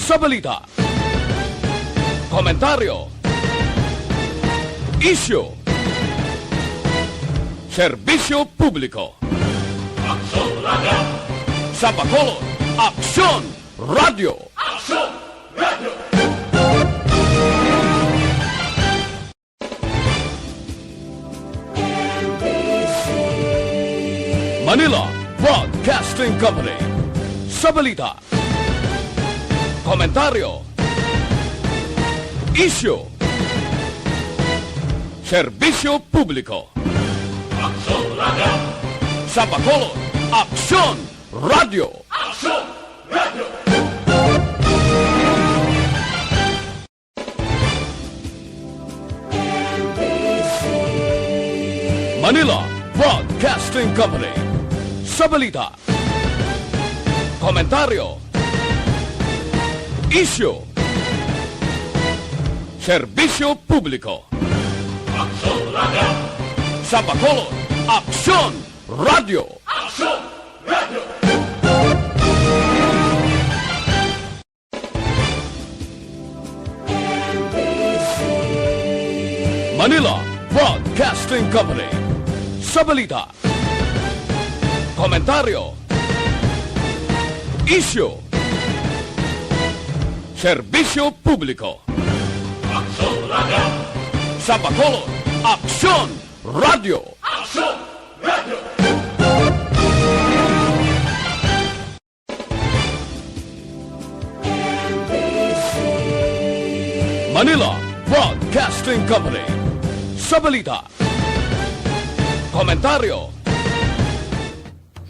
sa balita, komentaryo, isyu, serbisyo publiko. Aksyon Radio! Sa Bacolod, Aksyon Radio! Aksyon Radio! Manila Broadcasting Company. Sa balita, komentaryo, isyu, serbisyo publiko. Aksyon Radio! Sa Bacolod, Aksyon Radio! Aksyon Radio! Manila Broadcasting Company. Sa balita, komentaryo, isyu, serbisyo publiko. Aksyon Radio! Sa Bacolod, Aksyon Radio! Aksyon Radio! Manila Broadcasting Company. Sa balita, komentaryo, isyu, serbisyo publiko. Aksyon Radio! Sa Bacolod, Aksyon Radio! Aksyon Radio! Manila Broadcasting Company. Sa balita, komentaryo.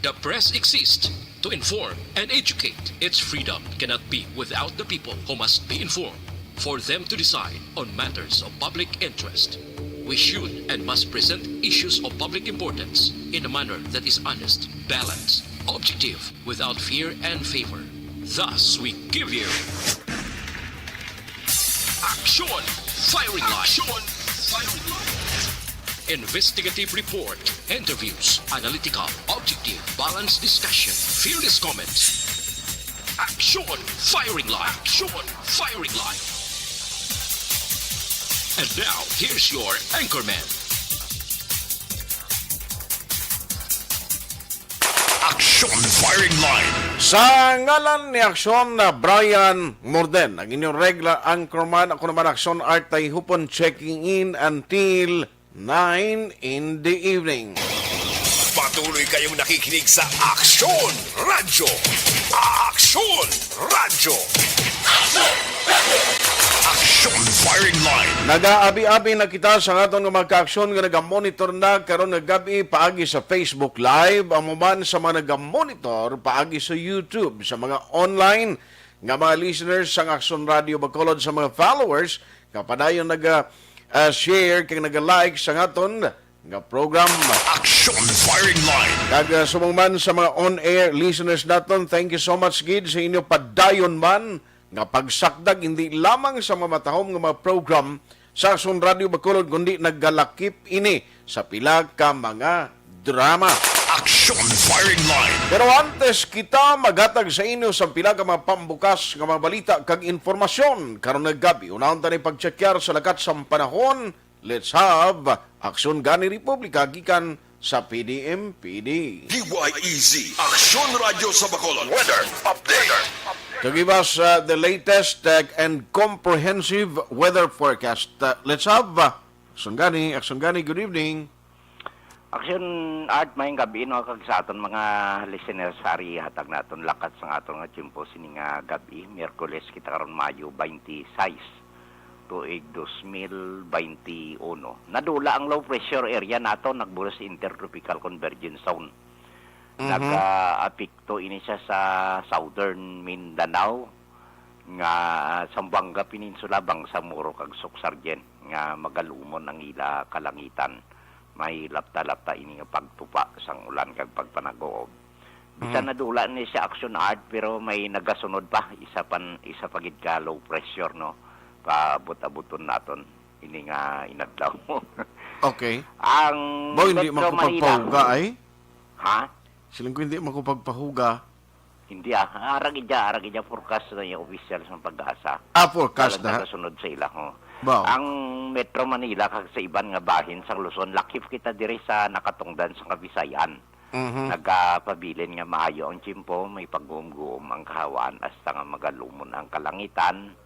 The press exists to inform and educate. Its freedom cannot be without the people who must be informed for them to decide on matters of public interest. We should and must present issues of public importance in a manner that is honest, balanced, objective, without fear and favor. Thus, we give you Action Firing Line. Action Firing Line. Investigative report, interviews, analytical, objective, balanced discussion, fearless comments. Action Firing Line. Action Firing Line. And now, here's your anchorman. Action Firing Line. Sa ngalan ni Aksyon na Brian Morden, ang inyong regular anchorman, ako naman Aksyon Art ay hupon checking in until 9 in the evening. Patuloy kayong nakikinig sa Action Radio. Action Radio. Action Firing Line. Nag-aabi-abi na kita sa aton nga magka-aksyon nga naga-monitor na karon nga gabi paagi sa Facebook Live, ang muman sa mga naga-monitor paagi sa YouTube, sa mga online nga mga listeners sa Action Radio Bacolod, sa mga followers kapadayon share kay naga-like sa aton nga program. Action Firing Line. Kag sumangman sa mga on-air listeners naton, thank you so much gid sa inyo padayon man nga pagsakdag hindi lamang sa mamatahom nga mga program sa Action Radio Bacolod kundi naggalakip ini sa pila ka mga drama. Action Firing Line. Pero antes kita maghatag sa inyo sa pila ka mga pambukas nga mga balita kag informasyon karon nga gabi. Unahon ta ni pagchekyar sa lakat sa panahon. Let's have Aksyon Gani Republika gikan sa PDM-PD. DYEZ. Action Radio sa Bacolod. Weather Update. To give us the latest and comprehensive weather forecast, let's have Aksyon Gani, good evening. Aksyon Art, mayong gabi no kag sa aton mga listeners ari hatag naton lakat sa aton nga tiyempo sini nga gabi, Miyerkules kita karon Mayo 26 tuig 2021. Nadula ang low pressure area nato nagburas intertropical convergence zone. Nag-apekto ini siya sa southern Mindanao nga Zamboanga Peninsula, Bangsamoro kag Soksargen nga magalumon ang ila kalangitan. May lapta-lapta ini nga pagtupa sang ulan kag pagpanagoob. Bisa nadula ni siya Action Art pero may nagasunod pa isa pagid ka low pressure no. Paabot-abuton naton ini nga inadlaw. Okay. Ang Boy, hindi makapagpahuga ay? Ha? Silang ko hindi makapagpahuga. Hindi aragidya forecast na yung official sa pag-asa. Forecast na. Kasunod sa ila. Wow. Ang Metro Manila kag sa iban nga bahin sa Luzon, lakip kita diri sa nakatungdan sa Kabisayan. Nagapabilin nga maayo ang tiyempo, may pagguom-guom ang kahawaan hasta nga magalumon ang kalangitan.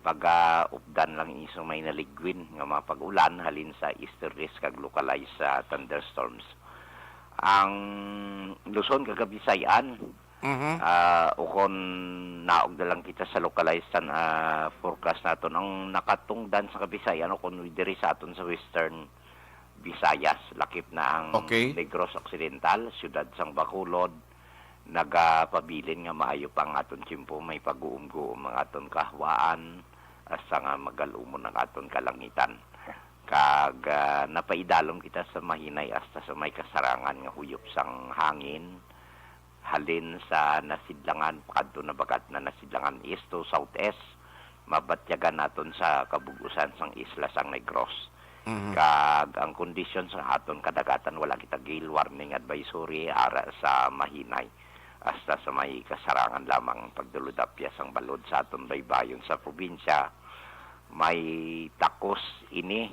Pag-updan lang iso may naligwin nga mga pag-ulan halin sa easterlies kag localized sa thunderstorms. Ang Luzon kag Kabisayan, ukon naog na lang kita sa localized forecast naton ang nakatungdan sa Kabisayan ukon diri sa aton sa western Visayas, lakip na ang Negros Occidental, siyudad sang Bacolod, nagapabilin nga maayo pa ang aton tiyempo, may pag-uum-guom ang aton kahwaan, asa nga magalumon ang aton kalangitan. Kag napaidalom kita sa mahinay hasta sa may kasarangan nga huyop sang hangin, halin sa nasidlangan, pakadto na bagat na nasidlangan east to southeast, mabatyagan naton sa kabugusan sang isla sang Negros. Kag ang kondisyon sa aton kadagatan wala kita gale warning advisory ara sa mahinay hasta sa may kasarangan lamang pagduludapya sang balod sa aton baybayon sa probinsya. May takos ini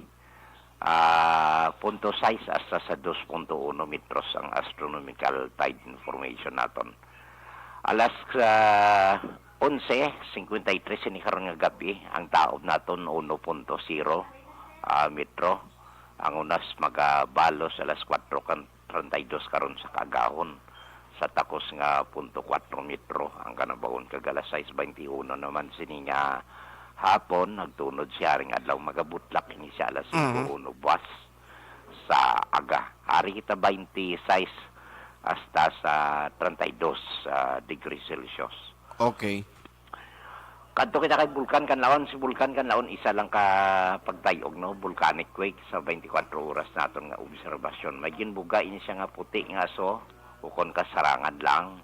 0.6 hasta sa 2.1 metros ang astronomical tide information naton. Alas 11:53 ini karon nga gabi ang taob naton 1.0 metro. Ang unas magabalos alas 4:32 karon sa kagahon sa takos nga 0.4 metro ang kanabawon kag alas 6:21 naman sininya hapon nagtunod siya ring adlaw magabutlak ini siya alas 5:01 buwas sa aga. Hari kita 26 hasta sa 32 degrees Celsius. Okay. Kadto kita kay Bulkan Kanlaon, si Bulkan Kanlaon isa lang ka pagtayog no, volcanic quake sa 24 oras naton nga obserbasyon. May ginbuga ini siya nga puti nga so ukon kasarangan lang.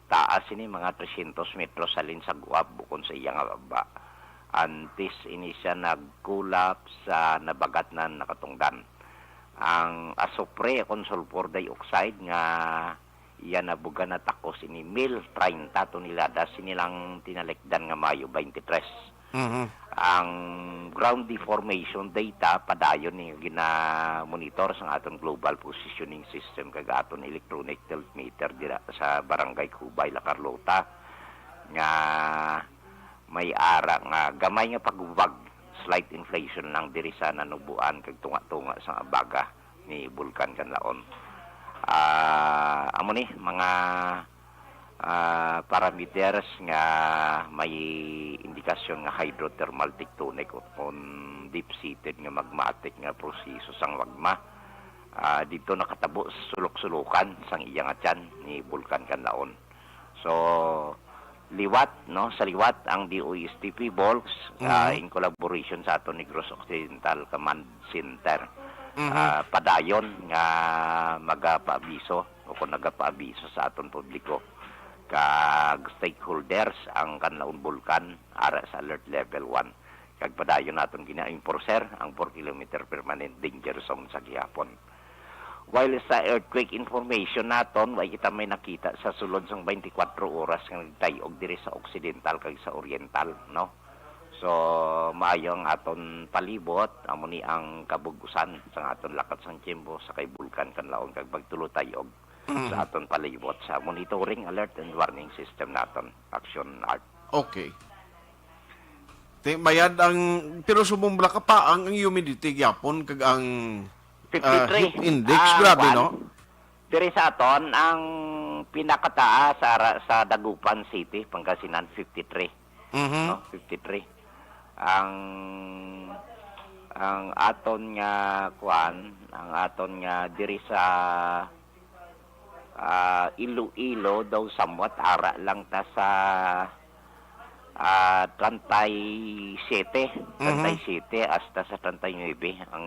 Taas ini mga 300 metros salin sa guwab bukon sa iyang baba. Antes ini siya nagkulap sa nabagat na nakatungdan. Ang asopre kon sulfur dioxide nga iyan nabuga na takos ini 1030 toneladas sinilang tinalikdan nga Mayo 23. Ang ground deformation data padayon ni gina-monitor sa aton global positioning system kag aton electronic altimeter dira sa Barangay Cubay, La Carlota nga may ara nga gamay nga pagubag, slight inflation lang diri sa nanubuan kag tunga-tunga sa baga ni Bulkan Kanlaon. Amo ni mga parameters nga may indikasyon nga hydrothermal tectonic on deep-seated nga magmatic nga proseso sang magma. Dito nakatabo sulok-sulukan sang iyang atyan ni Bulkan Kanlaon. So liwat no, sa liwat ang DOSTP Volks in collaboration sa aton Negros Occidental Command Center. Padayon nga magapaabiso o kung nagapaabiso sa aton publiko kag stakeholders ang Kanlaon Bulkan ara sa alert level 1 kag padayon naton gina-enforcer ang 4 km permanent danger zone sa gihapon. While sa earthquake information naton way kita may nakita sa sulod sang 24 oras nga nagtayog diri sa occidental kag sa oriental no. So maayo ang aton palibot amo ni ang kabugusan sa aton lakat sang tiyempo sa kay Bulkan Kanlaon kag pagtulotayog sa aton palibot sa monitoring alert and warning system naton action art. Okay. Mayad ang pero sumumbla ka pa ang humidity gyapon kag ang 53 heat index grabe no. Diri sa aton ang pinakataas sa Dagupan City, Pangasinan 53. No, 53. Ang aton nga ang aton nga diri sa Iloilo daw somewhat ara lang ta sa 37 hasta sa 39 ang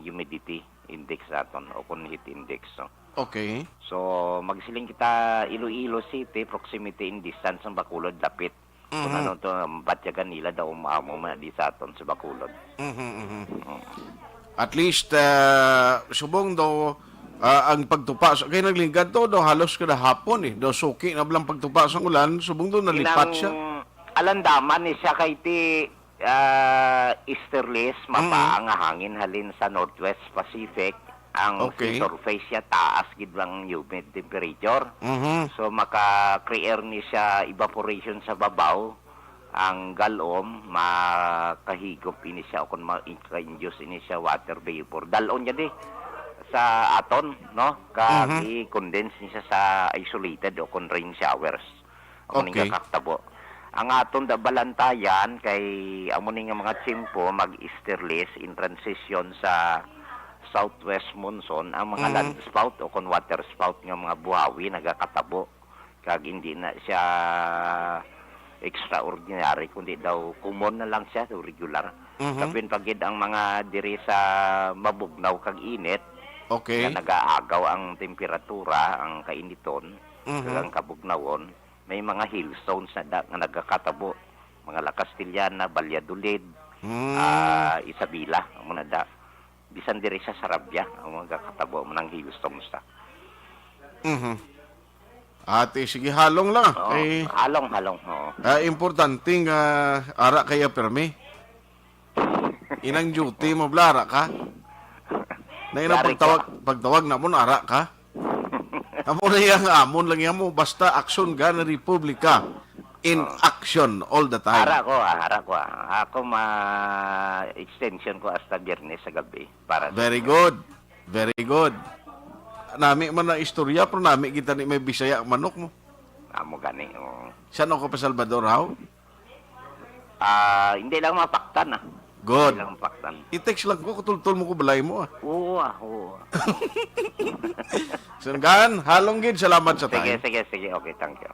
humidity index naton o kun heat index no. Okay. So magsiling kita Iloilo City, proximity in distance ang Bacolod dapit. Kung ano to batyagan nila daw umaamo man di sa aton sa Bacolod. At least subong daw ang pagtupa. Kaya naglingkad to, do halos kada hapon do suki na blang pagtupa sa ulan, subong do nalipat siya. Alandaman ni siya kay ti easterlies, mapaang nga hangin halin sa Northwest Pacific. Ang Okay. surface siya taas gid lang humid temperature. So maka-create ni siya evaporation sa babaw. Ang galom makahigop ini siya o kung ma-induce ini siya water vapor. Dalon niya di sa aton, no? Condense niya sa isolated o kung rain showers. Ako Okay. nga kaktabo. Ang aton da balantayan kay amo ni nga mga tsimpo mag-easterlies in transition sa southwest monsoon ang mga land spout o kon water spout nga mga buhawi nagakatabo kag hindi na siya extraordinary kundi daw common na lang siya so regular. Kapin pagid ang mga diri sa mabugnaw kag init Okay. nga nagaagaw ang temperatura ang kainiton ang kabugnawon may mga hailstones na nga nagakatabo mga La Castellana, Valladolid, Isabela ang mga da bisan diri sa Sarabia ang mga katabo mo ng hailstones ta. Ate, sige halong lang. Oo, Kay halong oo. importante nga ara kaya permi. Inang duty mo blara ka. Na ina Yari pagtawag na mo ara ka. Amo na yang amon lang yan mo basta aksyon ka na republika. In action all the time. Hara ko. Ako extension ko hasta Biyernes sa gabi para Very good. Very good. Nami man na istorya pero nami kita ni may Bisaya ang manok mo. amo gani. Oo. Saan ako pa Salvador how? Hindi lang mapaktan Good. Hindi lang mapaktan. I-text lang ko kutultol mo ko balay mo. Oo. Sanggan, halong gid salamat sa time. Sige. Okay, thank you.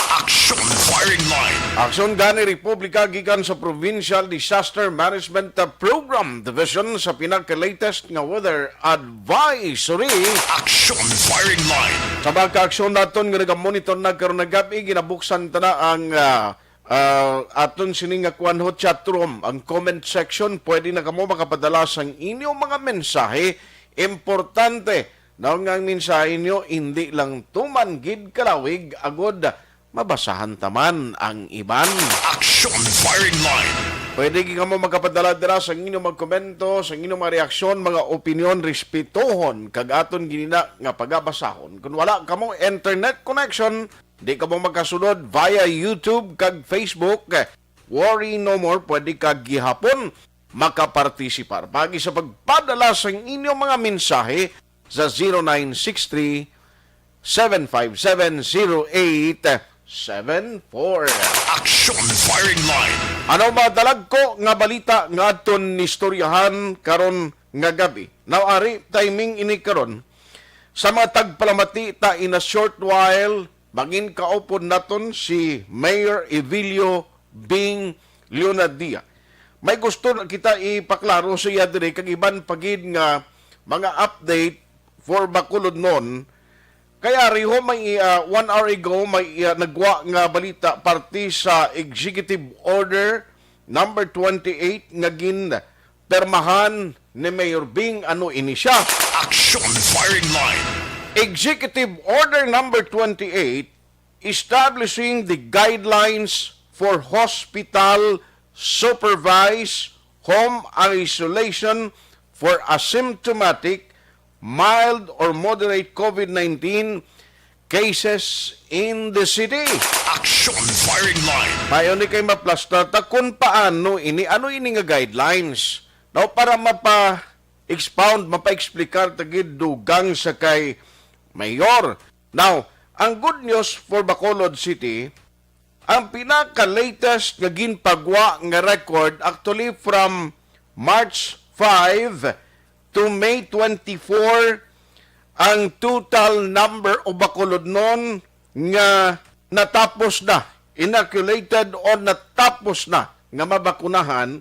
Action Firing Line. Aksyon gani Republika gikan sa Provincial Disaster Management Program Division sa pinaka-latest nga weather advisory. Action Firing Line. Sa pagka-aksyon naton nga nagamonitor na karon nga gabi ginabuksan ta na ang aton sining nga kuanhot chat room, ang comment section. Pwede na kamo makapadala sang inyong mga mensahe. Importante na ang mensahe inyo hindi lang tumanggid kalawig agod mabasahan taman ang iban. Action Firing Line. Pwede ka mo magkapadala dira sa inyong magkomento, sa inyong mga reaksyon, mga opinion, respetuhon, kag aton ginina nga pagabasahon. Kung wala ka mong internet connection, di ka mo magkasunod via YouTube kag Facebook, worry no more, pwede ka gihapon makapartisipar. Pagi sa pagpadala sa inyong mga mensahe sa 0963 757-0874. Action Firing Line. Ano madalag ko nga balita nga aton nistoryahan karon nga gabi. Nawari timing ini karon sa mga tagpalamati ta in a short while magin kaupod naton si Mayor Evilio Bing Leonadia. May gusto na kita ipaklaro sa iya dire kag iban pagid nga mga update for Bacolod noon. Kaya riho may 1 hour ago may nagwa nga balita parte sa Executive Order number 28 nga permahan ni Mayor Bing ano ini siya. Action Firing Line. Executive Order number 28 establishing the guidelines for hospital supervised home isolation for asymptomatic mild or moderate COVID-19 cases in the city. Action Firing Line. Mayon ni kay maplasta ta kung paano ano ini nga guidelines. Now para mapa-expound, mapa-explicar tagid dugang sa kay Mayor. Now, ang good news for Bacolod City, ang pinaka-latest nga ginpagwa nga record actually from March 5 to May 24, ang total number o Bacolod noon nga natapos na, inoculated o natapos na nga mabakunahan,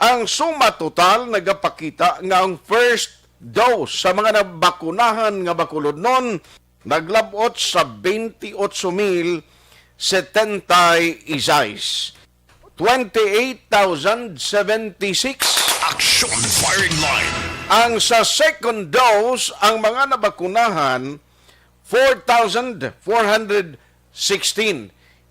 ang suma total nagapakita nga ang first dose sa mga nabakunahan nga Bacolod noon naglabot sa 28,076. 28,076. Action Firing Line. Ang sa second dose, ang mga nabakunahan, 4,416.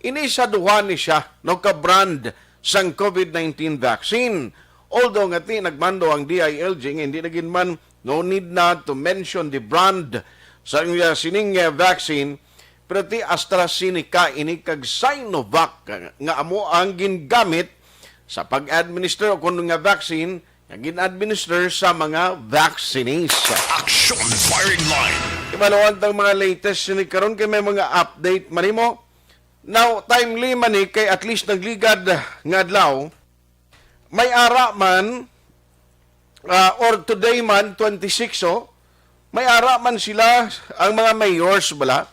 Ini sa duha ni siya, no ka-brand sang COVID-19 vaccine. Although nga ti nagmando ang DILG, hindi naging man, no need na to mention the brand sa sining vaccine, pero ti AstraZeneca ini kag Sinovac nga amo ang gingamit sa pag-administer o kuno nga vaccine nga gin-administer sa mga vaccinees. Action firing line. Ibaluan tang mga latest ni karon kay may mga update manimo. Now, timely man kay at least nagligad nga adlaw. May ara man or today man 26 may ara man sila ang mga mayors bala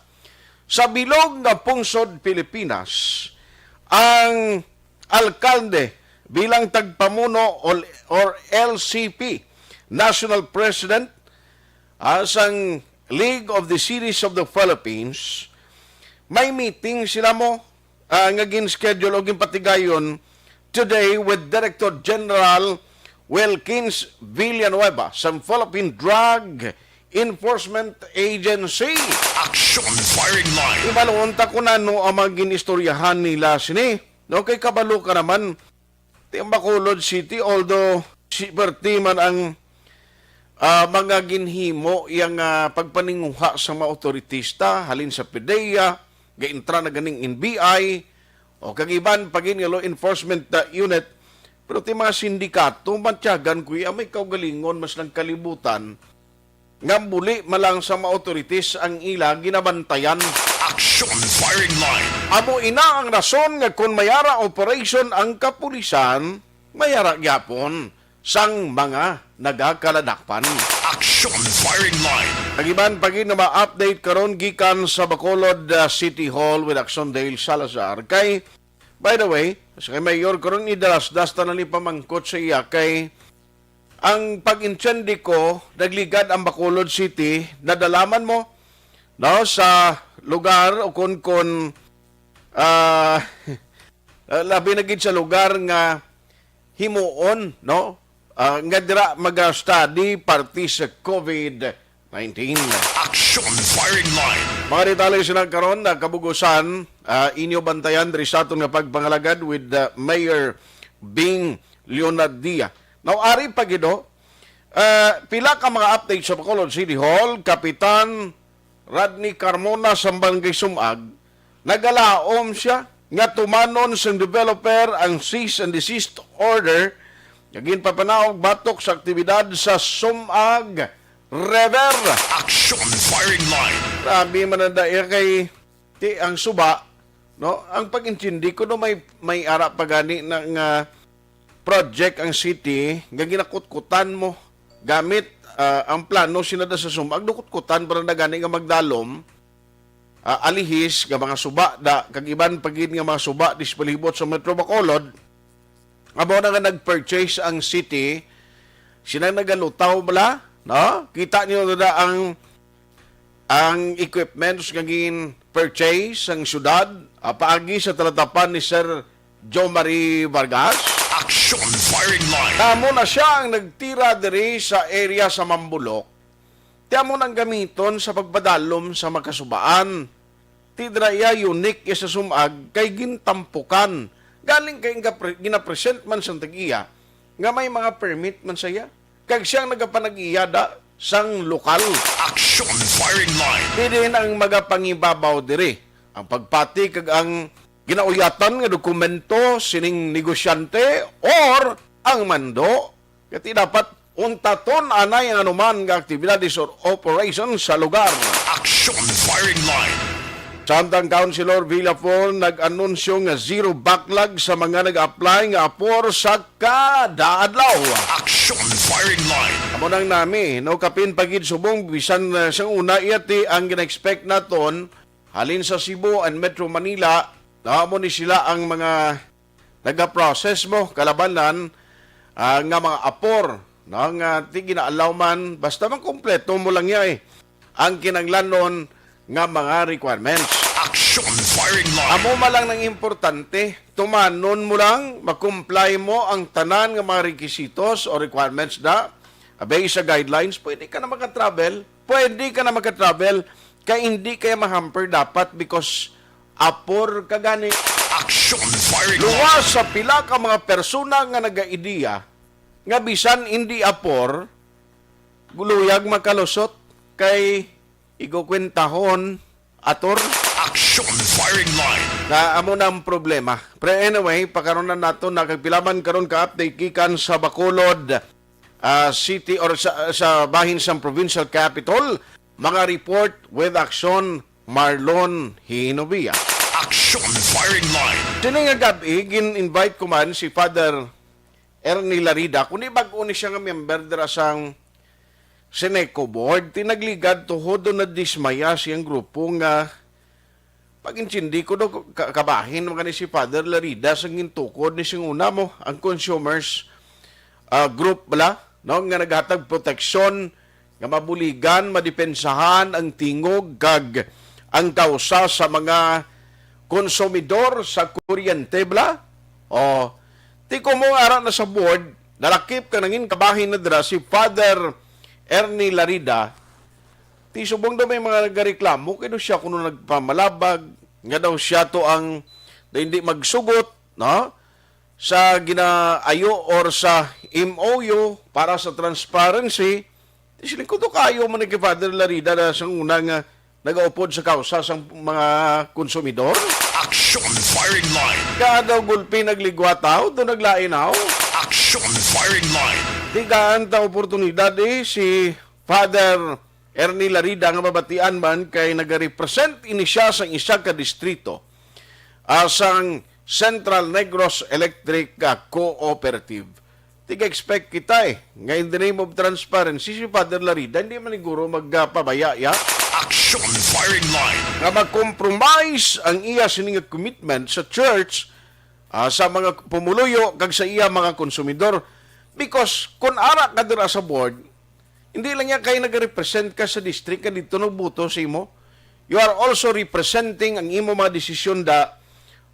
sa bilog nga pungsod Pilipinas. Ang alkalde bilang tagpamuno or LCP, National President sang League of the Cities of the Philippines, may meeting sila mo nga gin-schedule o ginpatigayon today with Director General Wilkins Villanueva sa Philippine Drug Enforcement Agency. Action firing line. Ibalunta ko na no ang mga ginistoryahan nila sini. No, kay kabalo ka naman, Bacolod City, although si Berti man ang mga ginhimo yang pagpaninguha sa mga otoritista, halin sa PDEA, gaintra na ganing NBI, o kagiban pagin nga law enforcement unit, pero ti mga sindikato, mantyagan ko may kaugalingon, mas nagkalibutan, nga muli malang sa mga otorities ang ila ginabantayan. Action firing line. Amo ina ang rason nga kung mayara operation ang kapulisan, mayara gyapon sang mga nagakaladakpan. Action firing line. Nagiban pagin na ma-update karon gikan sa Bacolod City Hall with Action Dale Salazar. Kay, by the way, sa kay Mayor karon idalas-das na ni pamangkot sa iya kay ang pag-incendi ko, nagligad ang Bacolod City, nadalaman mo no, sa lugar o kun labi na gid sa lugar nga himuon no nga dira mag-study party sa COVID-19. Action firing line. Mga detalye sila karon na kabugusan inyo bantayan diri sa aton nga pagpangalagad with Mayor Bing Leonardia. Now ari pagido pila ka mga update sa Bacolod City Hall, Kapitan Rodney Carmona sa Barangay Sumag, nagalaom siya nga tumanon sa developer ang cease and desist order naging papanaog batok sa aktibidad sa Sumag River. Action firing line. Grabe man na kay ti ang suba no ang pag-intindi ko no may ara pagani ng project ang city nga ginakutkutan mo gamit ang plano sinada sa Sumag dukutkutan para na gani nga magdalom alihis nga mga suba da kagiban pagin nga mga suba dispalibot sa Metro Bacolod amo na nga nag-purchase ang city sinang nagalutaw bala no kita niyo na ang equipments nga gin purchase ang syudad paagi sa talatapan ni Sir Joe Marie Vargas. Action firing line. Tamo na siya ang nagtira diri sa area sa Mambulok. Tamo nang gamiton sa pagpadalom sa makasubaan. Tidra iya unique sa Sumag kay gintampukan. Galing kay ginapresent man sa tag-iya nga may mga permit man saya. Kag siyang nagapanag-iyada sang lokal. Action firing line. Didin ang magapangibabaw diri. Ang pagpati kag ang ginauyatan nga dokumento sining negosyante or ang mando kati dapat untaton anay ang anuman nga aktibidades or operation sa lugar. Action firing line. Samtang Councilor Villafon nag-anunsyo nga zero backlog sa mga nag-apply nga apor sa kada adlaw. Action firing line. Amo nang nami no kapin pagid subong bisan sang una iyati ang gina-expect naton halin sa Cebu and Metro Manila. Amo ni sila ang mga naga-process mo kalabanan nga mga apor no nga ti ginaalaw man basta man kompleto mo lang ya ang kinanglanon nga mga requirements. Action firing line. Amo malang nang importante tumanon mo lang makomply mo ang tanan nga mga requisitos o requirements da based sa guidelines, pwede ka na makatravel. Pwede ka na makatravel. Kaya hindi kaya mahamper dapat because apor ka gani. Action firing line. Luwas sa pila ka mga persona nga nagaidiya nga bisan hindi apor guluyag makalusot kay igukwentahon ator Action firing line. na amo na ang problema. Pero anyway, pagkaroon na nato nakagpilaman karon ka update gikan sa Bacolod City or sa bahin sa provincial capital. Mga report with action Marlon Hinovia. Action firing line. Sini nga gabi, gin-invite ko man si Father Ernie Larida. Kung bag-o ni siya nga member dira sang Seneco Board, tinagligad tuhod na dismaya siyang grupo nga pag-intindi ko do kabahin mga ni si Father Larida sa gintukod ni siyang una mo, ang consumers group bala, no, nga naghatag proteksyon nga mabuligan, madipensahan ang tingog kag ang kausa sa mga konsumidor sa kuryente bla. O ti ko mo ara na sa board, dalakip ka nangin kabahin na dira si Father Ernie Larida. Ti subong daw may mga nagareklamo kay do siya kuno nagpamalabag nga daw siya to ang hindi magsugot, no? Sa ginaayo or sa MOU para sa transparency. Ti siling ko to kayo man ni Father Larida na sang unang nagaupod sa kausa sa mga konsumidor. Action firing line. Kada gulpi nagligwataw, do naglainaw. Action firing line. Tigaan ta oportunidad si Father Ernie Larida nga mabatian man kay nagarepresent ini siya sa isa ka distrito asang Central Negros Electric Cooperative. Tiga-expect kita nga in the name of transparency si Father Larida hindi man siguro magpabaya Action firing line. nga mag-compromise ang iya sining commitment sa church sa mga pumuluyo kag sa iya mga konsumidor because kung ara ka dira sa board hindi lang yan kayo nag-represent ka sa district ka dito nagbuto sa imo, you are also representing ang imo mga desisyon da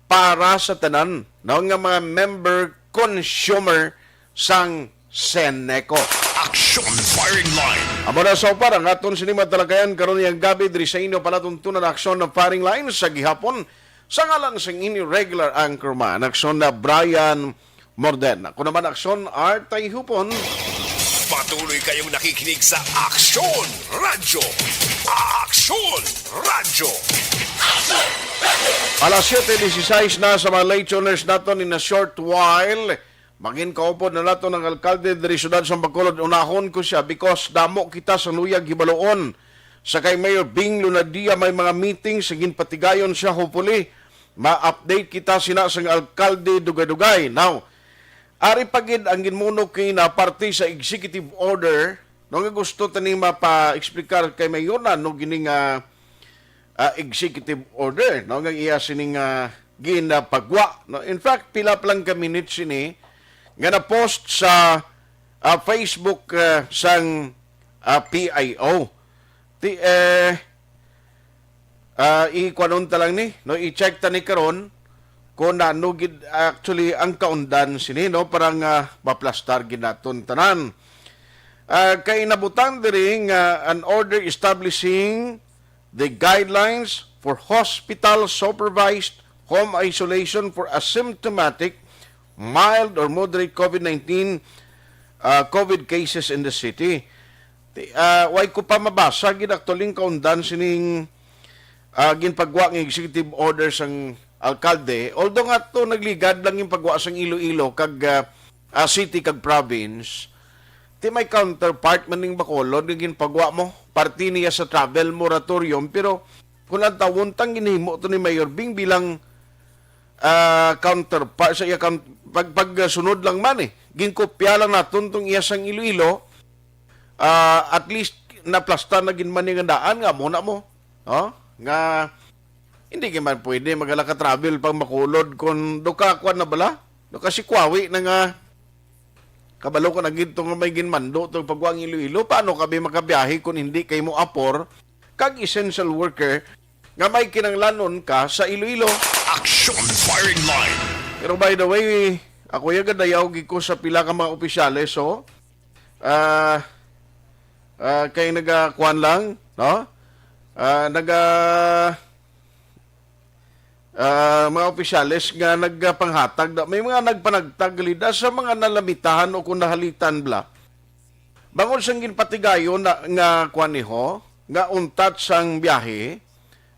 para sa tanan no, nga mga member consumer sang Seneco. Action firing line. Amo na sa parang aton sinima talagayan karon yang gabi diri sa inyo palatuntunan aksyon ng firing line sa gihapon sa ngalan sa inyo regular anchorman aksyon na Brian Morden. Ako naman aksyon Art Hupon. Patuloy kayong nakikinig sa Action Radio. Action Radio. Alas 7:16 na sa mga late tuners naton in a short while. Maging kaupod na nato ng alkalde diri syudad sa Bacolod. Unahon ko siya because damo kita sa luyag hibaloon. Sa kay Mayor Bing Lunadia may mga meetings saging patigayon siya hopefully ma-update kita sina sa alkalde dugay-dugay. Now, ari pagid ang ginmuno kay na parte sa executive order no nga gusto tani mapa-explicar kay Mayor na no gining executive order no nga iya sining ginapagwa no. In fact pila pa lang ka minutes ini nga na-post sa Facebook sang PIO. I-kwanon ta lang ni, no? I-check ta ni karon kung ano actually ang kaundan sini, no? Parang maplastar ginaton tanan. Kay nabutang diri an order establishing the guidelines for hospital supervised home isolation for asymptomatic mild or moderate COVID-19 COVID cases in the city. Way ko pa mabasa ginaktuling kaundan sining ginpagwa ng executive order sang alkalde. Although nga to nagligad lang yung pagwa sang Iloilo kag city kag province. Ti may counterpart man ning Bacolod nga ginpagwa mo parti niya sa travel moratorium pero kung ang tawuntang ginhimo to ni Mayor Bing bilang counterpart sa iya pagsunod lang man ginkopya lang naton tong iya sang Iloilo at least naplastar na ginman nga daan nga muna mo nga hindi man pwede magala ka travel pang Bacolod kung duka kwan na bala duka si Kwawi na nga kabalo ko na ginto nga may ginmando tong pagwang Iloilo paano kabi makabiyahe kung hindi kay mo apor kag essential worker nga may kinanglanon ka sa Iloilo. Action firing line. Pero by the way, ako yung gadayaw ko sa pila ka mga opisyales, so kay nagakuan lang, no? Mga opisyalis nga nagpanghatag, may mga nagpanagtag lida sa mga nalamitahan o kung nahalitan bla. Bangod sang ginpatigayon nga kuan niho, nga untat sang biyahe,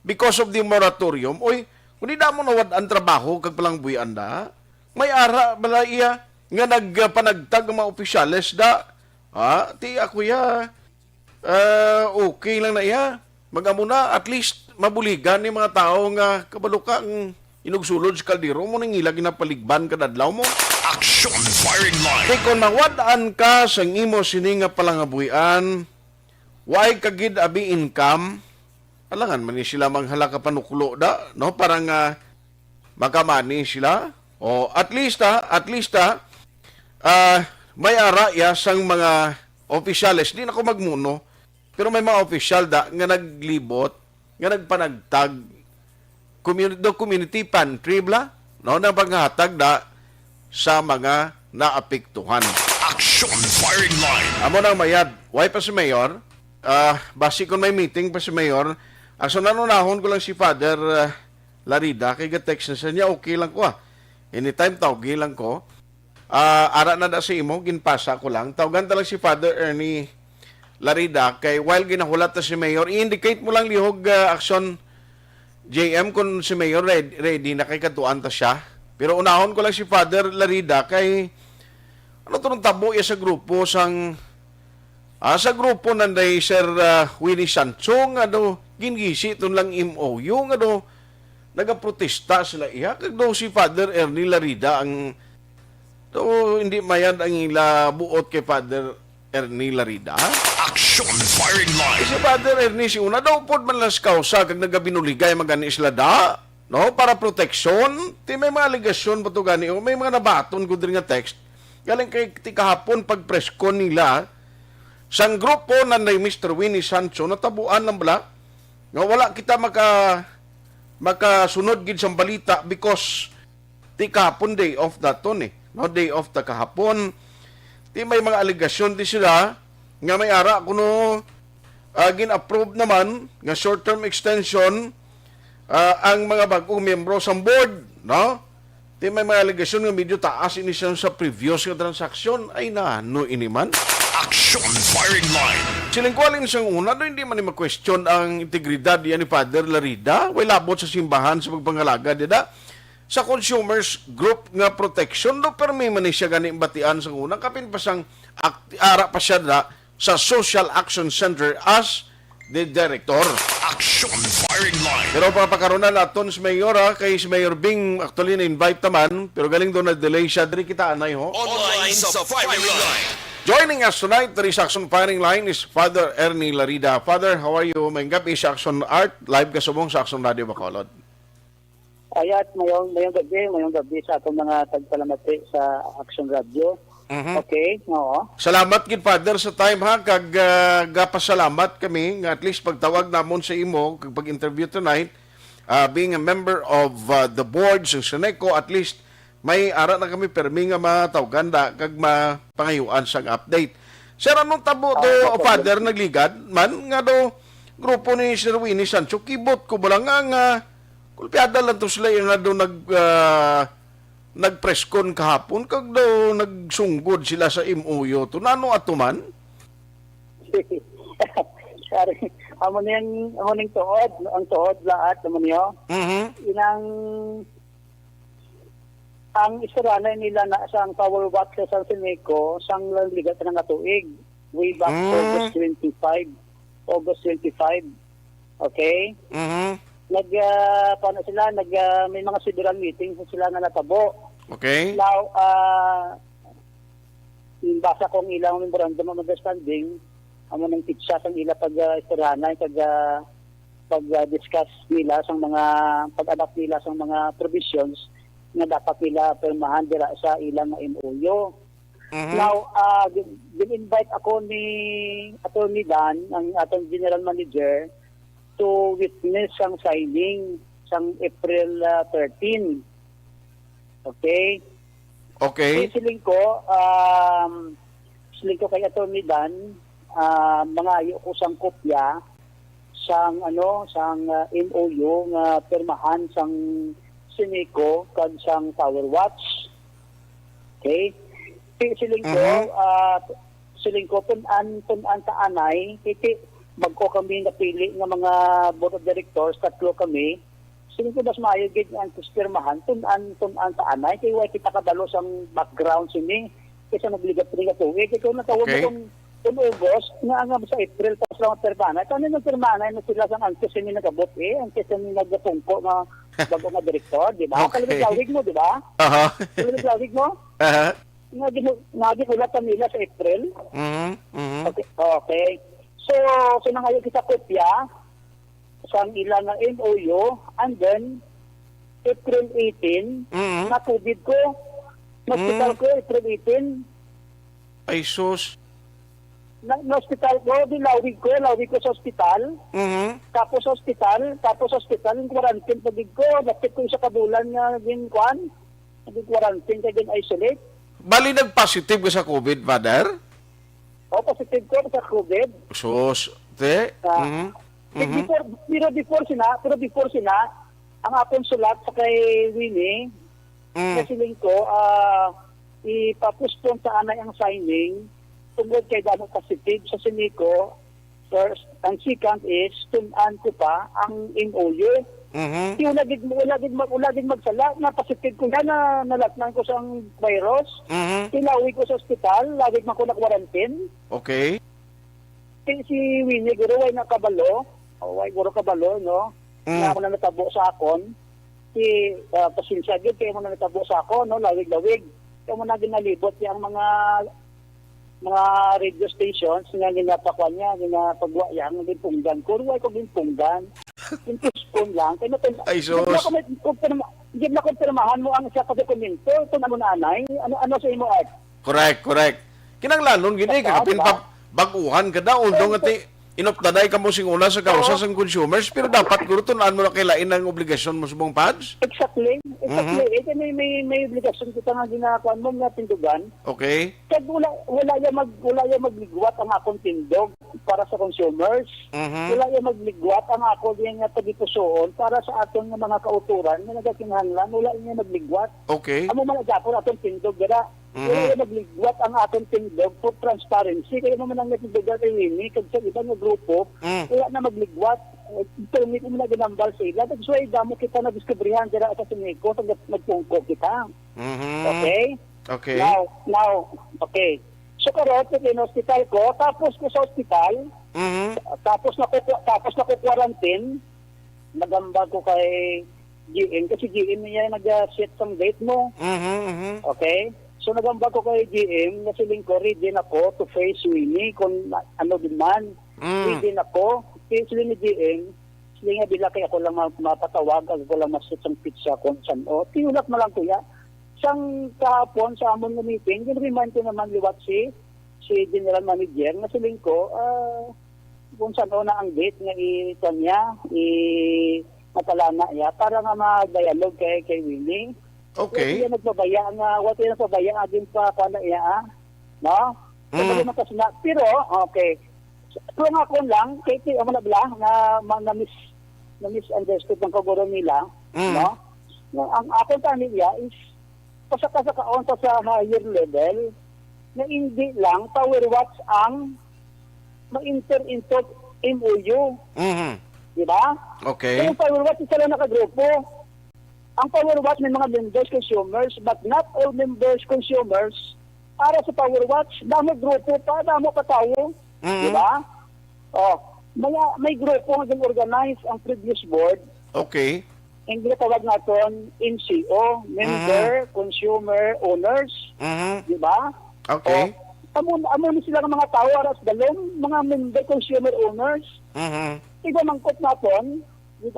because of the moratorium, oy, kung di na mo nawad ang trabaho, kag palang buyan da, may ara bala iya, nga nagpanagtag ang mga opisyalis da, ti ako ya, okay lang na iya, mag-amo na, at least, mabuligan ni mga tao nga kabalo ka ang inugsulod sa kaldero mo nang ilag napaligban kadadlaw mo. Action firing line. Kay kung mawadaan ka sa imo sini nga palangabuyan, why kagid abi income, alangan man ni sila manghala ka panukulo da, no? Parang makamani sila. O at least may ara ya sang mga opisyales, di na ko magmuno, pero may mga opisyal da nga naglibot, nga nagpanagtag community pantry bla, no, na panghatag da sa mga naapektuhan. Action firing line. Amo nang mayad, why pa si Mayor? Basi kung may meeting pa si Mayor, so nanunahon ko lang si Father Larida, kay ga-text na siya niya, okay lang ko anytime tawgi lang ko. Ara na da si imo, ginpasa ko lang. Tawagan talang si Father Ernie Larida, kay while ginahulat na si Mayor, i-indicate mo lang lihog action JM kung si Mayor ready na kay katuan ta siya. Pero unahon ko lang si Father Larida kay ano to nung tabo sa grupo sang sa grupo nanday Sir Winnie Sancho nga do gingisi ton lang MOU nga do nagaprotesta sila iya kag do si Father Ernie Larida ang do hindi mayad ang ila buot kay Father Ernie Larida. Action firing line. Si Father Ernie si una daw pod man las kausa kag nagabinuligay magani sila da, no, para proteksyon. Ti may mga aligasyon ba to gani o may mga nabaton ko diri nga text. Galing kay ti kahapon pag preskon nila sang grupo nanay Mr. Winnie Sancho natabuan lang bala nga wala kita makasunod gid sang balita because ti kahapon day off daton no, day off ta kahapon. Ti may mga aligasyon di sila nga may ara kuno gin-approve naman nga short-term extension ang mga bagong miyembro sa board, no? Ti may mga aligasyon nga medyo taas ini siya sa previous nga transaksyon ay no iniman. Action firing line. Silingkwalin siyang una, do hindi man ni ma-question ang integridad yan ni Father Larida. Way labot sa simbahan sa pagpangalaga, dida. Sa consumers group nga protection, do pero may man siya gani batian sa una. Kapin pa siyang ara pa siya da sa Social Action Center as the director. Action firing line. Pero papakaroon na natin si Mayor kay si Mayor Bing actually na-invite naman, pero galing doon na-delay siya. Dari kita anay ho. Online sa firing line. Joining us tonight, the Action Firing Line is Father Ernie Larida. Father, how are you? May gabi sa Action Art, live kasubong sa Action Radio Bacolod. Ayat, mayong gabi sa atong mga tagpalamati sa Action Radio. Okay, oo. Salamat gid Father sa time ha, kag gapasalamat kami nga at least pagtawag namon sa imo kag pag-interview tonight, being a member of the board sa Seneco, at least may ara na kami permi nga matawganda kag mapangayuan sang update. Sir, anong tabo to Father nagligad man nga do grupo ni Sir Winnie Sancho kibot ko bala nga kulpiada lang to sila yung nga do nagpreskon kahapon kag do nagsunggod sila sa MOU to nano atuman. Sorry. Amo ning tuod, ang tuod lahat amo niyo. Inang ang istorana nila na sang power box sa San Seneco sang ligat na nga tuig way back August 25. Okay? Paano sila may mga sideral meetings sila na natabo. Okay. Now basa kong ilang memorandum of understanding amo nang pitsa sang ila pag-istorana pag-discuss nila sang mga pag-adapt nila sang mga provisions nga dapat nila permahan dira sa ilang MOU. Now, din-invite ako ni Attorney Dan, ang atong General Manager, to witness ang signing sang April 13. Okay? Okay. Isiling ko, siling ko kay Atty. Dan, mga ayo ko sang kopya sang MOU nga pirmahan sang Sineco kag sang Tower Watch. Okay? Siling ko tunan ta anay kiti magko kami napili nga mga board of directors, tatlo kami. Siling ko mas maayo gid ang pirmahan tunan ta anay kay way kita kadalo sang background sini kaysa nagligat-ligat tuig. Ikaw natawag mo kung August, nga sa April, tapos lang ang permana. Ito na permana, na sila sang antes ni nagabot ang kesa ni naggatungko na bago nga direktor, di ba? Okay. Kalawig mo, di ba? Aha. Kalawig mo? Aha. Nagigulatan nila sa April. Mhm. Okay. So nangayon kita kopya sa ilang na MOU, and then April 18, natubid ko. Hospital ko, April 18. Ay, sus. Na-hospital ko, lawig ko sa hospital. Tapos hospital, yung quarantine pagig ko, lapit ko sa kabulan nga din kwan. Naging quarantine ka din isolate. Bali, nag-positive ka sa COVID, Father? O, positive ko sa COVID. Sus. Te? Before sina, ang akong sulat sa kay Winnie, kasi ko, ipapuspon sa anay ang signing, tungkol kay damo positive sa Sineco. First, ang second is, tunan ko pa ang MOU. Wala din magsala, na positive ko na nalatnan ko sa virus. Tinawi ko sa ospital, lagig man ko na quarantine. Okay. Si Winnie, guro, way nakabalo, no? Na ako na natabo sa akon. Si pasensya gid kay mo na natabo sa ako, no? Lawig. Kaya mo na ginalibot yung mga radio stations nga ginapakwan niya, ginapagwa yan, ng punggan. Kuruway ko din punggan. Intuspon lang. Ay, sus. Hindi na kumpirmahan mo ang sa dokumento. Ito na mo nanay. Ano sa imo, Art? Correct. Kinanglanon, gini, kakapin pa baguhan ka na, although nga inoptaday ka mo singuna sa kausa sa consumers, pero dapat guro tunaan mo na kailain ang obligasyon mo sa buong pads? Exactly. May obligasyon kita nga ginagawa mo nga tindugan. Okay. Kaya wala yung magligwat ang akong tindog para sa consumers. Wala yung magligwat ang ako yung tagipusoon para sa atong mga kauturan na nagakinahanglan. Wala yung magligwat. Okay. Amo man agapon atong tindog gara. Wala yung magligwat ang atong tindog for transparency. Kaya mo man ang natindogan kay Winnie kag sa ibang grupo, wala na magligwat. Permit mo na ginambal sa ila. That's why damo kita na diskubrihan dira sa Sineco pag nagpungko kita. Okay? Now, okay. So karot in hospital ko, tapos ko sa hospital, tapos na ko quarantine, nagambal ko kay GM kasi GM niya nag-set some date mo. Okay? So nagambal ko kay GM na siling ko, ready na ako to face Winnie kung ano din man. Ready na ako. Kaya siling ni GM, siling nga bila kaya ako lang mapatawag, ako lang masit ang pizza kung saan. O, tiyulak mo lang kuya. Siyang kahapon sa amon na meeting, remind ko naman liwat si General Manager na siling ko, kung saan na ang date nga matalana niya para nga mag-dialogue kay Winnie. Okay. Wala yung nagpabaya din pa pala iya, no? Pero, okay. Pero nga ko lang, kaya mo nabla, na misunderstood ng kaguro nila, no? Ang akong tani niya is, pasakasakaon sa higher level, na hindi lang Tower Watch ang ma-enter into MOU. Diba? Okay. Yung Tower Watch, isa lang nakagrupo. Ang Tower Watch may mga members consumers, but not all members consumers para sa Tower Watch. Damo grupo pa, damo katao. Diba? May grupo nga organize ang previous board. Okay. Ang ginatawag natin NCO, Member Consumer Owners. Diba? Okay. Amo ni sila ng mga tao aras dalom, mga member consumer owners. Iba mangkot natin, with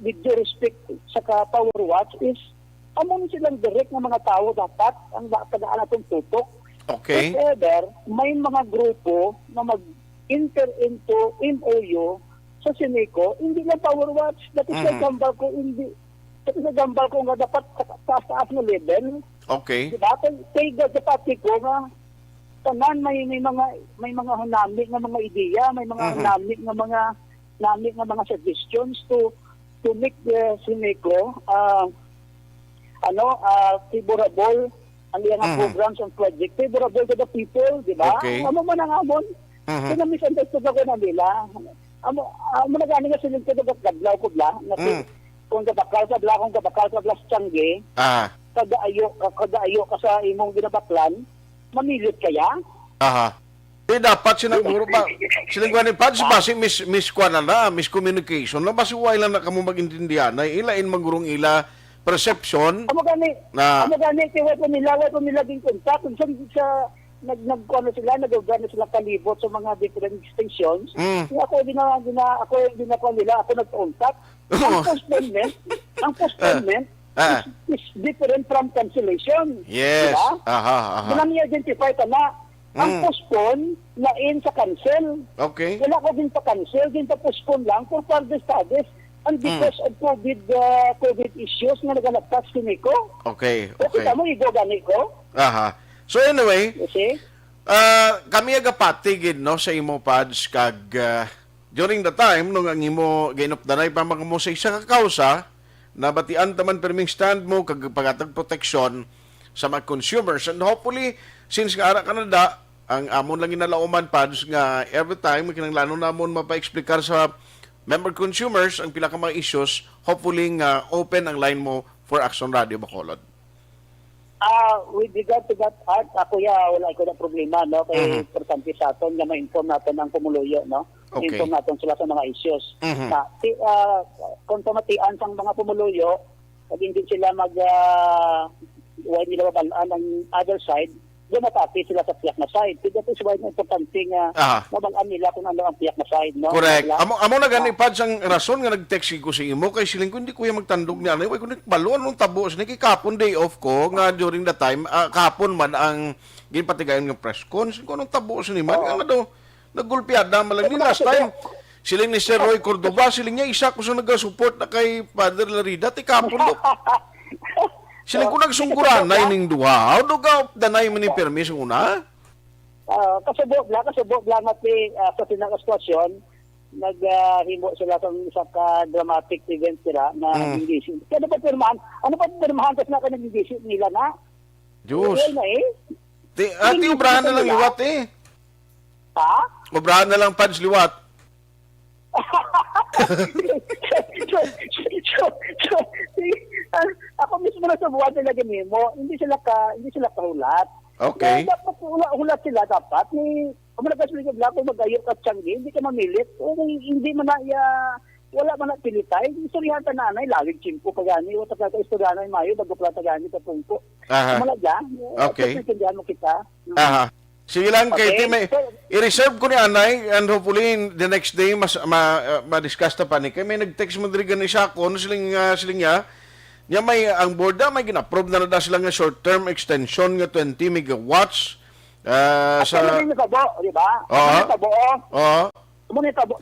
due respect sa Tower Watch is amo silang direct ng mga tao dapat ang tagaan natong tutok. Okay. However, may mga grupo na mag-enter into MOU sa Sineco, hindi lang Tower Watch. That is gambal ko, hindi. That is gambal ko nga dapat taas na level. Okay. Diba? Kaya dapat ko nga tanan may mga hunami nga mga ideya, may mga hunami nga mga suggestions to make the Sineco favorable ang iyang programs and project, favorable to the people, di ba? Okay. Amo man ang amon. Kaya misunderstood ako na nila. Amo na gani nga siling ko gaglaw ko bla, na kung gabakal ka bla sa Tiangge, kadaayo ka sa imong ginabaklan, mamilit kaya? Aha. Dapat sinaguro ba silang gani pads ba si miss miscommunication na basi wala lang na kamo magintindihan na ilain magurong ila perception Amo gani kaya ko nila din kontak kung sa nagkuano sila nagugana sila kalibot sa mga different stations. Ako din na nila ako nag-contact. Ang postponement is different from cancellation. Yes. Diba? Aha. Wala niya identify ka na ang postpone lain sa cancel. Okay. Wala ko din pa cancel, din pa postpone lang for further studies and because of COVID issues na nagalagpas Sineco. Okay. Okay, tamo igo gani ko. Aha. So anyway, You see? kami agapatigid no sa imo pads kag during the time nung ang imo ginupdanay pa mo sa isa ka kausa na batian taman perming stand mo kag pagatag proteksyon sa mga consumers and hopefully since nga ara Canada ang amon lang ginalauman pads nga every time kinahanglan namon mapa-explicar sa member consumers ang pila ka mga issues, hopefully nga open ang line mo for Action Radio Bacolod. With regard to that part, ako wala ko na problema, no? Kaya importante sa aton nga ma-inform natin ang pumuluyo, no? Okay. Inform natin sila sa mga issues. Na, kung pamatian sa mga pumuluyo, pag hindi sila huwag nila mabalaan ang other side, doon matati sila sa piyak na side. So that is why importante nga mabalaan nila kung ano ang piyak na side, no? Correct. Amo na gani pads ang rason nga nag-text ko sa imo kay siling ko hindi ko magtandog ni anay, way ko balo nung tabo sa kapon day off ko nga during the time kapon man ang ginpatigayon nga press con ko nung tabo sa ni man nga do nagulpiada malang ni last time siling ni Sir Roy Cordoba siling niya isa ko sa nagasupport na kay Father Larida ti kapon do. Siling ko nagsungguran na ining duha. How do ka danay man ni permis una? Kasubok lang at sa sinakastasyon, naghimo sila sa dramatic event sila na engagement. Ano pa pirmahan kasi na ka nag-engagement nila na? Diyos. Well na Ati, ubrahan na lang liwat eh. Ha? Ubrahan na lang pads liwat. Ako mismo na sa buwan nila mo, hindi sila kahulat. Okay. Dapat hulat sila dapat ni Pamalagas Bla kung magayo ka Tiangge, hindi ka mamilit. O hindi man na wala man na pilitay. Istoryahan ta nanay, laging chimpo pagani, o ta istoryahan mayo bago plata gani ta pungko. Malaga. Okay. Mo kita. Aha. Sige lang, Okay. Katie, i-reserve ko ni Anay and hopefully the next day ma-discuss ta pa ni kay may nag-text mo diri gani siya ko siling niya may ang board may gina-approve na sila nga short-term extension nga 20 megawatts sa nagabo, di ba? Nagabo,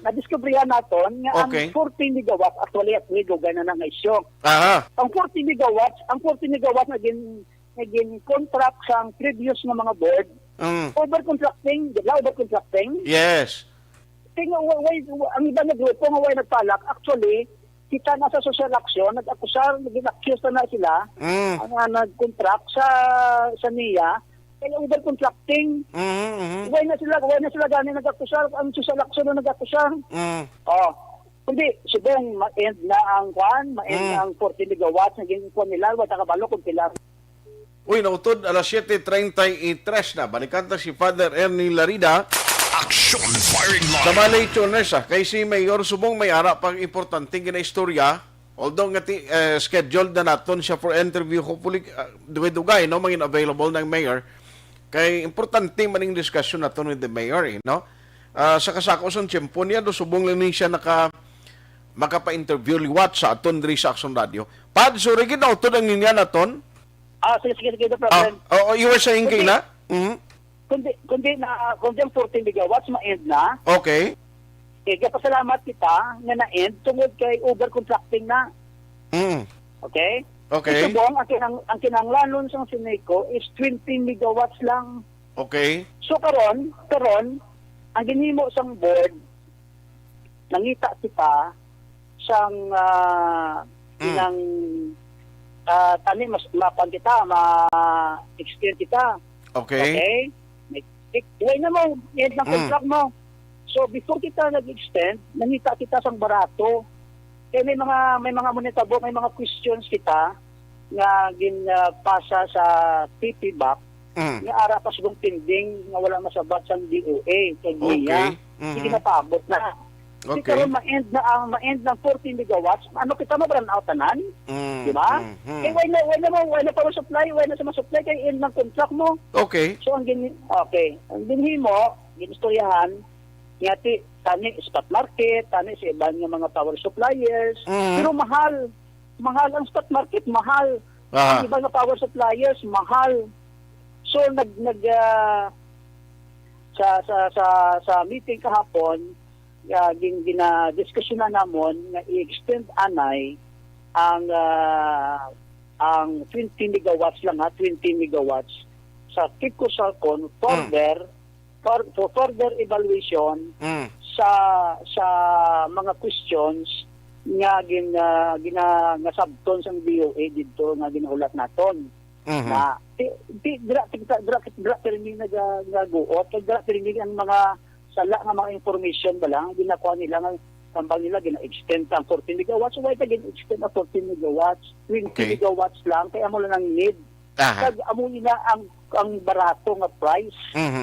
na-discoveryan naton nga ang 14 megawatts actually at gugay na nga isyo. Ang 14 megawatts naging contract sa previous na mga board. Overcontracting, di ba? Overcontracting. Yes. Tingnan, ang iba na grupo nga way nagpalak, actually, kita na sa social action, nag-akusar, nag-accuse na sila, ang nag-contract sa NIA, kaya overcontracting. Way na sila gani nag-akusar, ang social action na nag-akusar. Kundi, subong ma-end na ang ma-end na ang 40 megawatts, naging kwan nila, wata kabalo kung pila. Uy, nautod, alas 7:33 na. Balikanta si Father Ernie Larida. Action Firing Line. Sa Malay Tuners, kay si Mayor Subong may ara pang importanteng gina-istorya. Although nga scheduled na naton siya for interview, hopefully, duwe-dugay, no, maging available ng Mayor. Kay importante maning discussion naton with the Mayor, no? Sa kasako sa tiyempo niya, do Subong lang siya makapa-interview liwat sa aton diri sa Action Radio. Pad, so rigid na utod ang niya naton. Sige, no problem. You were saying kay na? Kundi ang 14 megawatts ma-end na. Okay. Pasalamat kita na na-end tungod kay overcontracting na. Okay? Okay. Subong, ang kinanglanon sa Sineco is 20 megawatts lang. Okay. So karon ang ginhimo sang board nangita kita sang inang tani mas mapan kita ma-extend kita. Okay. Way na mo, end ng contract mo. So before kita nag-extend, nangita kita sang barato. Kaya may mga monetabo, may mga questions kita nga ginpasa sa TP back nga ara pa sigong pending nga wala masabat sa DOA kay niya. Hindi napabot na. Okay. Pero ma-end ng 14 megawatts, ano kita ma-run out tanan? Di ba? Eh, why na power supply, why na sa supply kay end ng contract mo? Okay. So, ang dinhi mo, ginistoryahan, ngati, tani spot market, tani sa ibang mga power suppliers, pero mahal ang spot market, mahal. Ang ibang power suppliers, mahal. So, sa meeting kahapon, gina-discussion na namon nga i-extend anay ang 20 megawatts lang 20 megawatts sa Kiko Salcon for further evaluation sa mga questions nga nga subton sang DOA dito nga ginahulat naton. Na dira termine nagaguot dira termine ang mga sala nga mga information ba lang ginakuha nila nga tambang nila gina-extend ang 14 megawatts so why ta gina-extend ang 14 megawatts 20 megawatts lang kaya mo lang ang need kag amo nila ang barato nga price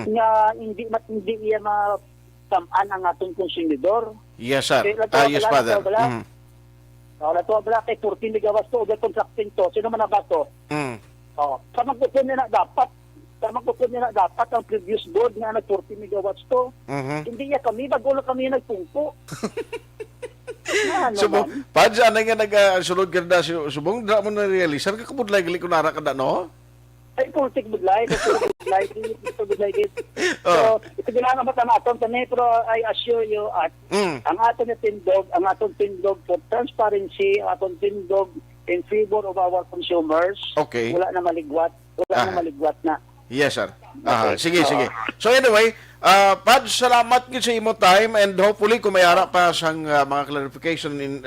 nga hindi iya matamaan ang atong konsumidor. Yes sir. Yes father. Wala to bala kay 14 megawatts to over contracting to sino man ba to? Sa magpupun nila dapat ang previous board nga nag 40 megawatts to. Hindi ya kami, bago na kami nagpungpo. Subong, padya na nga nag-sunod ka na, subong, na mo na-realize, ka kabudlay, gali ko nara ka na, no? Ay, pultik budlay, So, ito ginagawa ba natin, pero I assure you, at ang aton tindog for transparency, ang aton tindog in favor of our consumers, wala na maligwat na. Yes, sir. Sige. So anyway, Pad, salamat gid sa imo time and hopefully kung may ara pa sang mga clarification in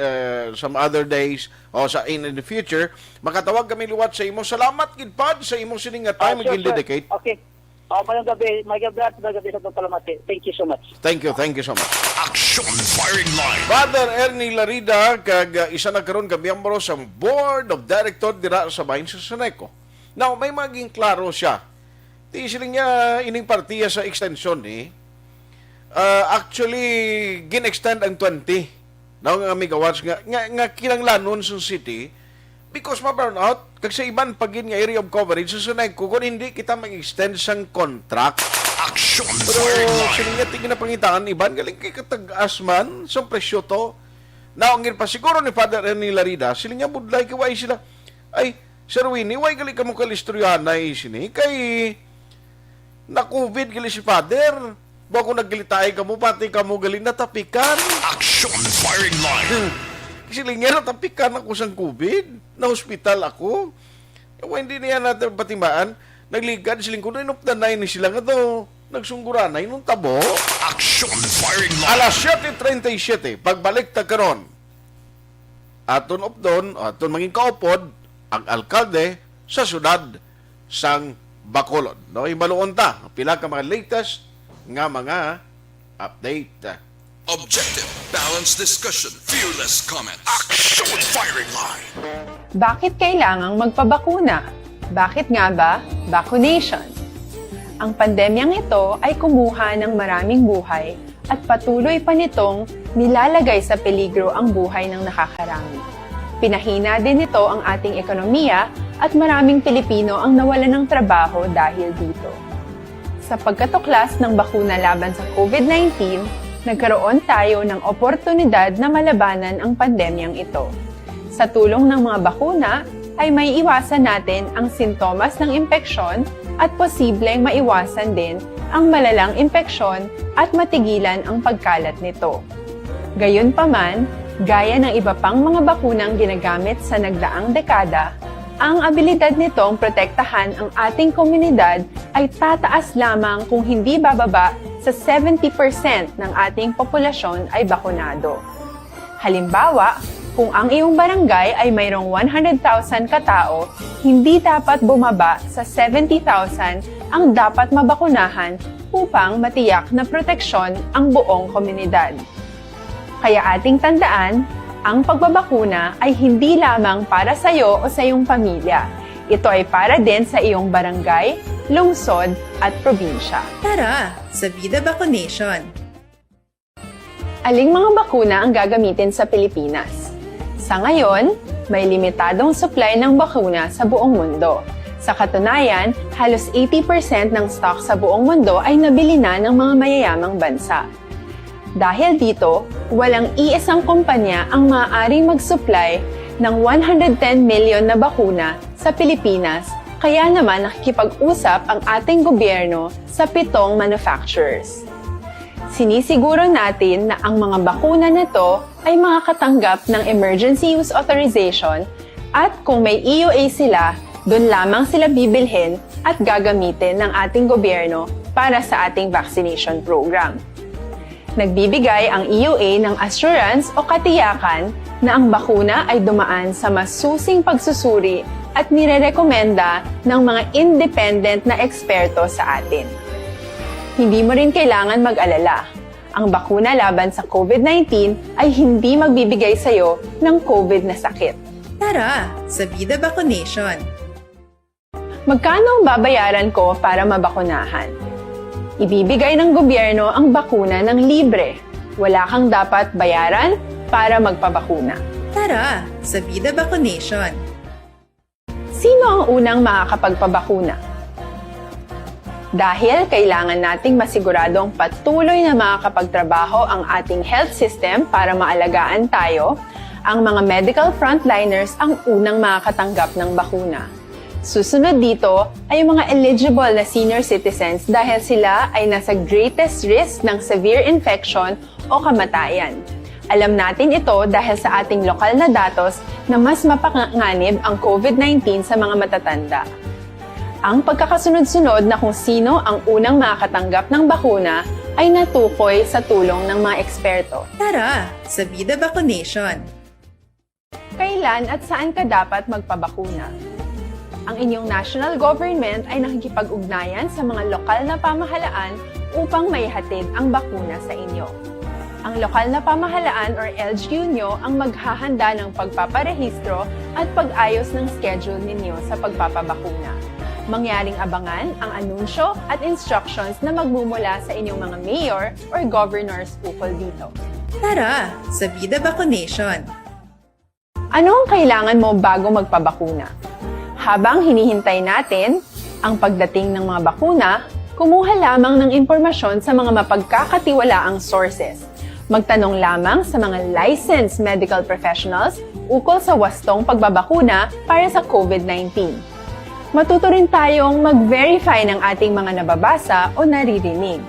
some other days o in the future, makatawag kami liwat sa imo. Salamat gid Pad sa imo sining nga time Sure, dedicate. Okay. Magandang gabi sa palamati. Thank you so much. Thank you so much. Action Firing Line. Father Ernie Larida kag isa na karon ka miyembro sa Board of Director dira sa bahin sa Seneco. Now, may maging klaro siya. Di siling niya ining partiya sa extension actually gin-extend ang 20 nga megawatts nga kinanglanon sa city because ma-burn out kag sa iban pagin nga area of coverage sa Seneco kung hindi kita mag-extend sang contract. Action Pero Firing Line. siling niya tingin na pangitaan iban galing kay katag-as man sa presyo to. Now, ang pa siguro ni Father Ernie Larida siling niya budlay kay sila ay Sir Winnie, why gali ka mo kalistoryahan na isini? Kay na-COVID gali si Father. Bago naglitay ka mo, pati ka mo gali natapikan. Action Firing Line. Kasi nga natapikan ako sa COVID. Na-hospital ako. Hindi niya natin patimaan. Nagligad siling ko na inupdanay ni sila nga to. Nagsungguranay nung tabo. Action Firing Line. Alas 7:37, pagbalik ta karon. Aton updon, aton maging kaupod, ang alkalde sa syudad sang Bacolod. No, ibaluon ta pila ka mga latest nga mga update. Objective, balanced discussion, fearless comments. Action Firing Line. Bakit kailangang magpabakuna? Bakit nga ba vaccination? Ang pandemyang ito ay kumuha ng maraming buhay at patuloy pa nitong nilalagay sa peligro ang buhay ng nakakarami. Pinahina din nito ang ating ekonomiya at maraming Pilipino ang nawalan ng trabaho dahil dito. Sa pagkatuklas ng bakuna laban sa COVID-19, nagkaroon tayo ng oportunidad na malabanan ang pandemyang ito. Sa tulong ng mga bakuna, ay may iwasan natin ang sintomas ng impeksyon at posibleng maiwasan din ang malalang impeksyon at matigilan ang pagkalat nito. Gayunpaman, gaya ng iba pang mga bakunang ginagamit sa nagdaang dekada, ang abilidad nitong protektahan ang ating komunidad ay tataas lamang kung hindi bababa sa 70% ng ating populasyon ay bakunado. Halimbawa, kung ang iyong barangay ay mayroong 100,000 katao, hindi dapat bumaba sa 70,000 ang dapat mabakunahan upang matiyak na proteksyon ang buong komunidad. Kaya ating tandaan, ang pagbabakuna ay hindi lamang para sa iyo o sa iyong pamilya. Ito ay para din sa iyong barangay, lungsod at probinsya. Tara, sa Vida Vaccination! Aling mga bakuna ang gagamitin sa Pilipinas? Sa ngayon, may limitadong supply ng bakuna sa buong mundo. Sa katunayan, halos 80% ng stock sa buong mundo ay nabili na ng mga mayayamang bansa. Dahil dito, walang iisang kumpanya ang maaaring mag-supply ng 110 million na bakuna sa Pilipinas, kaya naman nakikipag-usap ang ating gobyerno sa 7 manufacturers. Sinisiguro natin na ang mga bakuna na ito ay makakatanggap ng Emergency Use Authorization at kung may EUA sila, doon lamang sila bibilhin at gagamitin ng ating gobyerno para sa ating vaccination program. Nagbibigay ang EUA ng assurance o katiyakan na ang bakuna ay dumaan sa masusing pagsusuri at nirerekomenda ng mga independent na eksperto sa atin. Hindi mo rin kailangan mag-alala. Ang bakuna laban sa COVID-19 ay hindi magbibigay sa iyo ng COVID na sakit. Tara, sa Vida Vaccination! Magkano ang babayaran ko para mabakunahan? Ibibigay ng gobyerno ang bakuna ng libre. Wala kang dapat bayaran para magpabakuna. Tara, sa Vida Vaccination! Sino ang unang makakapagpabakuna? Dahil kailangan nating masiguradong patuloy na makakapagtrabaho ang ating health system para maalagaan tayo, ang mga medical frontliners ang unang makakatanggap ng bakuna. Susunod dito ay yung mga eligible na senior citizens dahil sila ay nasa greatest risk ng severe infection o kamatayan. Alam natin ito dahil sa ating lokal na datos na mas mapanganib ang COVID-19 sa mga matatanda. Ang pagkakasunod-sunod na kung sino ang unang makakatanggap ng bakuna ay natukoy sa tulong ng mga eksperto. Tara, sa Vida Vaccination! Kailan at saan ka dapat magpabakuna? Ang inyong national government ay nakikipag-ugnayan sa mga lokal na pamahalaan upang maihatid ang bakuna sa inyo. Ang lokal na pamahalaan or LGU nyo ang maghahanda ng pagpaparehistro at pag-ayos ng schedule ninyo sa pagpapabakuna. Mangyaring abangan ang anunsyo at instructions na magmumula sa inyong mga mayor or governors ukol dito. Tara, sa Vida Vaccination! Ano ang kailangan mo bago magpabakuna? Habang hinihintay natin ang pagdating ng mga bakuna, kumuha lamang ng impormasyon sa mga mapagkakatiwalaang sources. Magtanong lamang sa mga licensed medical professionals ukol sa wastong pagbabakuna para sa COVID-19. Matuto rin tayong mag-verify ng ating mga nababasa o naririnig.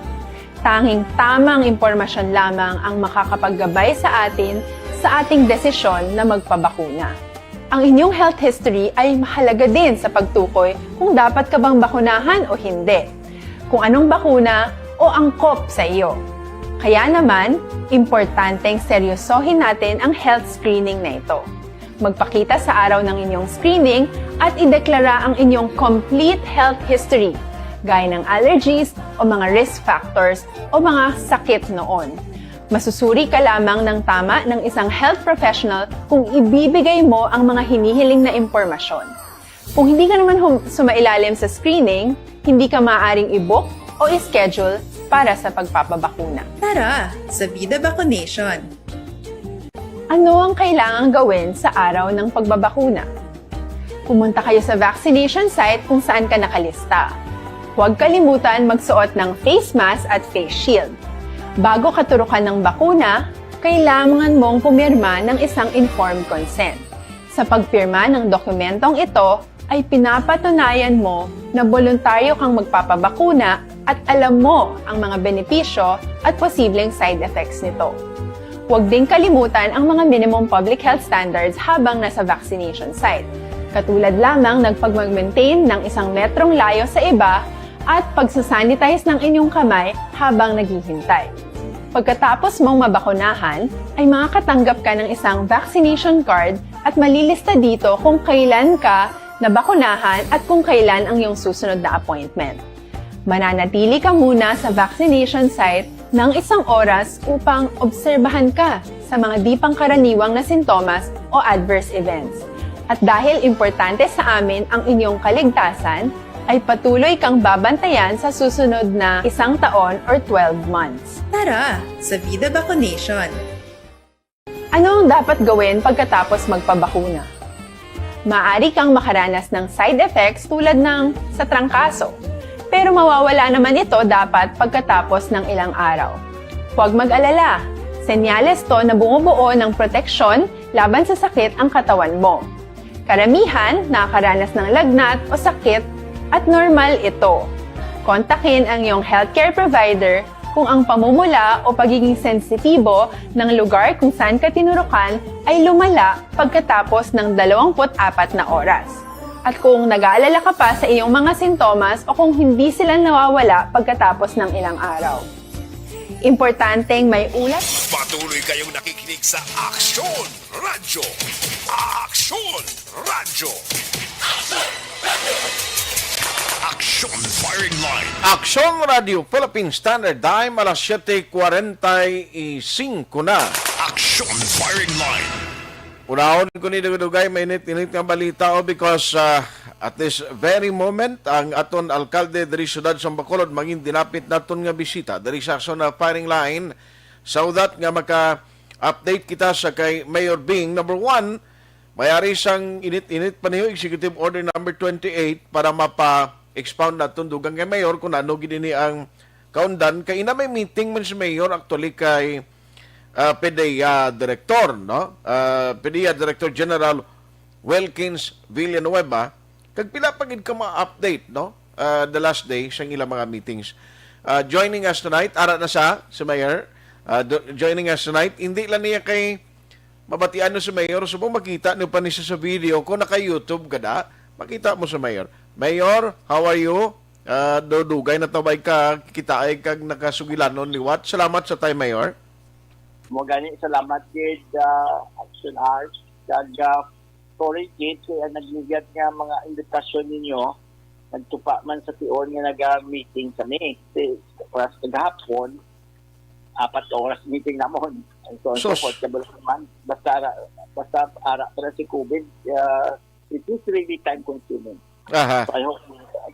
Tanging tamang impormasyon lamang ang makakapaggabay sa atin sa ating desisyon na magpabakuna. Ang inyong health history ay mahalaga din sa pagtukoy kung dapat ka bang bakunahan o hindi, kung anong bakuna o angkop sa iyo. Kaya naman, importanteng seryosohin natin ang health screening na ito. Magpakita sa araw ng inyong screening at ideklara ang inyong complete health history, gaya ng allergies o mga risk factors o mga sakit noon. Masusuri ka lamang ng tama ng isang health professional kung ibibigay mo ang mga hinihiling na impormasyon. Kung hindi ka naman sumailalim sa screening, hindi ka maaaring i-book o i-schedule para sa pagpapabakuna. Tara, sa Vida Vaccination! Ano ang kailangang gawin sa araw ng pagbabakuna? Pumunta kayo sa vaccination site kung saan ka nakalista. Huwag kalimutan magsuot ng face mask at face shield. Bago ka turukan ng bakuna, kailangan mong pumirma ng isang informed consent. Sa pagpirma ng dokumentong ito, ay pinapatunayan mo na voluntaryo kang magpapabakuna at alam mo ang mga benepisyo at posibleng side effects nito. Huwag din kalimutan ang mga minimum public health standards habang nasa vaccination site. Katulad lamang ng pag-maintain ng isang metrong layo sa iba at pagsasanitize ng inyong kamay habang naghihintay. Pagkatapos mong mabakunahan, ay makakatanggap ka ng isang vaccination card at malilista dito kung kailan ka nabakunahan at kung kailan ang iyong susunod na appointment. Mananatili ka muna sa vaccination site ng 1 oras upang obserbahan ka sa mga di pangkaraniwang na sintomas o adverse events. At dahil importante sa amin ang inyong kaligtasan, ay patuloy kang babantayan sa susunod na 1 taon or 12 months. Tara sa Vida Vaccination. Ano ang dapat gawin pagkatapos magpabakuna? Maaari kang makaranas ng side effects tulad ng sa trangkaso, pero mawawala naman ito dapat pagkatapos ng ilang araw. Huwag mag-alala, senyales to na bumubuo ng proteksyon laban sa sakit ang katawan mo. Karamihan nakakaranas ng lagnat o sakit at normal ito. Kontakin ang iyong healthcare provider kung ang pamumula o pagiging sensitibo ng lugar kung saan ka tinurukan ay lumala pagkatapos ng 24 na oras. At kung nag-aalala ka pa sa iyong mga sintomas o kung hindi sila nawawala pagkatapos ng ilang araw. Importanteng may ulat. Patuloy kayong nakikinig sa Aksyon Radyo. Aksyon Radyo. Aksyon Firing Line. Aksyon Radio Philippine Standard Time, alas 7:45 na. Aksyon Firing Line. Unahon ko ni Dugay, may init-init nga balita because at this very moment, ang aton alkalde diri syudad sa Bacolod maging dinapit naton nga bisita diri sa Aksyon Firing Line so that nga maka-update kita sa kay Mayor Bing. Number 1, mayari sang init-init pa niyo Executive Order number 28 para mapa-expound naton dugang kay Mayor kung ano gini ang kaundan. Kay ina may meeting man si Mayor actually kay PDEA Director, no? PDEA Director General Wilkins Villanueva. Kag pila pagid ka ma-update, no? The last day sa ilang mga meetings. Joining us tonight, ara na si Mayor. Joining us tonight, hindi lang niya kay mabatian no si Mayor. So, makita niyo pa niya sa video ko, naka-YouTube ka na, makita mo si Mayor. Mayor, how are you? Dudugay na tabay ka, kita ay kag nakasugilanon ni Watt. Salamat sa time, Mayor. Mo gani salamat kid Action Arts kag sorry kid kaya nagbigay nga mga invitasyon ninyo nagtupa man sa tiyon nga naga-meeting kami oras kagahapon 4 oras meeting namon so comfortable man basta ara para si COVID it is really time consuming. Aha. So, I hope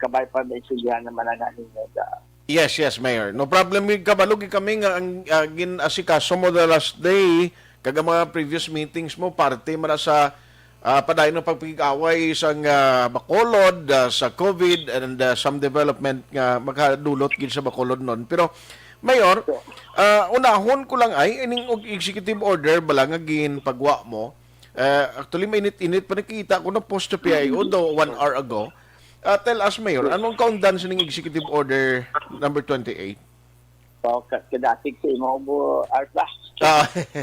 kabay pa may sulihan naman na ninyo Yes, Mayor. No problem. Kabalugi kami nga ang gin-asikaso mo the last day kaga mga previous meetings mo parte mara sa padayon ng pagpigaway sa Bacolod sa COVID and some development nga makadulot gid sa Bacolod nun. Pero Mayor, unahon ko lang ay ining executive order bala nga ginpagwa mo. Actually mainit-init pa nakita ko na post sa PIO do 1 hour ago. Tell us, Mayor, anong kaundan sa ning Executive Order number 28? So, kadatig sa imo mo, Artla.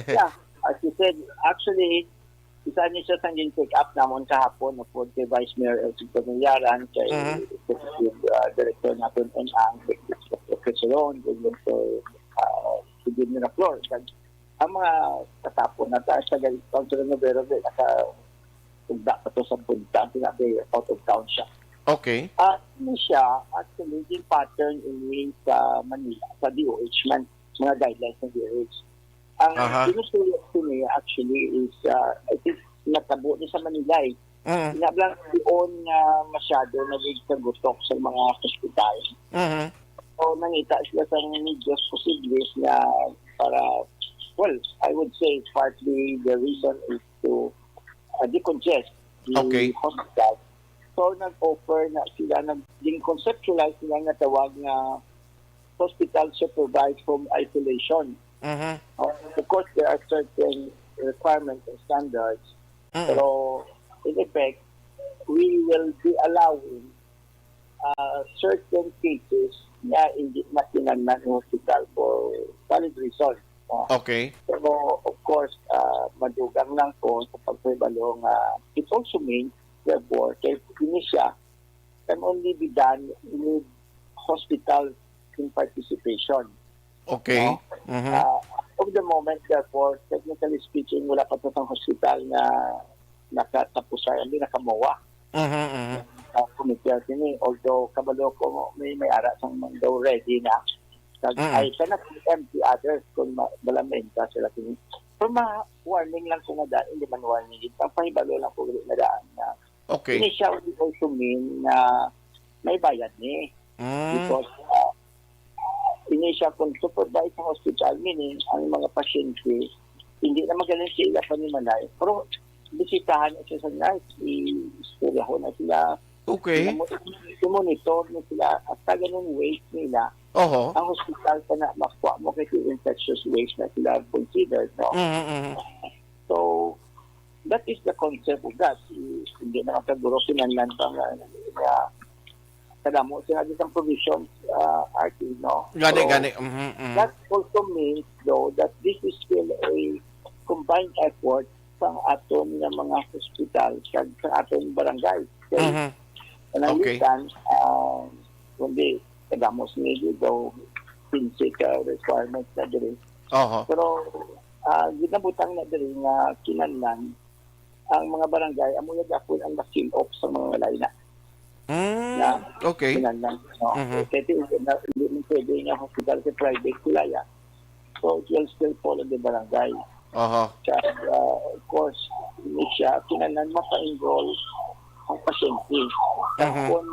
Yeah, as you said, actually, isa niya siya sang take up namon kahapon po kay Vice Mayor Elsie Pamilaran, kay Executive Director natin and ang Dr. Salon, Dr. Sigid na floor. Ang mga katapon na tayo sa Council of Novero, naka-tugda pa to sa punta, sinabi out of town siya. Okay. Ano siya, actually, yung pattern in sa Manila, sa DOH man, mga guidelines ng DOH. Ang sinusulat ko niya actually is, I think, natabo niya sa Manila eh. Sinablang doon masyado nagigkagutok sa mga hospital. So, nangita sila sa medios posibles na para, well, I would say partly the reason is to decongest the hospital. So, nag-offer na sila, nag-conceptualize nila nga tawag na hospital supervised home isolation. Of course, there are certain requirements and standards. Pero, in effect, we will be allowing certain cases na hindi matinagnan ng hospital for valid reason. Okay. Pero, of course, madugang lang po sa pagpibalo nga it also means therefore, kay ini siya can only be done with hospital in participation. Okay. No? Of the moment, therefore, technically speaking, wala pa ito ng hospital na nakatapusan, hindi nakamuwa. Committee ni, although kabalo ko may ara sang daw ready na. I cannot empty others kung malamenta sila kini. Pero warning lang ko na daan, hindi man warning. Pahibalo lang ko na daan na Okay. ini siya also mean na may bayad ni. Because ini siya kung supervise sa hospital, meaning ang mga pasyente, hindi na magaling sila panimanay. Pero bisitahan na siya sa nurse, i-istoryaho na sila. Okay. I-monitor na sila at sa ganun waste nila. Oho. Ang hospital pa na makuha mo kasi infectious waste na sila considered. No? So, that is the concept of that. Hindi na makaguro pinanlan pa nga kadamo sinabi ng provisions, RT, no? Gani. That also means, though, that this is still a combined effort sa aton ng mga hospital sa aton barangay. Kanalitan, kundi kadamo sinili, though, basic requirements na diri. Pero, ginabutang na diri nga kinanlan ang mga barangay, amoy gapon ang ma-seal off sa mga layna. Okay. Kinanlan, no? Kasi hindi mo pwede nga hospital sa private kulaya. So, it will still follow the barangay. Kaya, of course, hindi siya kinanlan mapa-enroll ang pasyente. Kung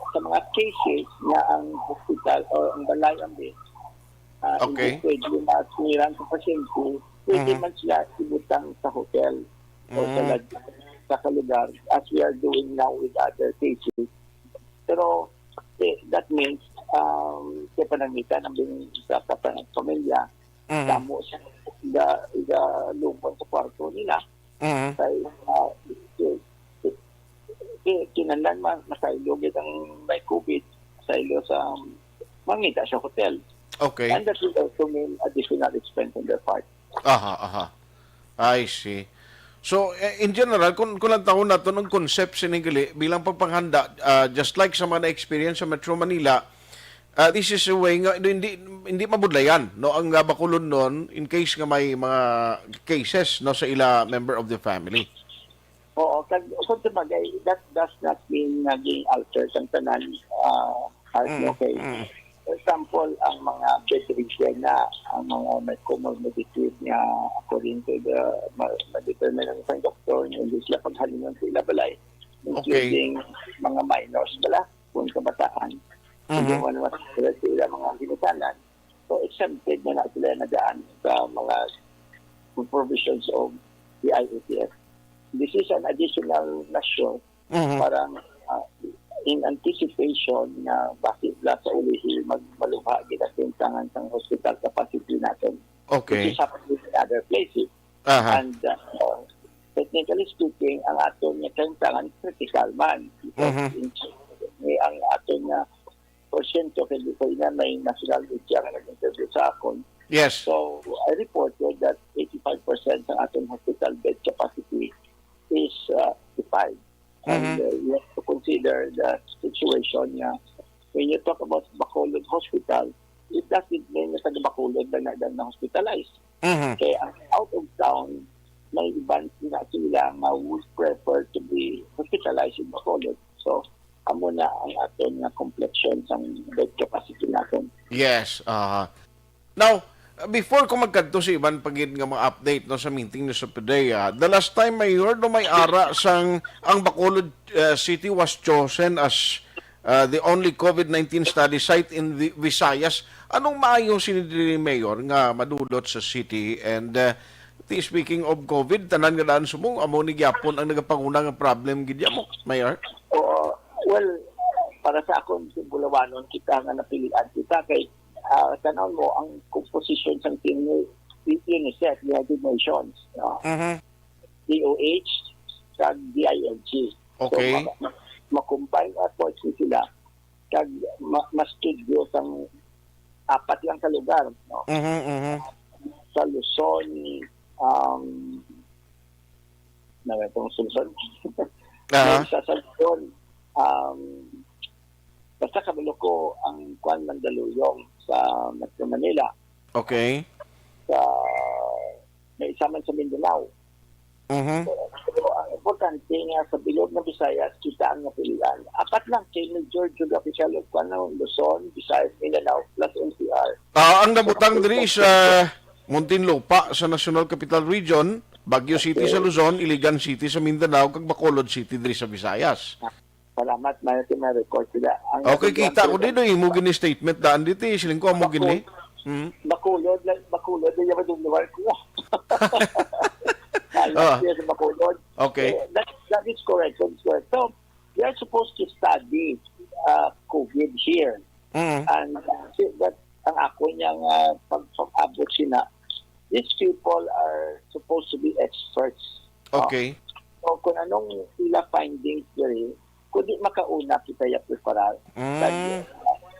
sa mga cases na ang hospital o ang balay ang hindi pwede na siniran sa pasyente, pwede man sila ibutang sa hotel o sa kalugar as we are doing now with other cases. Pero that means kaya panangitan ng sa pamilya, damo siya lumon sa kwarto nila. Kinanlan nakailogit ang may COVID sa ilo sa mangita sa hotel. Okay. And that will also mean additional expense on their part. I see. So, in general, kung lang taon na ito ng concept sinigali bilang pagpanghanda, just like sa mga experience sa Metro Manila, this is a way nga, hindi mabudlayan, no, ang bakulon nun in case nga may mga cases no, sa ila member of the family. Oo, kung tumagay, that does not mean naging altered ang tanan okay. For example, ang mga bedridden na, ang mga may comorbidity niya according to the ma-determine ng isang doktor, hindi sila paghalingan sa ila balay, including mga minors bala, kung kabataan, hindi mo naman sila mga ginutanan. So, exempted na sila nadaan sa mga provisions of the IATF. This is an additional measure para in anticipation na bakit la sa ulihi magmalubha ginatintangan sa hospital capacity natin. Okay. Which is happening in other places. And technically speaking, ang ato niya tintangan critical man. Because ang ato niya porsyento kay ko na may national media na nag-interview sa akon. Yes. So, I reported that 85% ng ating hospital bed capacity is defined. And you have to consider the situation niya. When you talk about Bacolod Hospital, it doesn't mean na taga Bacolod na hospitalized. Kaya out of town, may ibang na sila would prefer to be hospitalized in Bacolod. So, amo na ang aton na complexion sa bed capacity natin. Yes. Now, before ko magkadto si Ivan pagid nga mga update no sa meeting no sa PDEA, the last time mayor no may ara sang ang Bacolod City was chosen as the only COVID-19 study site in the Visayas. Anong maayong sinidiri mayor nga madulot sa city? And speaking of COVID, tanan nga daan sumong amo ni gyapon ang nagapanguna nga problem gid mo, mayor? Well, para sa akong Bulawanon, kita nga napilian kita kay tanaw mo ang composition ng team ni UNICEF, United Nations, DOH, sa DILG. Okay. So, makumbine efforts sila kag ma-studio sang apat lang ka lugar, no? Sa Luzon, na itong Luzon, Aha. May isa sa Luzon, basta kabalo ko ang Kuan Mandaluyong sa Metro Manila. Okay. Sa may isa man sa Mindanao. Mhm. Pero ang importante nga sa bilog na Visayas, kita ang napilian. Apat lang kay Major Geographical of Luzon, Visayas, Mindanao, plus NCR. Ang nabutang diri sa Muntinlupa sa National Capital Region, Baguio City sa Luzon, Iligan City sa Mindanao, kag Bacolod City diri sa Visayas. Salamat, may record sila. Okay, kita ko dito mo gini statement daan dito, siling ko mo gini. Bacolod, yung yung lugar ko. Bacolod. Okay. That is correct. That is correct. So, we are supposed to study COVID here. And that ang ako niyang pag-abot sila, these people are supposed to be experts. Okay. So, kung anong sila findings diri, kundi makauna kita yung preparar.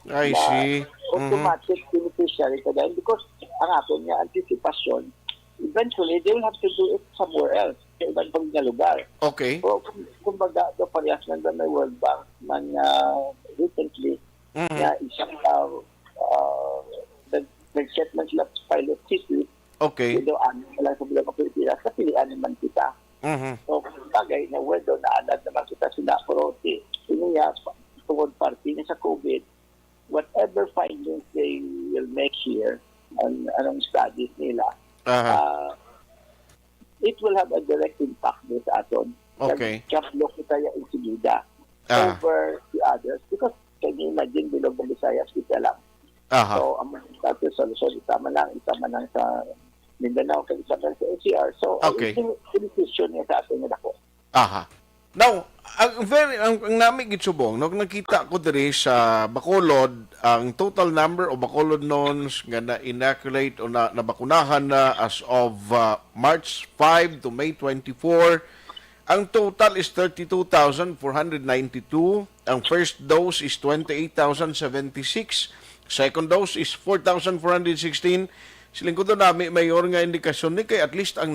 I see. Automatic beneficiary ka dahil because ang ato niya anticipation, eventually they will have to do it somewhere else sa ibang pang na lugar. Okay. So, kumbaga, ito parehas na may World Bank man recently na isang nag-set man sila pilot city. Okay. Ito ano lang sa bilang Pilipinas sa pilihan naman kita. So, bagay na word na alad naman kita sila. Pero niya, tungod party niya sa COVID, whatever findings they will make here, anong studies nila, it will have a direct impact sa aton. Okay. Kaplo kita yung insigida over the others because can you imagine bilog ng Visayas kita lang. So, ang mga status sa Luzon, isa man lang sa Mindanao, kaya isa man sa NCR. So, yung decision niya sa atin nila ko. Now, ang nami gitsubong, nung nakita ko diri sa Bacolod, ang total number of Bacolod noons nga na-inoculate o nabakunahan na as of March 5 to May 24, ang total is 32,492. Ang first dose is 28,076. Second dose is 4,416. Siling ko doon namin mayor nga indikasyon ni kay at least ang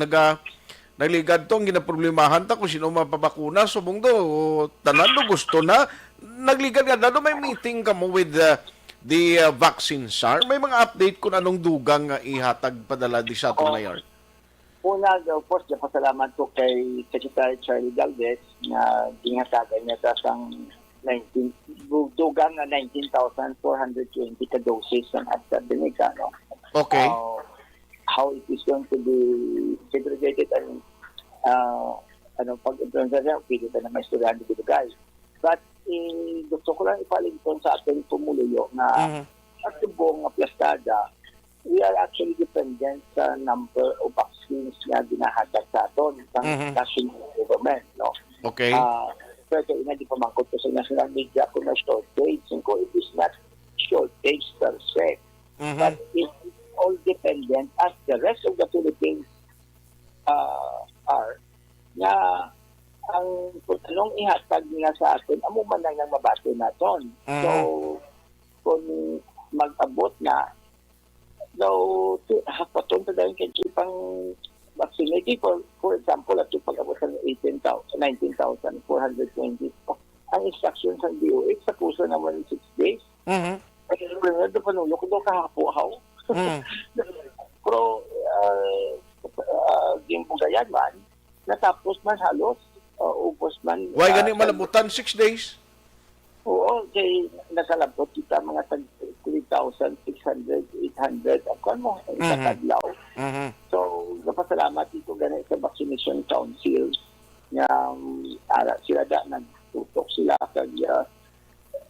naligad tong ginaproblemahan ta kung sino mapabakuna subong do tanan do gusto na nagligad nga do may meeting kamo with the vaccine SAR may mga update kung anong dugang nga ihatag padala di sa aton mayor. Una, of course, pasalamat ko kay Secretary Charlie Galvez na ginghatagan niya ang dugang na 19,420 ka doses ng AstraZeneca. No? Okay. How it is going to be segregated and pag-influenza niya, pwede na may istoryahan dito guys. But gusto ko lang ipalington sa ating pumuluyo na at buong plastada, we are actually dependent sa number of vaccines na ginahatag sa aton ng national government. No? Okay. Pero kaya di pa mangkot ko sa national media kung may shortage. And kung it is not shortage per se, but it is all dependent as the rest of the Philippines are na ang anong ihatag niya sa atin, amo man lang ng mabati naton. So, kung mag-abot na, so, hapaton sa dahil kaya pang vaccinated, for example, at yung pag-abot sa 19,420. Ang instruction sa DOH sa puso naman 6 days. Kasi doon panulo ko doon kahapo-haw. Pero, yung bugayan man, natapos man halos, ubos man. Why ganun malabutan 6 days? Oo, kay nakalabot kita mga 3,600, 800, ako mo, sa taglaw. So, napasalamat dito ganun sa Vaccination Council na sila nagtutok sila kag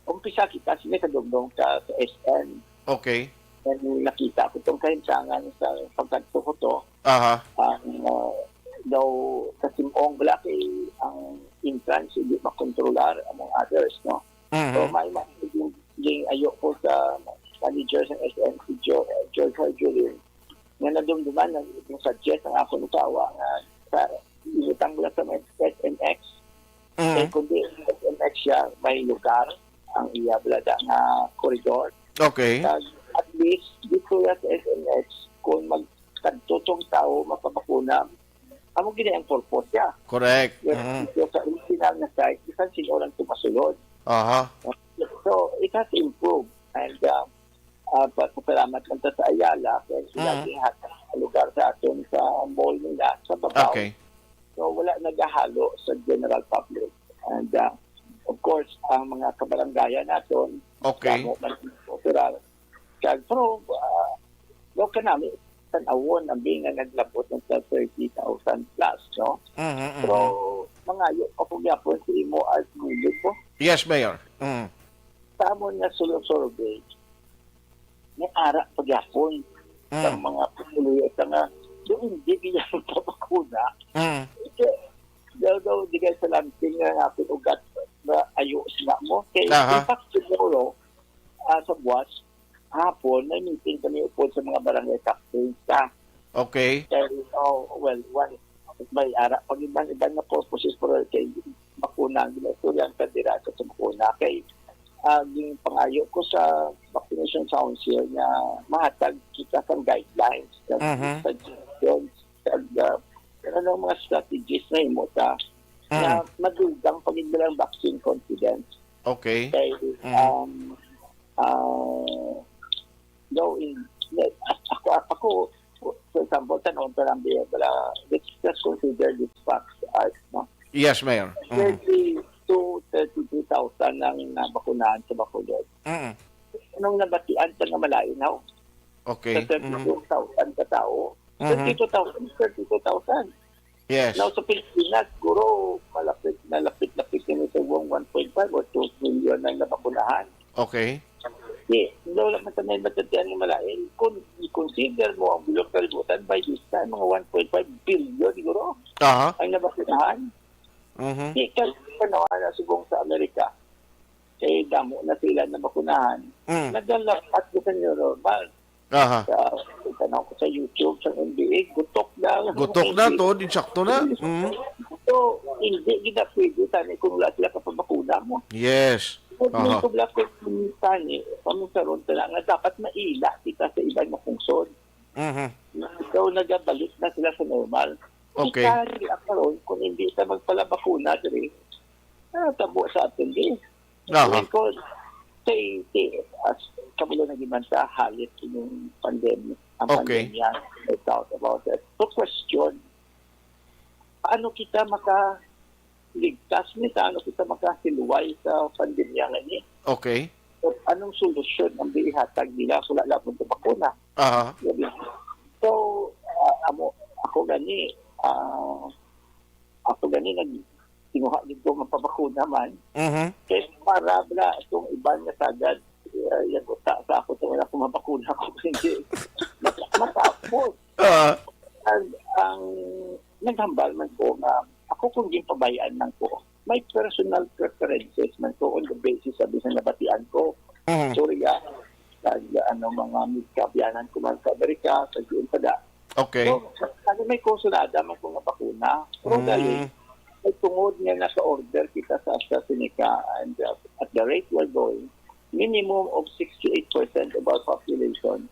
umpisa kita sila kadugdong sa SN. Okay. And nakita ko itong kahinsangan sa pagkagto ko to. Daw sa Simong Blaki ang entrance hindi makontrolar among others, no? So may magiging ayo ko sa manager sa SN si George Julian nga nadumduman yung suggest ang ako nutawa nga sa ilutang lang sa SNX. Kundi SNX siya may lugar ang iya blada nga koridor. Okay. At least dito sa SNX kung magkadtotong tao mapabakuna amo gina ang purpose niya. Correct. So, sa original na site, isang sino lang tumasulod. Aha. So, it has improved. And pasalamat lang sa Ayala kaya sila lugar sa atin sa mall nila sa Babaw. Okay. So, wala naghahalo sa general public. And of course, ang mga kabaranggayan natin, Okay. pero, low ka namin, tanawon ang being nga naglabot ng 30,000 plus, no? Pero, mga yun, ako gyapon si Imo as mulit po. Yes, Mayor. Sa amon nga survey, may ara pagyapon sa mga pumuloy at nga doon hindi bigyan sa bakuna. Daw di kayo sa lanting nga natin ugat na ayos na mo. Kaya in fact siguro sa buwas, hapon, may meeting kami upod sa mga barangay captains ka. Okay. May ara, pag iban na purposes for kay bakuna, ginasturyan ka dirasa sa bakuna. Kay yung pangayo ko sa vaccination council na mahatag kita ng guidelines, suggestions, mga strategies na imo na madugang pag-ibilang vaccine confidence. Okay. Kay, ako, for example, tanong pa lang let's just consider this facts as, no? Yes, Mayor. 32,000 ang nabakunahan sa Bacolod. Anong nabatian sa nga malainaw? Okay. Sa 32,000 katao. 32,000. Yes. Now, sa Pilipinas, siguro malapit kami sa 1.5 or 2 million na nabakunahan. Okay. Daw lang matanay matatian ng malain. Kung i-consider mo ang bilog kalibutan, by this time, mga 1.5 billion siguro ang nabakunahan. Di kasi panawa na subong sa Amerika, kaya damo na sila na bakunahan. Nagalapat ko sa normal. Tanaw ko sa YouTube, sa NBA, gutok na. Gutok na to, insakto na. So, hindi kita pwede tani kung wala sila kapabakuna mo. Yes. Kung wala ko tani, pamunsaron na nga dapat maila kita sa ibang mapungsod. So, nagabalik na sila sa normal. Okay. Ikari ako kung hindi sa magpalabakuna diri, tabo sa atin din. Because, say, as kabalo na giman sa halit yung pandemic, ang pandemya, no doubt about it. So, question, paano kita makaligtas nito? Paano kita makahiluway sa pandemya ngayon? Okay. So, anong solusyon ang bihatag nila kung lalapon sa bakuna? So, ako gani nag-tinuha dito mapabakuna man. Kaya para bala itong iban na sagad, yung sa ako ito wala kung mabakuna ko. Hindi. Matapos. Ang naghambal man ko na ako kung yung pabayaan lang ko, may personal preferences man ko on the basis sa bisang nabatian ko. Surya, mga midkabyanan ko man sa Amerika, sa Juntada. Okay. So, may konsulada man kung bakuna. Pero dali, may tungod nga nasa order kita sa AstraZeneca and at the rate we're going, minimum of 68% of our population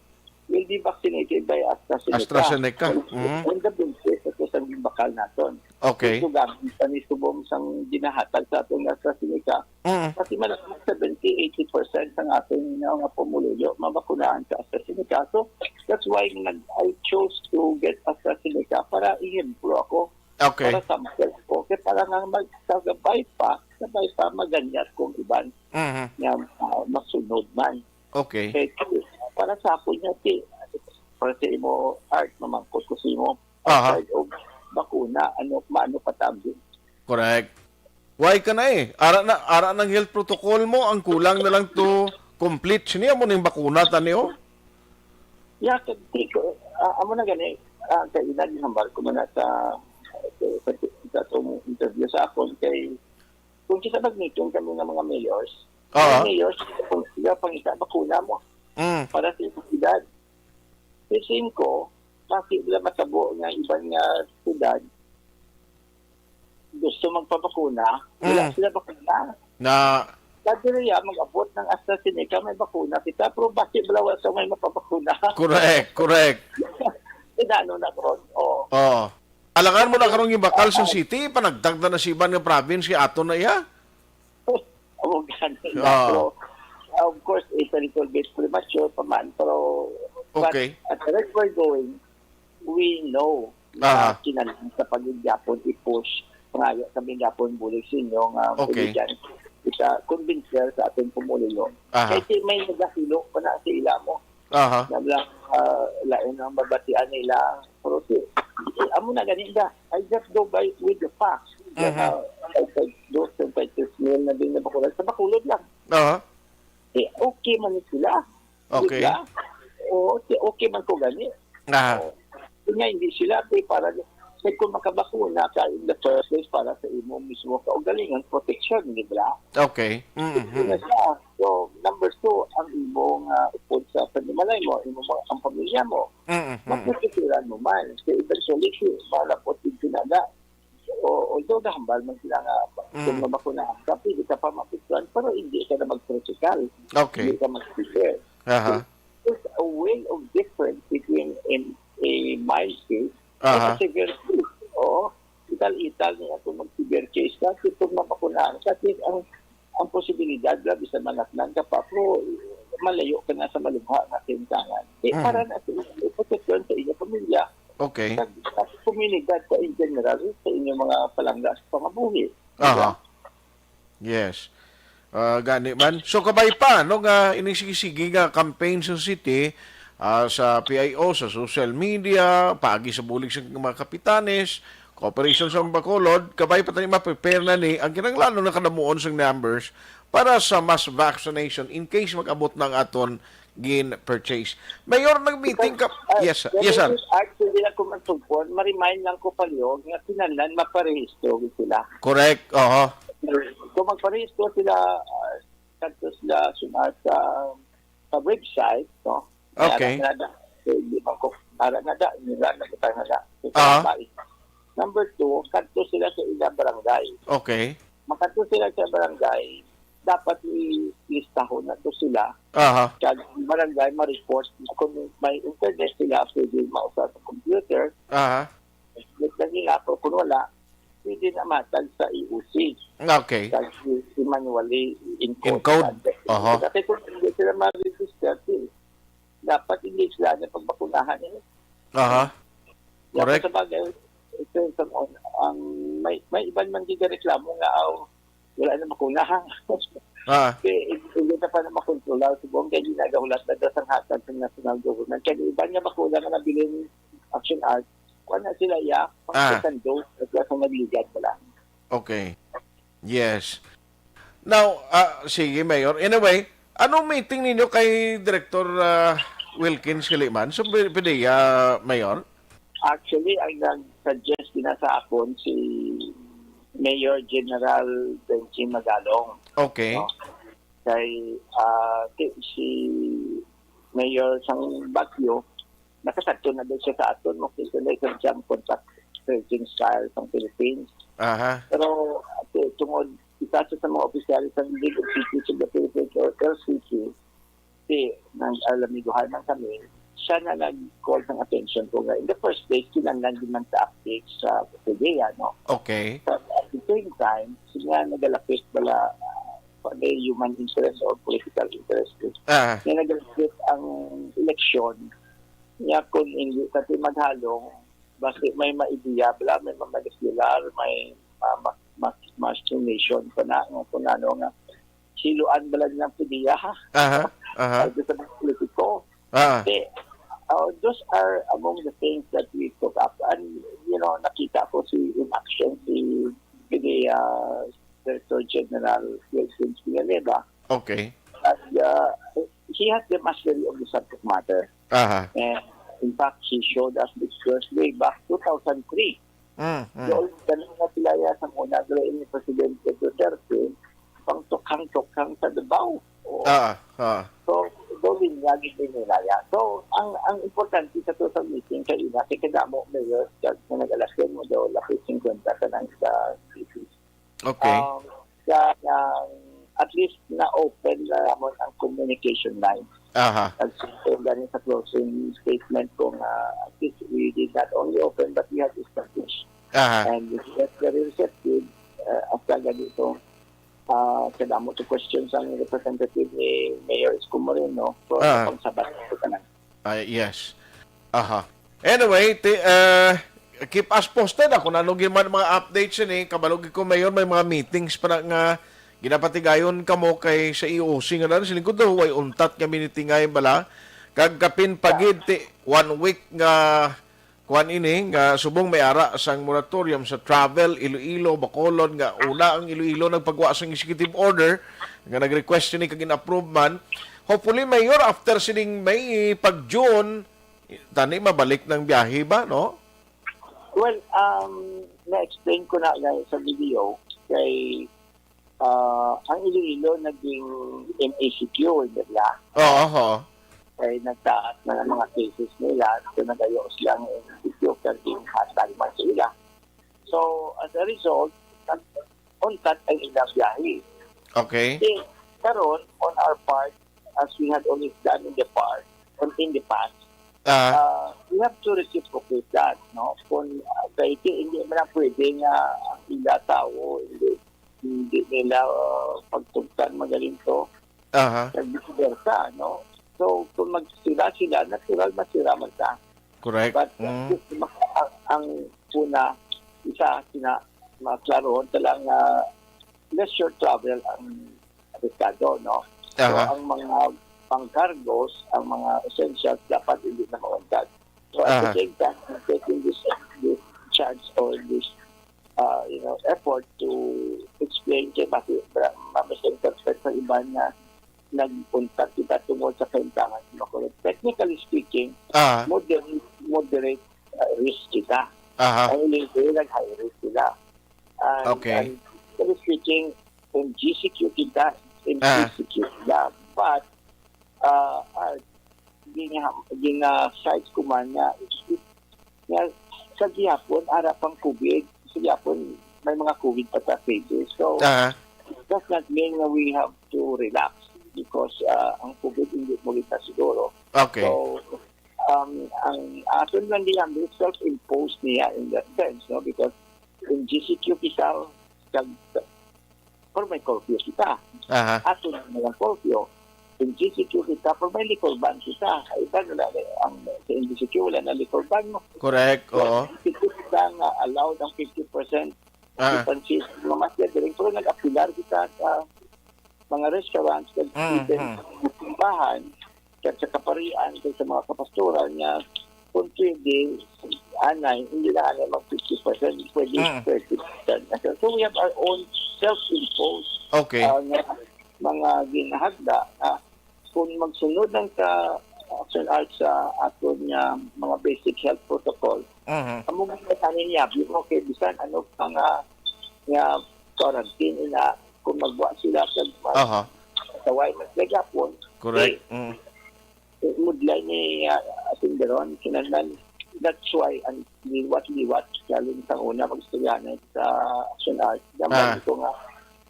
will be vaccinated by AstraZeneca. On the basis ito sa bakal natin. Okay. Ito gamit sa nisubong sang ginahatag sa ating AstraZeneca. Kasi malaking 70-80% ng ating mga pumuluyo mabakunahan sa AstraZeneca. So, that's why I chose to get AstraZeneca para i-improve ako. Okay. Para sa myself ko. Kaya para nga sabay pa maganyat kung iban na masunod man. Okay. Kaya para sa ako niya, para sa imo art, mamangkot ko sa imo, bakuna, maano patabing. Correct. Why ka na Ara ng health protocol mo, ang kulang na lang to complete. Siniya mo ng bakuna, taniyo? Yeah, amo na gani, kailan yung hambal ko muna sa interview sa akon kay kung kita mag-meeting kami ng mga mayors, kung sila pangita, bakuna mo para sa edad. Kasi ko, bakit sila matabo ng ibang edad gusto magpabakuna, wala sila bakuna. Dati mag-abot ng AstraZeneca, may bakuna kita, pero bakit wala sa may mapabakuna? Correct. Ano na ron? Alangan mo na karong yung bakal sa city, panagdagda na si iban nga province, ato na iya. Oh, ganun. Ah. So, of course, it's a little bit premature pa man, pero Okay. but at the rate we're going, we know Aha. na kinalang sa pag-Japon i-push pangayo kami Japon bulig sa inyo nga Okay. dyan. Isa convincer sa ating pumulilo. Aha. Kasi may nagahilo pa na sa ila mo. Aha. Na lang lain ang babatian nila. Pero amo na ganito. I just go by with the facts. Those 25 million na din na bakulod. Sa bakulod lang. Aha. Okay man sila. Okay. Diba? O okay man ko gani. Aha. Kung nga hindi sila para kung makabakuna ka in the first place para sa imo mismo ka o galingan protection, di ba? Okay. Mm-hmm. So, number 2, ang imong upod sa panimalay mo, ang pamilya mo, magpapitiran mo man. So, eventually, malapot din sinaga. Although nahambal man sila nga kung mabakunahan ka, pwede ka pa mapituran, pero hindi ka na mag-critical. Okay. Hindi ka mag-prepare. Aha. There's a way of difference between in a mild case Aha. and a severe case. O, ital-ital niya kung mag-severe case ka, kung mabakunahan ka, ang posibilidad, grabe sa manatnan ka pa, pero malayo ka na sa malubha na kintangan. Para na sa proteksyon sa inyong pamilya. Okay. Sa komunidad ka in general, sa inyong mga palanggas, pangabuhi. Aha. Yes. Gani man. So kabay pa no nga inisigigi nga campaign sa city sa PIO, sa social media, paagi sa bulig sa mga kapitanes, cooperation sa Bacolod, kabay pa tani ma-prepare na ni ang kinahanglan na kanamuon sa numbers para sa mass vaccination in case mag-abot ng aton gin-purchase. Mayor, nag-meeting ka... Yes, yes, sir. Actually, ako matugpon, ma-remind lang ko palihog nga kinahanglan maparehistro sila. Correct. Oho. Kung magparehistro sila, kanto sila sunod sa website, no? Okay. Hindi man ko para nada, nila na kita nada. Number 2, kanto sila sa ilang barangay. Okay. Makanto sila sa barangay, dapat i-listahon na to sila. Aha. Kaya barangay ma-report kung may internet sila, pwede mausap sa computer. Aha. Nila nila, pero kung wala, pwede na matag sa EUC. Okay. Kasi manually Encode. encode. Aha. Kasi kung hindi sila ma-register, dapat hindi sila na pagbakunahan nila. Aha. Correct. Sa bagay, ito ang may iban man gigareklamo nga wala na makunahan. Kasi hindi na pa na makontrola. Subong kaya ginagahulat na dasang hatag ng national government. Kaya iban nga makuna nga nabilin action art, kung na sila pang-second at sa magligat pala. Okay. Yes. Now, sige, Mayor. Anyway, anong meeting ninyo kay Director Wilkins Kaliman? So, pwede, Mayor? Actually, ang nag-suggest na sa akon si Mayor General Benji Magalong. Okay. No? Kay si Mayor sang Baguio, nakasakto na din siya sa aton mo kasi siyang contact tracing style ng Philippines. Aha. Pero tungod isa sa mga opisyalis ng League of Cities of the Philippines or LCC, nang alamiduhan man kami, siya na nag-call ng attention ko nga. In the first place, kinanglan din man sa updates sa PDEA, no? Okay. But at the same time, sila nagalapit bala may human interest or political interest. Ah. Nga nagalapit ang eleksyon niya kung hindi kasi maghalong basta may maidiya, bala may mamanipular, may machination pa na, kung ano nga siluan bala ng PDEA, ha? Aha. Aha. Sa mga politiko. Ah. Those are among the things that we took up. And, nakita ko in action si PDEA Director General Wilson Villanueva. Okay. And he has the mastery of the subject matter. Aha. And in fact, he showed us this first way back 2003. So, ganun na sila sa muna ni Presidente Duterte pang tukhang-tukhang sa Davao. So, doon lagi din nila yan. So, ang importante sa total meeting kay ina, kay kadamo mayor, na nag-alasyon mo daw, lapit 50 ka lang sa cities. Okay. At least na-open na naman ang communication lines Aha. At so, galing sa closing statement ko nga, at least we did not only open but we had established. Aha. And it was very receptive after ganito. Kadamo to questions ang representative ni Mayor Isko Moreno for pagsabat ko kanan. Yes. Aha. Anyway, keep us posted ako na man mga updates ni kabalog ko mayor may mga meetings para nga ginapatigayon kamo kay sa EOC nga siling ko daw way untat kami ni tingay bala kag kapin pagid 1 week nga kuan ini nga subong may ara sang moratorium sa travel Iloilo Bacolod nga una ang Iloilo nagpagwa sang executive order nga nag-request ni kag in-approve man. Hopefully mayor after sining May pag June tani mabalik ng biyahe ba no? Well, na-explain ko na guys sa video kay ang Iloilo naging MACQ, di ba? Oo. Kaya nagtaas na ng mga cases nila, so nag-ayos lang yung MACQ kasi hashtag man sila. So, as a result, untat ang ilang biyahe. Okay. Karon on our part, as we had always done in the past, we have to reciprocate that, no? Kung hindi mo na pwede nga ang ila tao, hindi nila pagtugtan magaling to. Nag-diversa, no? So, kung magsira sila, natural masira man sa. Correct. But ang una, isa, maklaroon talang leisure travel ang estado, no? So, ang mga pang-cargos, ang mga essentials dapat hindi na mawagdag. So, at the same time, taking this charge or this effort to explain kay mamisinterpret sa iba na nagpunta kita tungkol sa kaintangan. Technically speaking, moderate risk kita. Ang illegal, high risk sila. Okay. And speaking, kung GCQ kita, GCQ sila. But, sites ko man nga sa gihapon harapang COVID sa gihapon may mga COVID pa sa cases so does not mean na we have to relax because ang COVID hindi mo kita siguro so ang aton lang din self-imposed niya in that sense no because in GCQ kita for may curfew kita aton lang curfew in GCQ kita, for may liquor ban kita. Iba na ang sa GCQ, wala na liquor ban mo. Correct, oo. Kita nga allowed ang 50% occupancy sa mga masya. Pero nag-apilar kita sa mga restaurants, bahan, sa kaparian, sa mga kapastoral niya, kung pwede, hindi na anay mag 50%, pwede 30%. So we have our own self-imposed mga ginahagda kung magsunod ng action art sa aton niya mga basic health protocol. Amo mga tanin niya, okay, bisan ano pang nga quarantine na kung magwa sila sa taway mas gapon. Correct. Mudlay ni Tinderon kinahanglan that's why ang liwat galing sa una mag-estudyante sa action art. Dapat ito nga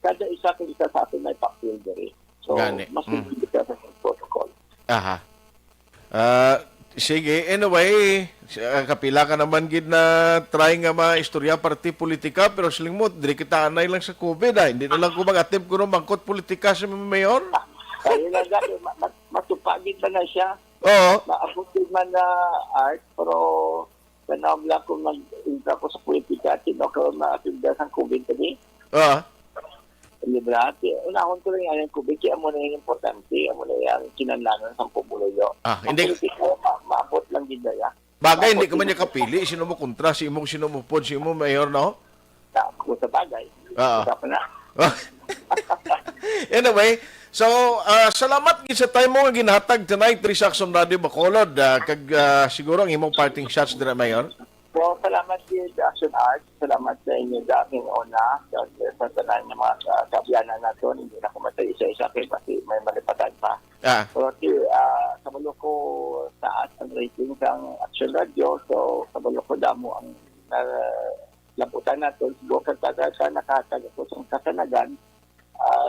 kada isa sa atin may papel dere. So, mas hindi ka sa protocol. Sige, anyway, kapila ka naman gid na try nga maistorya party politika pero siling mo, dili kita anay lang sa COVID hindi na lang ko mag-attempt ko mangkot politika sa mayor. Ayun na gani, matupagid ba na siya? Oo. Maabot man na art, pero kanam lang kung mag-intra ko sa politika, tinoko ma-atinda sa COVID kani. Libra, unahon ko lang yung COVID, kaya mo na yung importante, mo na yung kinanlanan sa pumuloyo. Hindi. Maabot lang din daya. Bagay, hindi ka man niya kapili. Sino mo kontra, sino mo pod, sino mo mayor, no? Sa bagay. Sa na. Anyway, so, salamat sa time mo nga ginhatag tonight, 3 Saxon Radio Bacolod. Siguro ang imong parting shots dira, mayor. So, salamat din sa Action Art. Salamat sa inyo daming una. Sa tanan ng mga kabiyanan natin. Hindi na kumatay isa-isa kasi may malipatan pa. Pero kabalo ko taas ang rating ng Action Radio. So, kabalo ko damo ang labutan natin. Siguro kagkagasa nakatagay ko sa kasanagan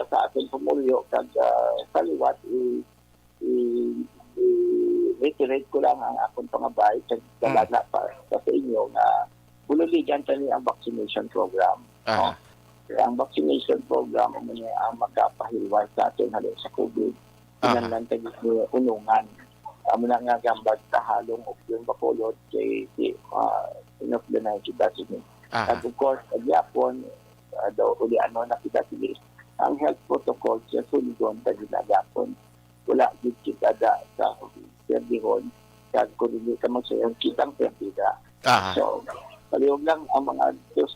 sa ating pumulyo kag sa liwat i-reiterate ko lang ang akong pangabay sa galana pa sa inyo na bululigan tani ang vaccination program. Aha. Ang vaccination program ang magkapahilway sa atin halin sa COVID. Kinanglan tayo unungan. Muna nga gambag kahalong o yung bakulod kay inoflenay kita sini. At of course, agyapon, daw uli na kita sini. Ang health protocol sa suligon tayo nagyapon. Wala din kita sa perdihon. Kag kung hindi ka magsayang kitang perdida. So, palihog lang ang mga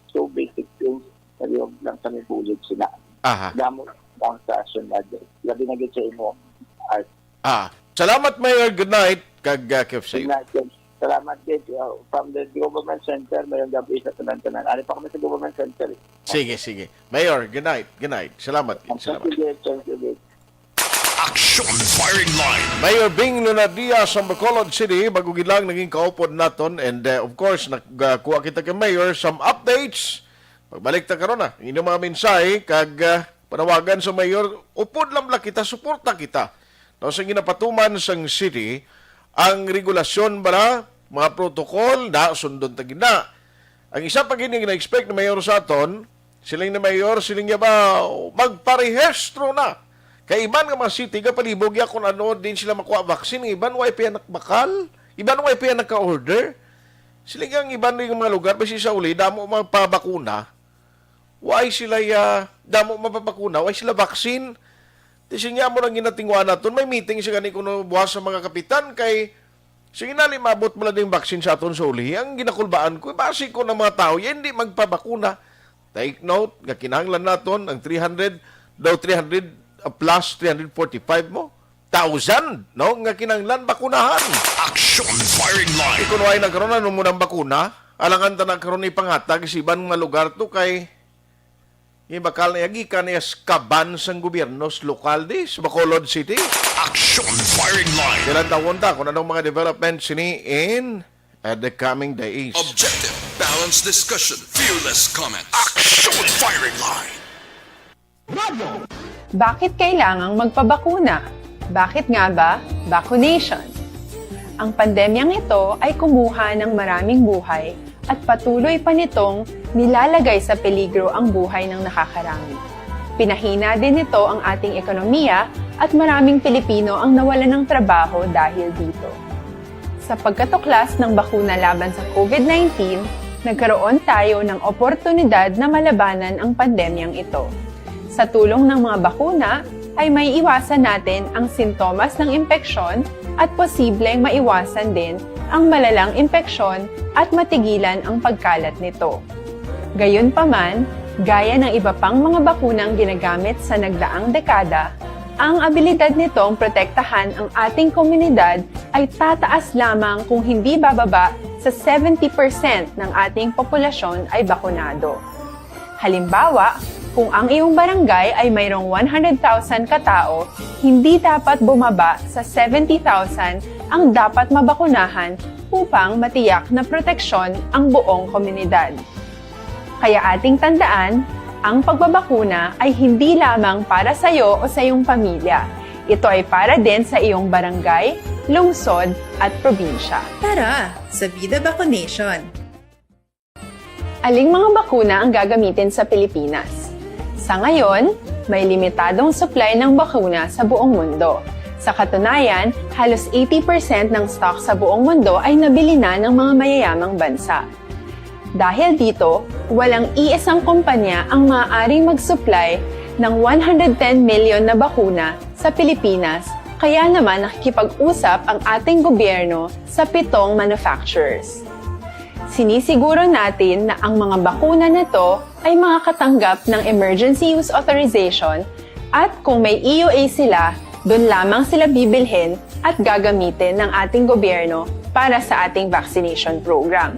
so basic things. Palihog lang kami bulig sila. Damo lang sa sunod. Labi na sa imo. Salamat, Mayor. Good night. Kag keep safe. Good night. Salamat din. From the government center, mayroong gabi sa tanan-tanan. Ano pa kami sa government center? Sige. Mayor, good night. Salamat. Thank you. Action Firing Line. Mayor Bing Lunadia sa Bacolod City, bago gilang naging kaupod naton, and of course, nagkuha kita kay Mayor some updates. Pagbalik ta karon na, inyong mga mensahe, kag panawagan sa Mayor, upod lang kita, suporta kita. No, sa ginapatuman sang city, ang regulasyon ba na, mga protocol na sundon tagin na. Ang isa pa gini na-expect na Mayor sa aton, siling na Mayor, siling niya ba magparehestro na. Kay iban nga mga city, kapalibog ya kung ano din sila makuha vaccine, iban way pa nakbakal, iban way pa naka-order. Sila nga iban rin mga lugar, basi sa uli, damo magpabakuna, way sila damo mapabakuna, way sila vaccine. Kasi nga mo lang ginatingwa natin, may meeting siya gani kung buwas sa mga kapitan, kay sige na limabot mo lang yung vaccine sa aton sa uli. Ang ginakulbaan ko, basi ko ng mga tao, yan hindi magpabakuna. Take note, kinahanglan natin, ang 300, daw 300, plus 345 mo. 1,000, no? Nga kinanglan bakunahan. Action Firing Line. Kung ay nagkaroon na nung munang bakuna, alangan ta nagkaroon na ipangatag sa ibang mga lugar to kay bakal na yagi ka na kaban sang gobyerno sa lokal di sa Bacolod City. Action Firing Line. Kailan tawon ta kung anong mga developments ni in the coming days. Objective, balanced discussion, fearless comment. Action Firing Line. Bakit kailangang magpabakuna? Bakit nga ba vaccination? Ang pandemyang ito ay kumuha ng maraming buhay at patuloy pa nitong nilalagay sa peligro ang buhay ng nakakarami. Pinahina din nito ang ating ekonomiya at maraming Pilipino ang nawalan ng trabaho dahil dito. Sa pagkatuklas ng bakuna laban sa COVID-19, nagkaroon tayo ng oportunidad na malabanan ang pandemyang ito. Sa tulong ng mga bakuna, ay may iwasan natin ang sintomas ng impeksyon at posibleng maiwasan din ang malalang impeksyon at matigilan ang pagkalat nito. Gayunpaman, gaya ng iba pang mga bakunang ginagamit sa nagdaang dekada, ang abilidad nitong protektahan ang ating komunidad ay tataas lamang kung hindi bababa sa 70% ng ating populasyon ay bakunado. Halimbawa, kung ang iyong barangay ay mayroong 100,000 katao, hindi dapat bumaba sa 70,000 ang dapat mabakunahan upang matiyak na proteksyon ang buong komunidad. Kaya ating tandaan, ang pagbabakuna ay hindi lamang para sa iyo o sa iyong pamilya. Ito ay para din sa iyong barangay, lungsod at probinsya. Tara sa Vida Vaccination! Aling mga bakuna ang gagamitin sa Pilipinas? Sa ngayon, may limitadong supply ng bakuna sa buong mundo. Sa katunayan, halos 80% ng stock sa buong mundo ay nabili na ng mga mayayamang bansa. Dahil dito, walang iisang kumpanya ang maaaring mag-supply ng 110 million na bakuna sa Pilipinas, kaya naman nakikipag-usap ang ating gobyerno sa 7 manufacturers. Sinisiguro natin na ang mga bakuna na ito ay makakatanggap ng Emergency Use Authorization at kung may EUA sila, doon lamang sila bibilhin at gagamitin ng ating gobyerno para sa ating vaccination program.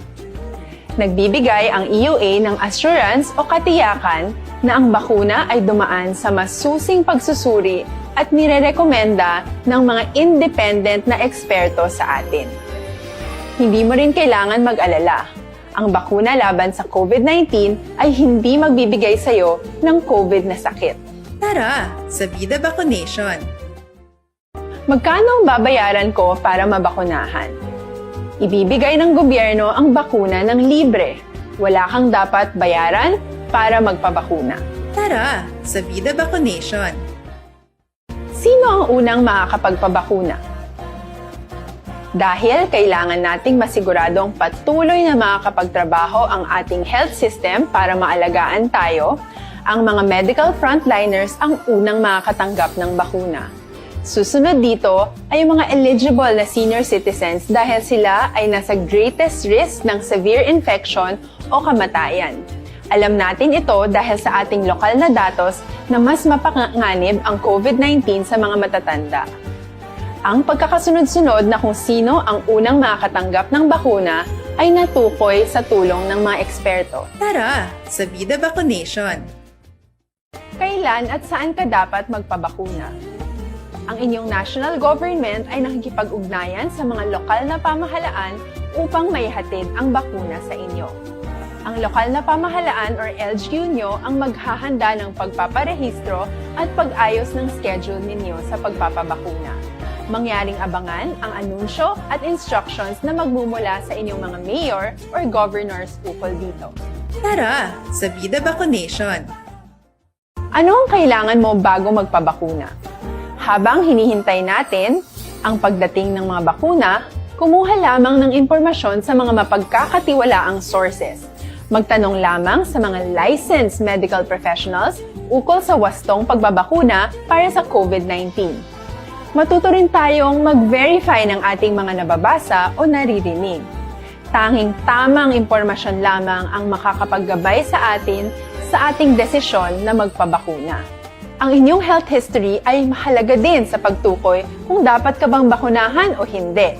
Nagbibigay ang EUA ng assurance o katiyakan na ang bakuna ay dumaan sa masusing pagsusuri at nirerekomenda ng mga independent na eksperto sa atin. Hindi mo rin kailangan mag-alala. Ang bakuna laban sa COVID-19 ay hindi magbibigay sa iyo ng COVID na sakit. Tara sa Vida Vaccination! Magkano ang babayaran ko para mabakunahan? Ibibigay ng gobyerno ang bakuna ng libre. Wala kang dapat bayaran para magpabakuna. Tara sa Vida Vacunation! Sino ang unang makakapagpabakuna? Dahil kailangan nating masiguradong patuloy na makakapagtrabaho ang ating health system para maalagaan tayo, ang mga medical frontliners ang unang makakatanggap ng bakuna. Susunod dito ay yung mga eligible na senior citizens dahil sila ay nasa greatest risk ng severe infection o kamatayan. Alam natin ito dahil sa ating lokal na datos na mas mapanganib ang COVID-19 sa mga matatanda. Ang pagkakasunod-sunod na kung sino ang unang makakatanggap ng bakuna ay natukoy sa tulong ng mga eksperto. Tara sa Vida Vacunation! Kailan at saan ka dapat magpabakuna? Ang inyong national government ay nakikipag-ugnayan sa mga lokal na pamahalaan upang maihatid ang bakuna sa inyo. Ang lokal na pamahalaan or LGU nyo ang maghahanda ng pagpaparehistro at pag-ayos ng schedule ninyo sa pagpapabakuna. Mangyaring abangan ang anunsyo at instructions na magmumula sa inyong mga mayor or governors ukol dito. Tara sa Vida Vacunation! Ano ang kailangan mo bago magpabakuna? Habang hinihintay natin ang pagdating ng mga bakuna, kumuha lamang ng impormasyon sa mga mapagkakatiwalaang sources. Magtanong lamang sa mga licensed medical professionals ukol sa wastong pagbabakuna para sa COVID-19. Matuto rin tayong mag-verify ng ating mga nababasa o naririnig. Tanging tamang impormasyon lamang ang makakapaggabay sa atin sa ating desisyon na magpabakuna. Ang inyong health history ay mahalaga din sa pagtukoy kung dapat ka bang bakunahan o hindi,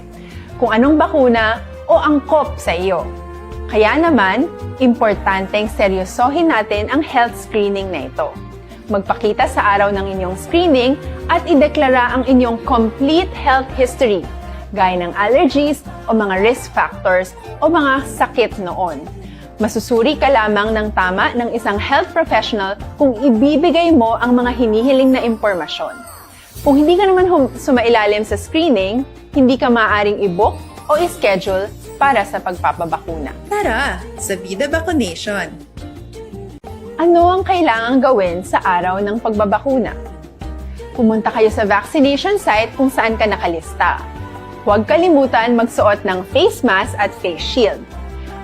kung anong bakuna o angkop sa iyo. Kaya naman, importanteng seryosohin natin ang health screening na ito. Magpakita sa araw ng inyong screening at ideklara ang inyong complete health history, gaya ng allergies o mga risk factors o mga sakit noon. Masusuri ka lamang ng tama ng isang health professional kung ibibigay mo ang mga hinihiling na impormasyon. Kung hindi ka naman sumailalim sa screening, hindi ka maaaring i-book o i-schedule para sa pagpapabakuna. Tara sa Vida Vacunation! Ano ang kailangang gawin sa araw ng pagbabakuna? Pumunta kayo sa vaccination site kung saan ka nakalista. Huwag kalimutan magsuot ng face mask at face shield.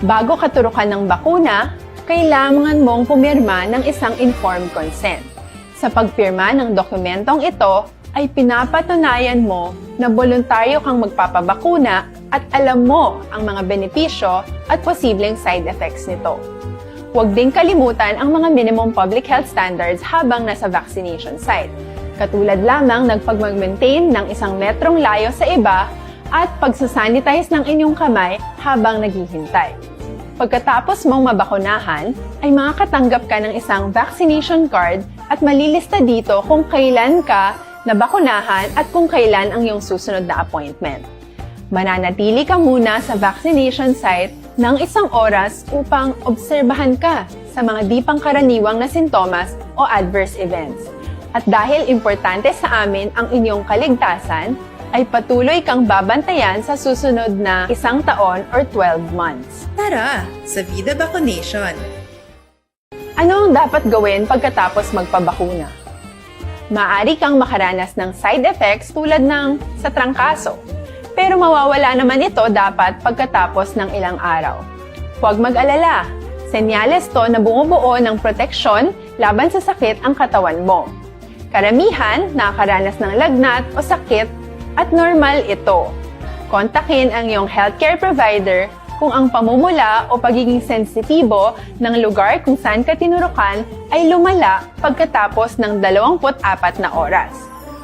Bago katurukan ng bakuna, kailangan mong pumirma ng isang informed consent. Sa pagpirma ng dokumentong ito, ay pinapatunayan mo na voluntaryo kang magpapabakuna at alam mo ang mga benepisyo at posibleng side effects nito. Huwag din kalimutan ang mga minimum public health standards habang nasa vaccination site. Katulad lamang nagpag-maintain ng 1 metrong layo sa iba at pagsasanitize ng inyong kamay habang naghihintay. Pagkatapos mong mabakunahan, ay makakatanggap ka ng isang vaccination card at malilista dito kung kailan ka nabakunahan at kung kailan ang iyong susunod na appointment. Mananatili ka muna sa vaccination site ng 1 oras upang obserbahan ka sa mga di pangkaraniwang na sintomas o adverse events. At dahil importante sa amin ang inyong kaligtasan, ay patuloy kang babantayan sa susunod na 1 taon or 12 months. Tara sa Vida Vacunation! Ano ang dapat gawin pagkatapos magpabakuna? Maaari kang makaranas ng side effects tulad ng sa trangkaso, pero mawawala naman ito dapat pagkatapos ng ilang araw. Huwag mag-alala, senyales to na bumubuo ng proteksyon laban sa sakit ang katawan mo. Karamihan nakakaranas ng lagnat o sakit at normal ito. Kontakin ang iyong healthcare provider kung ang pamumula o pagiging sensitibo ng lugar kung saan ka tinurukan ay lumala pagkatapos ng 24 na oras.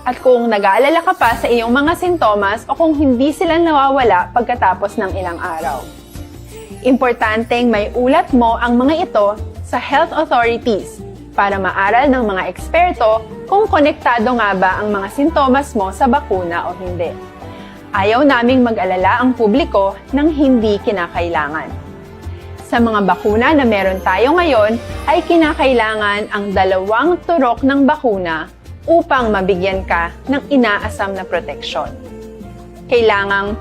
At kung nag-aalala ka pa sa iyong mga sintomas o kung hindi sila nawawala pagkatapos ng ilang araw. Importanteng may ulat mo ang mga ito sa health authorities para maaral ng mga eksperto kung konektado nga ba ang mga sintomas mo sa bakuna o hindi. Ayaw naming mag-alala ang publiko ng hindi kinakailangan. Sa mga bakuna na meron tayo ngayon, ay kinakailangan ang 2 turok ng bakuna upang mabigyan ka ng inaasam na proteksyon. Kailangang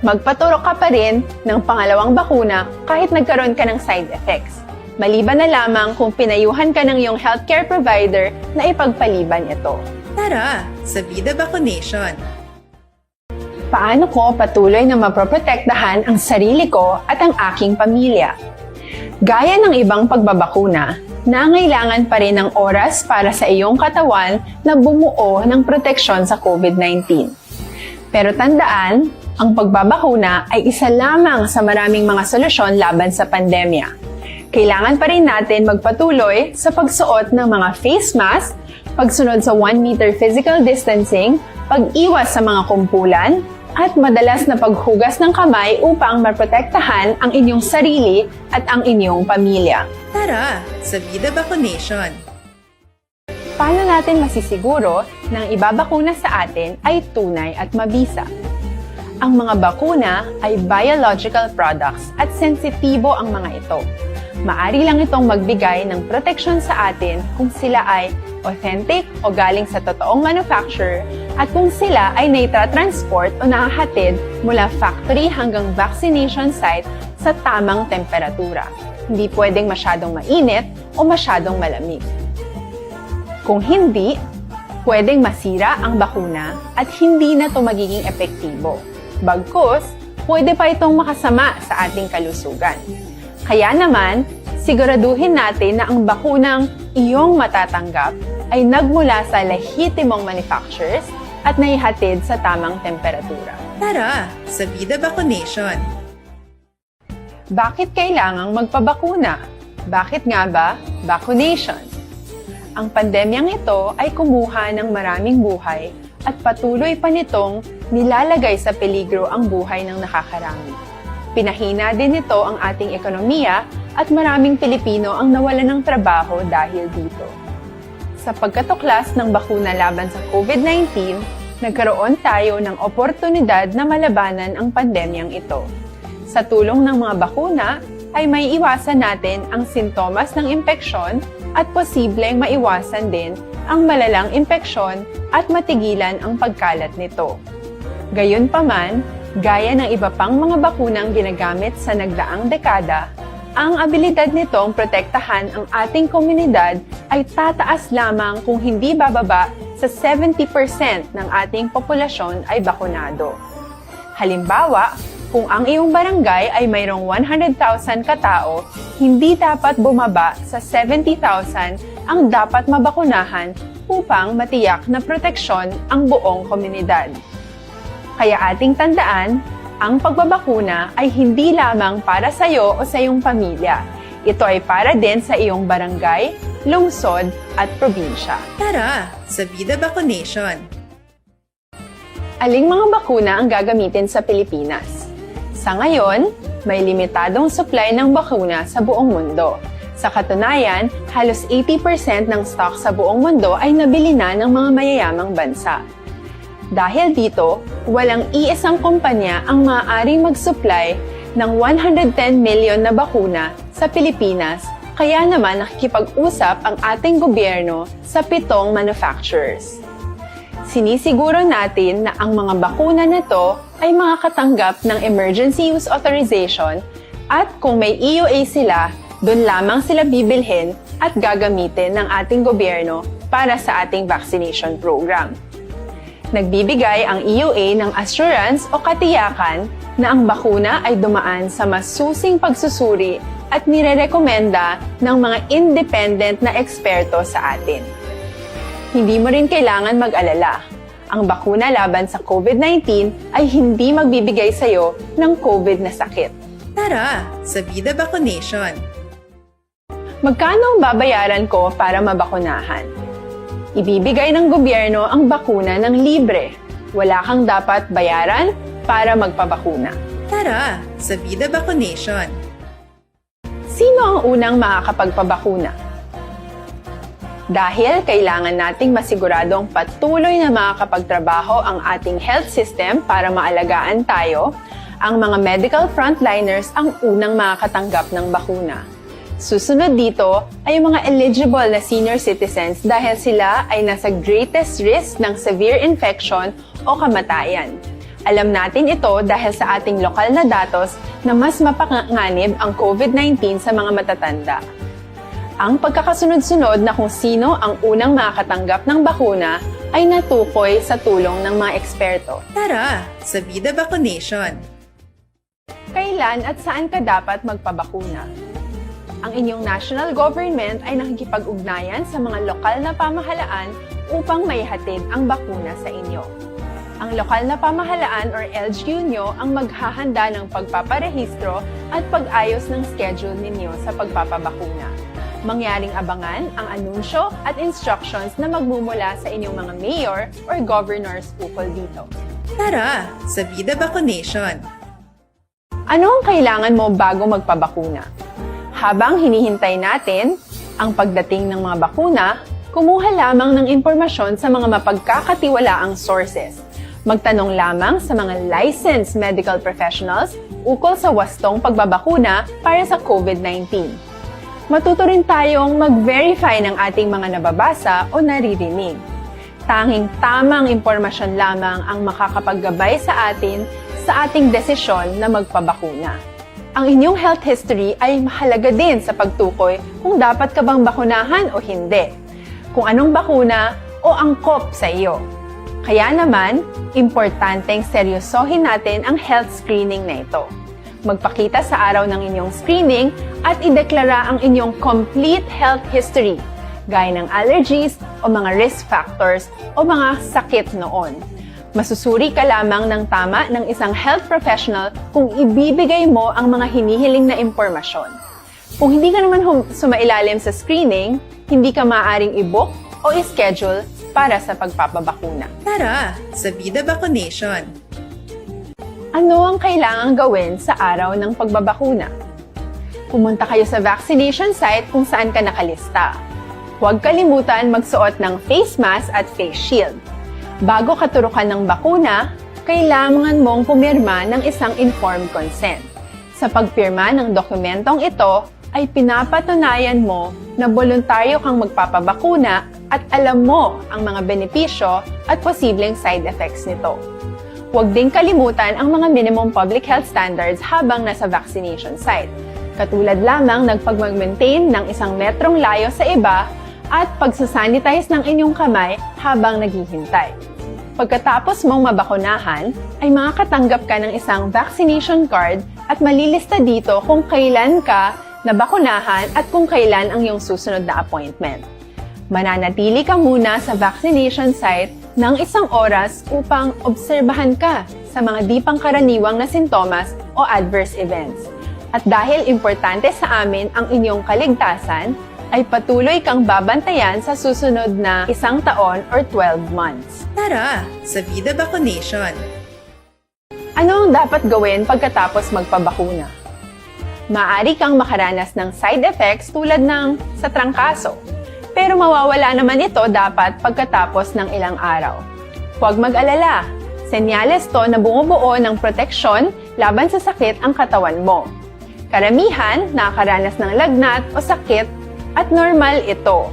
magpaturok ka pa rin ng pangalawang bakuna kahit nagkaroon ka ng side effects. Maliban na lamang kung pinayuhan ka ng iyong healthcare provider na ipagpaliban ito. Tara sa Vida Vaccination! Paano ko patuloy na maproprotektahan ang sarili ko at ang aking pamilya? Gaya ng ibang pagbabakuna, nangailangan pa rin ng oras para sa iyong katawan na bumuo ng proteksyon sa COVID-19. Pero tandaan, ang pagbabakuna ay isa lamang sa maraming mga solusyon laban sa pandemya. Kailangan pa rin natin magpatuloy sa pagsuot ng mga face mask, pagsunod sa 1 meter physical distancing, pag-iwas sa mga kumpulan, at madalas na paghugas ng kamay upang maprotektahan ang inyong sarili at ang inyong pamilya. Tara sa Vida Vaccination! Paano natin masisiguro na ang ibabakuna sa atin ay tunay at mabisa? Ang mga bakuna ay biological products at sensitibo ang mga ito. Maari lang itong magbigay ng proteksyon sa atin kung sila ay authentic o galing sa totoong manufacturer at kung sila ay naitra-transport o nahahatid mula factory hanggang vaccination site sa tamang temperatura. Hindi pwedeng masyadong mainit o masyadong malamig. Kung hindi, pwedeng masira ang bakuna at hindi na ito magiging epektibo. Bagkus, pwede pa itong makasama sa ating kalusugan. Kaya naman, siguraduhin natin na ang bakunang iyong matatanggap ay nagmula sa lehitimong manufacturers at naihatid sa tamang temperatura. Tara sa Vida Vaccination! Bakit kailangang magpabakuna? Bakit nga ba vaccination? Ang pandemyang ito ay kumuha ng maraming buhay at patuloy pa nitong nilalagay sa peligro ang buhay ng nakakarami. Pinahina din nito ang ating ekonomiya at maraming Pilipino ang nawalan ng trabaho dahil dito. Sa pagkatuklas ng bakuna laban sa COVID-19, nagkaroon tayo ng oportunidad na malabanan ang pandemyang ito. Sa tulong ng mga bakuna, ay may iwasan natin ang sintomas ng impeksyon at posibleng maiwasan din ang malalang impeksyon at matigilan ang pagkalat nito. Gayunpaman, gaya ng iba pang mga bakunang ginagamit sa nagdaang dekada, ang abilidad nitong protektahan ang ating komunidad ay tataas lamang kung hindi bababa sa 70% ng ating populasyon ay bakunado. Halimbawa, kung ang iyong barangay ay mayroong 100,000 katao, hindi dapat bumaba sa 70,000 ang dapat mabakunahan upang matiyak na proteksyon ang buong komunidad. Kaya ating tandaan, ang pagbabakuna ay hindi lamang para sa iyo o sa iyong pamilya. Ito ay para din sa iyong barangay, lungsod at probinsya. Tara sa Vida Vaccination! Aling mga bakuna ang gagamitin sa Pilipinas? Sa ngayon, may limitadong supply ng bakuna sa buong mundo. Sa katunayan, halos 80% ng stock sa buong mundo ay nabili na ng mga mayayamang bansa. Dahil dito, walang iisang kumpanya ang maaaring mag-supply ng 110 million na bakuna sa Pilipinas, kaya naman nakikipag-usap ang ating gobyerno sa 7 manufacturers. Sinisiguro natin na ang mga bakuna na to ay makakatanggap ng Emergency Use Authorization at kung may EUA sila, doon lamang sila bibilhin at gagamitin ng ating gobyerno para sa ating vaccination program. Nagbibigay ang EUA ng assurance o katiyakan na ang bakuna ay dumaan sa masusing pagsusuri at nirerekomenda ng mga independent na eksperto sa atin. Hindi mo rin kailangan mag-alala. Ang bakuna laban sa COVID-19 ay hindi magbibigay sa iyo ng COVID na sakit. Tara sa Vida Vaccination! Magkano ang babayaran ko para mabakunahan? Ibibigay ng gobyerno ang bakuna ng libre. Wala kang dapat bayaran para magpabakuna. Tara sa Vida Vaccination! Sino ang unang makakapagpabakuna? Dahil kailangan nating masiguradong patuloy na makakapagtrabaho ang ating health system para maalagaan tayo, ang mga medical frontliners ang unang makakatanggap ng bakuna. Susunod dito ay yung mga eligible na senior citizens dahil sila ay nasa greatest risk ng severe infection o kamatayan. Alam natin ito dahil sa ating lokal na datos na mas mapanganib ang COVID-19 sa mga matatanda. Ang pagkakasunod-sunod na kung sino ang unang makakatanggap ng bakuna ay natukoy sa tulong ng mga eksperto. Tara, sa Vida Vaccination! Kailan at saan ka dapat magpabakuna? Ang inyong national government ay nakikipag-ugnayan sa mga lokal na pamahalaan upang maihatid ang bakuna sa inyo. Ang lokal na pamahalaan or LGU nyo ang maghahanda ng pagpaparehistro at pag-ayos ng schedule ninyo sa pagpapabakuna. Mangyaring abangan ang anunsyo at instructions na magmumula sa inyong mga mayor or governors ukol dito. Tara, sa Vida Vaccination! Ano ang kailangan mo bago magpabakuna? Habang hinihintay natin ang pagdating ng mga bakuna, kumuha lamang ng impormasyon sa mga mapagkakatiwalaang sources. Magtanong lamang sa mga licensed medical professionals ukol sa wastong pagbabakuna para sa COVID-19. Matuto rin tayong mag-verify ng ating mga nababasa o naririnig. Tanging tamang impormasyon lamang ang makakapaggabay sa atin sa ating desisyon na magpabakuna. Ang inyong health history ay mahalaga din sa pagtukoy kung dapat ka bang bakunahan o hindi, kung anong bakuna o angkop sa iyo. Kaya naman, importanteng seryosohin natin ang health screening na ito. Magpakita sa araw ng inyong screening at ideklara ang inyong complete health history, gaya ng allergies o mga risk factors o mga sakit noon. Masusuri ka lamang ng tama ng isang health professional kung ibibigay mo ang mga hinihiling na impormasyon. Kung hindi ka naman sumailalim sa screening, hindi ka maaaring i-book o i-schedule para sa pagpapabakuna. Tara, sa Vida Vaccination! Ano ang kailangang gawin sa araw ng pagbabakuna? Pumunta kayo sa vaccination site kung saan ka nakalista. Huwag kalimutan magsuot ng face mask at face shield. Bago katurukan ng bakuna, kailangan mong pumirma ng isang informed consent. Sa pagpirma ng dokumentong ito, ay pinapatunayan mo na voluntaryo kang magpapabakuna at alam mo ang mga benepisyo at posibleng side effects nito. Huwag din kalimutan ang mga minimum public health standards habang nasa vaccination site. Katulad lamang ng pag-maintain ng 1 metrong layo sa iba at pagsasanitize ng inyong kamay habang naghihintay. Pagkatapos mong mabakunahan, ay makakatanggap ka ng isang vaccination card at malilista dito kung kailan ka nabakunahan at kung kailan ang iyong susunod na appointment. Mananatili ka muna sa vaccination site ng 1 oras upang obserbahan ka sa mga di pangkaraniwang na sintomas o adverse events. At dahil importante sa amin ang inyong kaligtasan, ay patuloy kang babantayan sa susunod na 1 taon or 12 months. Tara, sa Vida Vaccination! Ano ang dapat gawin pagkatapos magpabakuna? Maaari kang makaranas ng side effects tulad ng sa trangkaso, pero mawawala naman ito dapat pagkatapos ng ilang araw. Huwag mag-alala, senyales to na bumubuo ng proteksyon laban sa sakit ang katawan mo. Karamihan nakakaranas ng lagnat o sakit at normal ito.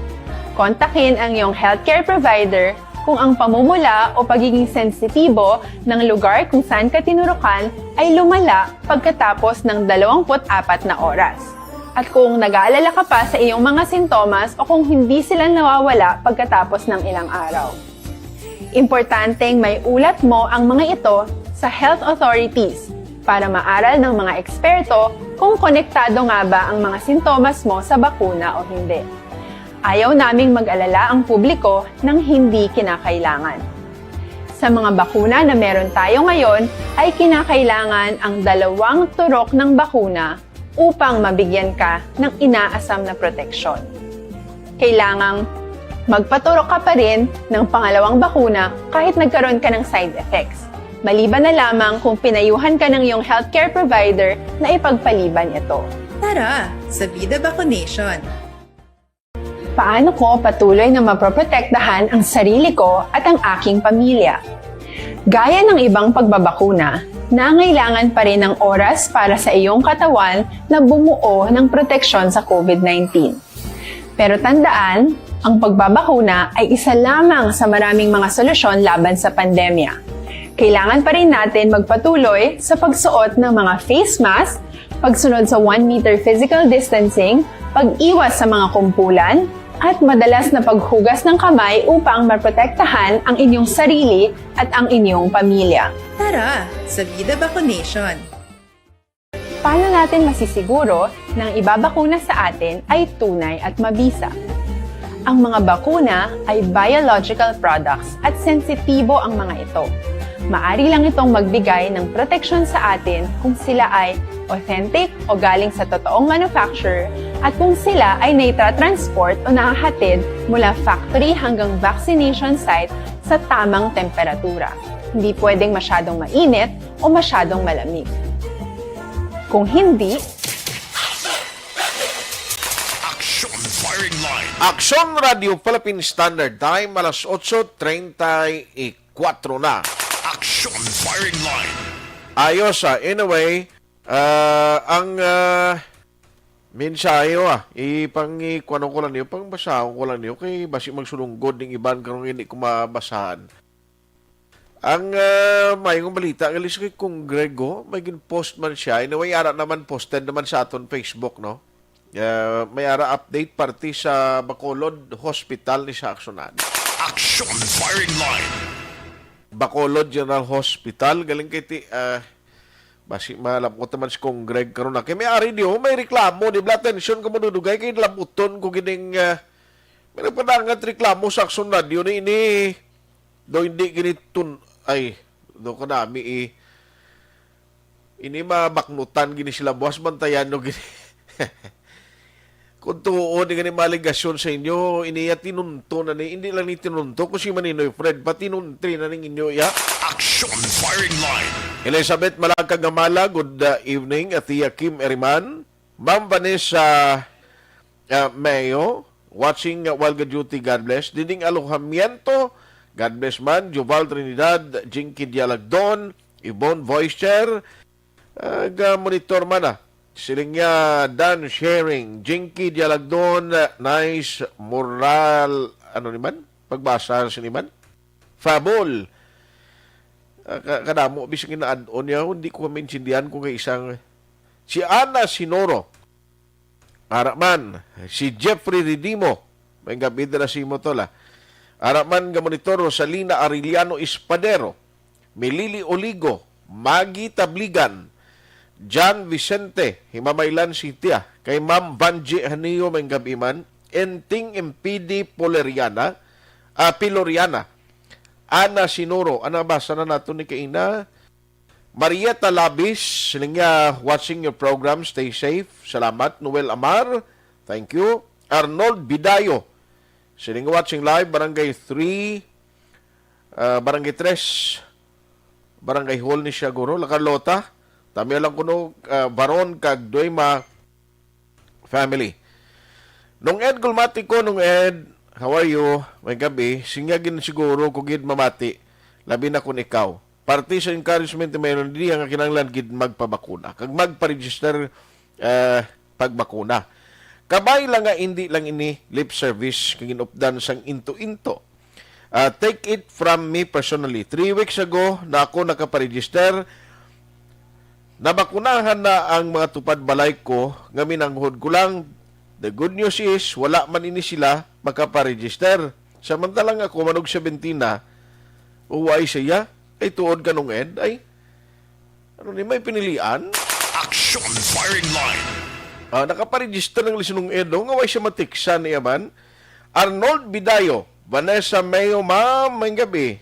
Kontakin ang iyong healthcare provider kung ang pamumula o pagiging sensitibo ng lugar kung saan ka tinurukan ay lumala pagkatapos ng 24 na oras. At kung nag-aalala ka pa sa iyong mga sintomas o kung hindi sila nawawala pagkatapos ng ilang araw. Importanteng may ulat mo ang mga ito sa health authorities para maaral ng mga eksperto kung konektado nga ba ang mga sintomas mo sa bakuna o hindi. Ayaw naming mag-alala ang publiko ng hindi kinakailangan. Sa mga bakuna na meron tayo ngayon, ay kinakailangan ang 2 turok ng bakuna upang mabigyan ka ng inaasam na proteksyon. Kailangang magpaturok ka pa rin ng 2 bakuna kahit nagkaroon ka ng side effects. Maliban na lamang kung pinayuhan ka ng iyong healthcare provider na ipagpaliban ito. Tara, sa Vida Vaccination! Paano ko patuloy na maproprotektahan ang sarili ko at ang aking pamilya? Gaya ng ibang pagbabakuna, nangailangan pa rin ng oras para sa iyong katawan na bumuo ng proteksyon sa COVID-19. Pero tandaan, ang pagbabakuna ay isa lamang sa maraming mga solusyon laban sa pandemya. Kailangan pa rin natin magpatuloy sa pagsuot ng mga face mask, pagsunod sa 1 meter physical distancing, pag-iwas sa mga kumpulan, at madalas na paghugas ng kamay upang maprotektahan ang inyong sarili at ang inyong pamilya. Tara sa Vida Vaccination. Paano natin masisiguro na ang ibabakuna sa atin ay tunay at mabisa? Ang mga bakuna ay biological products at sensitibo ang mga ito. Maari lang itong magbigay ng proteksyon sa atin kung sila ay authentic o galing sa totoong manufacturer at kung sila ay naitra-transport o nakahatid mula factory hanggang vaccination site sa tamang temperatura. Hindi pwedeng masyadong mainit o masyadong malamig. Kung hindi, Action Firing Line. Action Radio Philippine Standard Time, alas 8:34 na. Action Firing Line. Ayos anyway, ang mensahe ipangikuan ko lang niyo, pangbasahon ko lang niyo, kay basi magsulunggod ng iban karong hindi ko mabasahan. Ang mayong balita, galis kay Kung Grego, may gin-post man siya, anyway, ara naman posted naman sa aton Facebook, no? May ara update party sa Bacolod Hospital ni sa Aksonan. Action Firing Line. Bacolod General Hospital, galing kay basi malapot naman si Kung Greg karon na. Kay may ari diyo, may reklamo, di ba tension ko madudugay kay labuton ko gining may nagpadangat reklamo sa Action Radio ni ini do hindi ginitun ay do ko nami ini mabaknutan gini sila buwas bantayan no gini. Kung tuon ni gani maligasyon sa inyo, iniya tinunto na ni, hindi lang ni tinunto, kung si Maninoy Fred, pati nuntri na ning inyo, ya. Action Firing Line. Elizabeth Malagkagamala, good evening. Tia Kim Eriman, Ma'am Vanessa Mayo, watching Walga Duty, God bless. Diding Alojamiento, God bless man. Joval Trinidad, Jinky Dialagdon, Ibon Voice Chair, monitor man siling niya, Dan Sharing, Jinky Dialagdon, Nice Moral, ano naman? Pagbasa sa niman? Fabol. Kadamo, bising ina-add-on niya, hindi ko maintindihan kung isang si Ana Sinoro, Araman, si Jeffrey Ridimo, may gabi na si Motola, Araman Gamonitor, Rosalina Ariliano Espadero, Melili Oligo, Magi Tabligan, John Vicente, Himamaylan City, kay Ma'am Vanji Haniyo Menggabiman, Enting MPD Piloriana, Ana Sinoro, basa na nato ni Kaina, Marieta Labis, siling watching your program, stay safe, salamat. Noel Amar, thank you. Arnold Bidayo, siling watching live, Barangay 3, Barangay 3, Barangay Hall ni Siaguro, Lacarlota, tami lang kuno Baron kag Doyma family. Nung Ed Gulmati ko, how are you? May gabi, singyagin siguro kung gid mamati, labi na kun ikaw. Party sa encouragement mayroon di ang kinanglan gid magpabakuna. Kag magpa-register pagbakuna. Kabay lang nga hindi lang ini lip service kag inupdan sang into-into. Take it from me personally. 3 weeks ago na ako nakapa-register. Nabakunahan na ang mga tupad balay ko, ngamin ang hud ko lang. The good news is, wala man ini sila makaparegister. Samantalang ako, manog 17 na, uway siya, ay tuod ka nung Ed, ay, ano ni, may pinilian? Action Firing Line. Nakaparegister ng lisunong Ed, nga way siya matiksan niya man. Arnold Bidayo, Vanessa Mayo, ma'am, may gabi.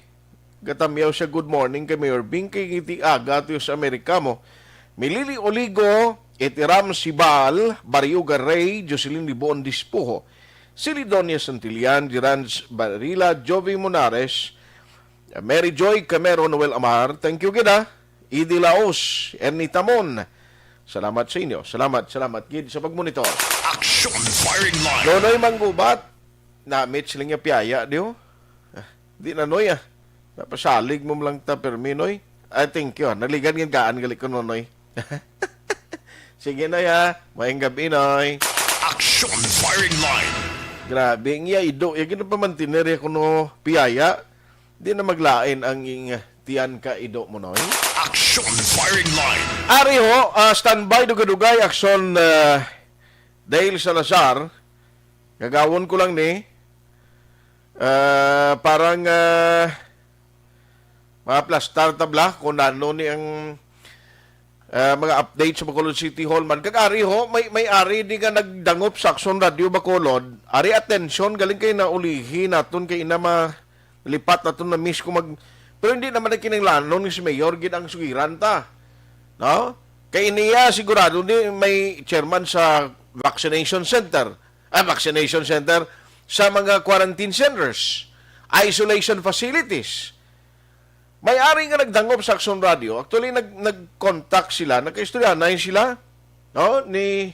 Gatamiyaw siya, good morning kay Mayor Bing, kay ngiti aga, tiyo sa Amerika mo. Milili Oligo, Itiram Sibal, Bariuga Ray, Jocelyn Libon Dispujo, Silidonia Santillan, Dirans Barila, Jovi Monares, Mary Joy Camero, Noel Amar, thank you gida, Idi Laos, Ernie Tamon. Salamat sa inyo. Salamat gid sa pagmonitor. Action Firing Line. Nonoy Manggubat, na-meet silang niya piyaya, di ho? Di na noy Napasalig mo lang ta perminoy. I thank you. Naligan ng kaan gali ko nonoy. Sige Noy ha. Maayong gabi Noy. Action firing line. Grabe, iya ido. Iya ginapamantinere ko no piyaya. Di na maglain ang tiyan ka ido mo Noy. Action firing line. Ari ho, standby dugadugay aksyon Dale Salazar. Gagawon ko lang ni. Parang maplastar tabla kung nano ni ang mga update sa Bacolod City Hall man. Kag-ari ho, may ari di nga nagdangop sa Aksyon Radio Bacolod. Ari atensyon, galing kayo na ulihi naton kay ina lipat naton na miss ko mag... Pero hindi naman na kinanglanon ni si Mayor gid ang sugiran ta. No? Kay iniya sigurado ni may chairman sa vaccination center sa mga quarantine centers, isolation facilities. May-ari nga nagdangop sa Aksyon Radio. Actually, nag-contact sila. Nagkaistoryanan sila no, ni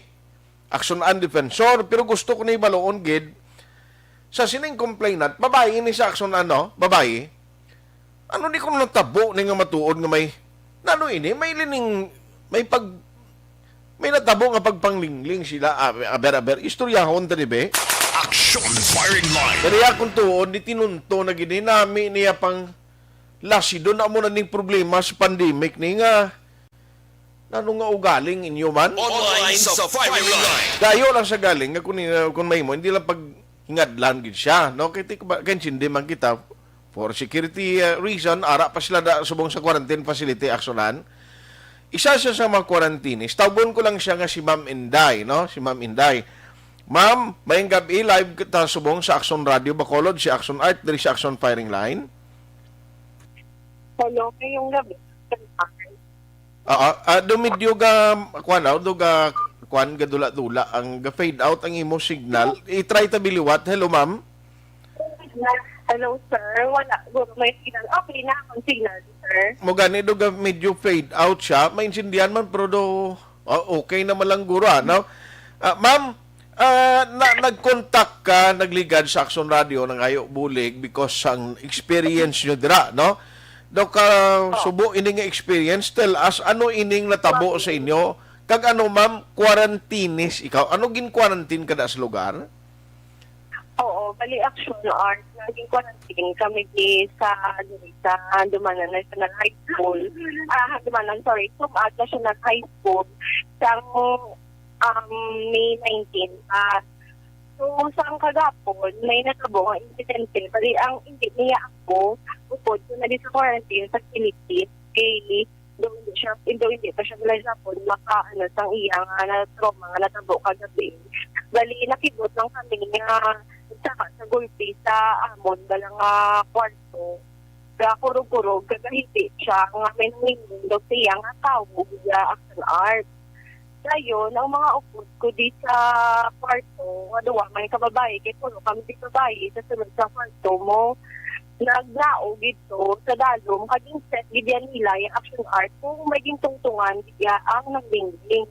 Aksyon and Defensor. Pero gusto ko na ibaloon, gid, sa sining complainant, babae ni sa Aksyon babae, ano ni kung natabo ni nga matuod nga may, nano ini, may lining, may natabo nga pagpanglingling sila. Aber, istoryahon tani be. Action firing line. Pero yakong tuon, di tinunto na gininami niya pang lasi doon na mo na ning problema sa pandemic ni nga nano nga ugaling inyo man. Online sa firing line. Dayo lang sa galing nga kung may mo, hindi lang pag hingadlan gid siya. No? Kaya hindi man kita for security reason, ara pa sila subong sa quarantine facility aksyonan. Isa siya sa mga quarantine. Tawgon ko lang siya nga si Ma'am Inday. No? Si Ma'am Inday. Ma'am, mayong gabi, live kita subong sa Aksyon Radio Bacolod, si Aksyon Art, dari si Aksyon Firing Line. Hello, ngayong gabi. Dumidyo ga, kwan ga dula-dula, ang ga fade out ang imo signal. I-try ta biliwat. Hello, ma'am. Hello, sir. Wala. May signal. Okay na akong signal, sir. Mo gani do ga medyo fade out siya. Maintindihan man, pero do, okay naman lang guro, no? Ma'am, nag-contact ka, nagligad sa Aksyon Radio ng Ayo Bulig because ang experience nyo dira, no? Daw ka subo ining experience, tell us, ano ining natabo sa inyo? Kag ano, ma'am, quarantines ikaw? Ano gin-quarantine ka na sa lugar? Oo, bali Action Art. Naging quarantine kami sa Dumanan National High School. Sumat National High School. May 19. So, sa kagapon, may natabo ang insidente. Bali, ang hindi niya ako, upod ko na sa quarantine facilities, kay hindi pa siya nila Japon, sang iyang na-trauma nga natabo kagabi. Bali, nakibot lang kami nga sa gulpi sa amon, balang kwarto. Kurog-kurog, gagahiti siya, nga may nangyayong daw siya nga tawag sa Action Art. Ngayon, ang mga upod ko di sa kwarto, duwa, may kababae, kaya puno kami di babae, sa sunod sa kwarto mo, naglao dito sa dalom, kaging set, gidyan nila yung Action Art, kung may tungtungan, gidya ang nagbingling.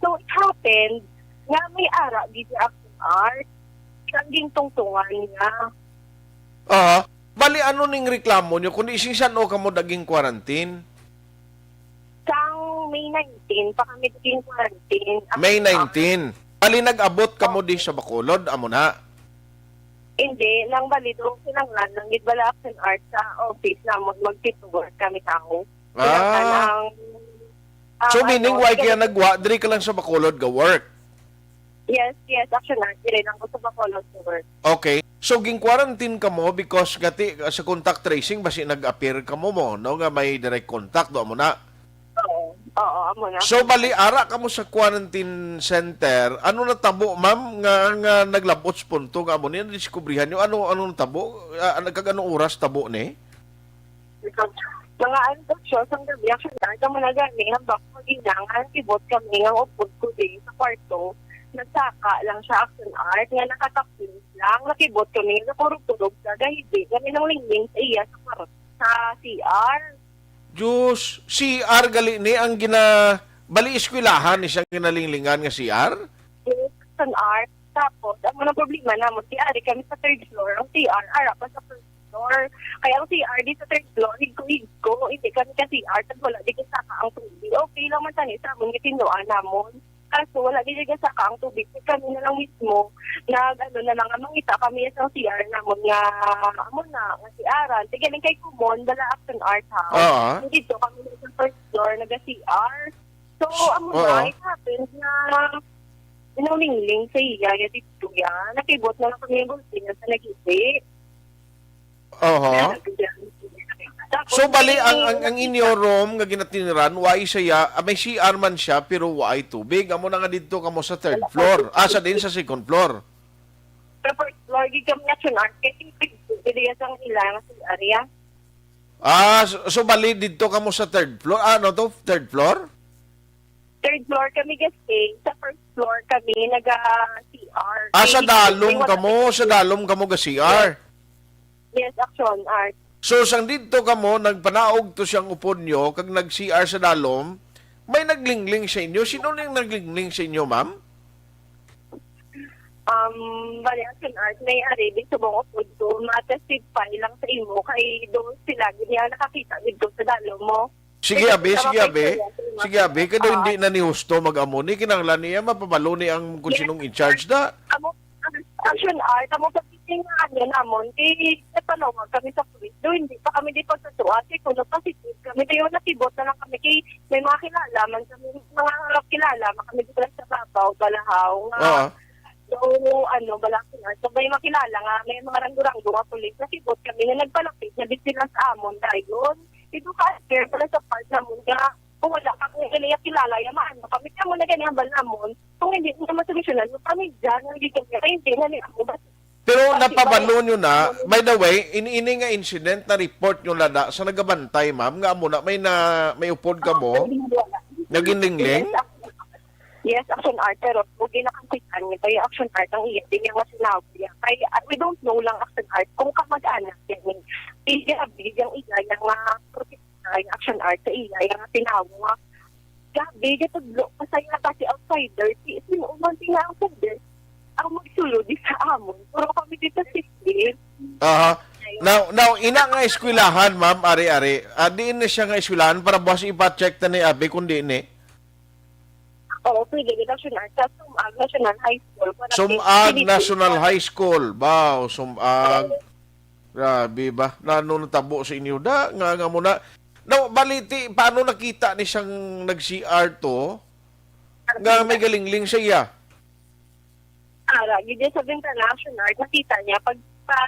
So, it happened, nga may ara dito Action Art, kaging tungtungan niya. Bali, ano ning reklamo nyo? Kung isisan o ka mo daging quarantine? Sang May 19, pa kami daging quarantine. May 19. Bali, nag-abot ka mo di sa Bacolod, amo na? Hindi, nang bali doon sinanglan, nang gitbala Action Art sa office na mag-fit-to-work kami tao. So, meaning, why kaya nagwa, diri ka lang sa Bacolod ga-work? Yes, Action Art. Dili lang ko sa Bacolod to work. Okay. So, ging-quarantine ka mo because gati sa contact tracing, basi nag-appear ka mo, no? Nga may direct contact, do mo na? Oo, amo na. So, bali, ara ka mo sa quarantine center. Ano natabo, ma'am, nga naglabot sa punto, nga mo niya, diskubrihan nyo, ano natabo? Anong oras tabo ni? Mga siya, sang gabi, Action Art, ang mga gani, hambak mo ginang, tibot kami, ang upod ko din sa kwarto, nagsaka lang siya Action Art, nga nakatapin lang, nakibot kami, nakurog-turog sa dahidi, kami nang lingling sa iya sa CR. Diyos, CR gali ni ang bali iskwilahan ni siyang ginalinglingan nga CR? Action Art, tapos, ang mga problema na mo, CR kami sa third floor, ang CR, ara pa sa first floor. Kaya ang CR di sa third floor, higko, hindi kami ka CR. art at wala di sa ang tubig. Okay lang man tani sa among gitinuan namon. Kaso wala di sa ang tubig. Kami na lang mismo nag na lang mangita kami sa CR namon nga amo na nga CR-an. Tigaling kay Kumon dala action art house. Dito kami sa first floor naga-CR. So amo na it happens na inulingling sa iya dito yan. Nakibot na lang kami yung gulsin sa nag-isip. So bali ang inyo room nga ginatiniran why siya may CR man siya pero why tubig amo na nga didto kamo sa third floor asa din sa second floor. Sa first floor gid kami action art kay pwede sang ilang sa area. So bali didto kamo sa third floor ano to third floor? Third floor kami kasi sa first floor kami naga-CR. Sa dalom kamo ga CR. Yes, action art. So, sang dito kamo, nagpanaog to siyang upod nyo, kag nag-CR sa dalom, may naglingling sa inyo. Sino nang naglingling sa inyo, ma'am? Bali, action art, may aribig subong upod to, matestify lang sa imo, kay doon sila, ganyan nakakita dito sa dalom mo. Sige, abe. Sige, abe. Kaya hindi na ni Husto mag-amo ni, kinanglan niya, mapabalo ni ang kung sinong in-charge na. Action art, amo pagkiting nga ano namon, napalawag kami sa police. Doon, hindi pa kami di pagkatuwa. Kasi kung positive kami, tayo nakibot na lang kami. Kay may mga kilala man kami, mga kilala, kami dito lang sa Babaw, Balahaw, nga. Balaking art. So, may makilala nga, may mga ranggo-ranggo nga police. Nakibot kami na nagpalapit, na sila sa amon. Dahil yun, ito ka, care pala sa part namon nga, kung wala ka kung kilala, yaman mo kami mo na ganyan ba namon, kung hindi mo naman solusyonan, kami dyan, hindi kami, hindi na niya mo. Pero napabalo nyo na, by the way, ini nga incident na report nyo lada sa nagabantay, ma'am, nga mo na, may upod ka mo, naginlingling? Yes, action art, pero huwag na kansitan niya, kaya action art ang iya, hindi niya masinabi niya. Kaya we don't know lang action art, kung kamag-anak yan, bigyan iya, yung mga yung action art sa iya, yung tinawag nga, gabi, gatudlo, masaya kasi outsider, sinuuman nga outsider, ang magsulo di sa amon, puro kami dito sisir. Now, ina nga eskwelahan, ma'am, ari-ari, diin na siya nga eskwelahan para boss ipa-check na ni Abe kung di ni? Oo, pwede, action art, sa Sumag National High School. Sumag National High School, wow, Sumag, grabe ba, nano natabo sa inyo, nga muna. Now, baliti, paano nakita ni siyang nag-CR to? Nga may galingling sa iya? Gidi sa bintana, action art, nakita niya, pag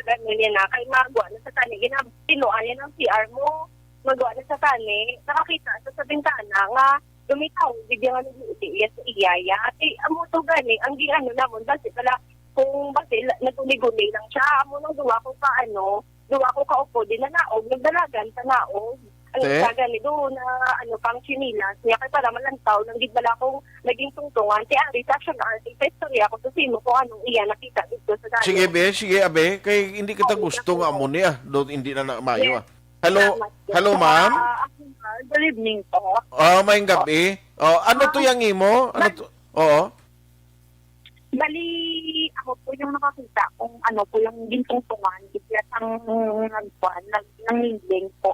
ano niya na, kay magawa na sa tani, tinuan niya ng CR mo, magawa na sa tani, nakakita sa bintana, nga, lumitaw, bigyan nga nag-iuti, sa iyaya. At amo to gani, ang ano namon, basi pala, kung basi, naguni-guni lang siya, amo nang duwa ko kaupo, din na naog, nagdalagan sa naog. Ang gani doon na pang chinilas niya kay para malantaw nang gidbala kong naging tungtungan si Ari sa action art sa istorya ko to sino ko anong iya nakita dito sa dalo. Sige abe kay hindi kita gusto nga mo niya do hindi na maayo. Hello ma'am. Good evening po. May gabi. Ano to yang imo? Ano to? Oo. Bali, ako po yung nakakita kung ano po yung gintungtungan bigla sang nanglingling po.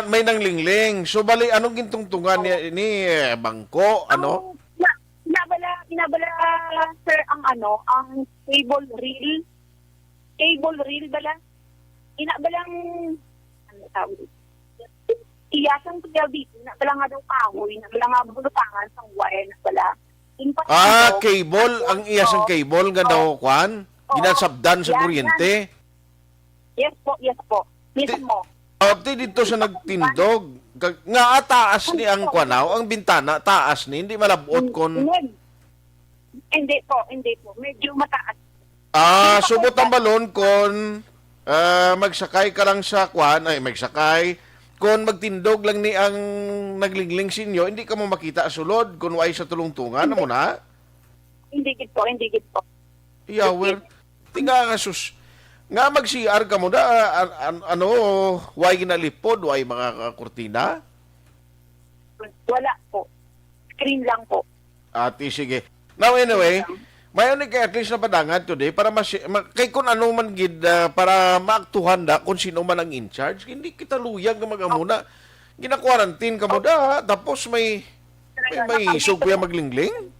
May nanglingling. So, bali, anong gintungtungan ni bangko? Ano? Binabala, sir, ang cable reel. Cable reel, bala. Inabalang, tawag? Iyasang gabi, nabala nga daw kahoy, nabala nga bulutangan sa wire, nabala. Cable. Ang iyasang cable, nga daw, kwan? Ginasabdan sa kuryente? Yes po. Mismo. Dito sa nagtindog. Nga taas ni ang kwanaw, ang bintana, taas ni, hindi malabot kon. Hindi po. Medyo mataas. Subot ang balon kon magsakay ka lang sa magsakay. Kung magtindog lang ni ang naglingling sinyo, hindi ka mo makita sulod kung way sa tulungtungan mo na. Hindi gid po. Yawer. Tinga nga sus. Nga mag-CR ka mo na, why ginalipod, why mga kurtina? Wala po. Screen lang po. Sige. Now anyway, mayon ni kay at least na padangan today para kay kung ano man gid para maaktuhan da kung sino man ang in charge, hindi kita luyag nga magamuna. Gina-quarantine ka mo da, tapos may isog kuya maglingling?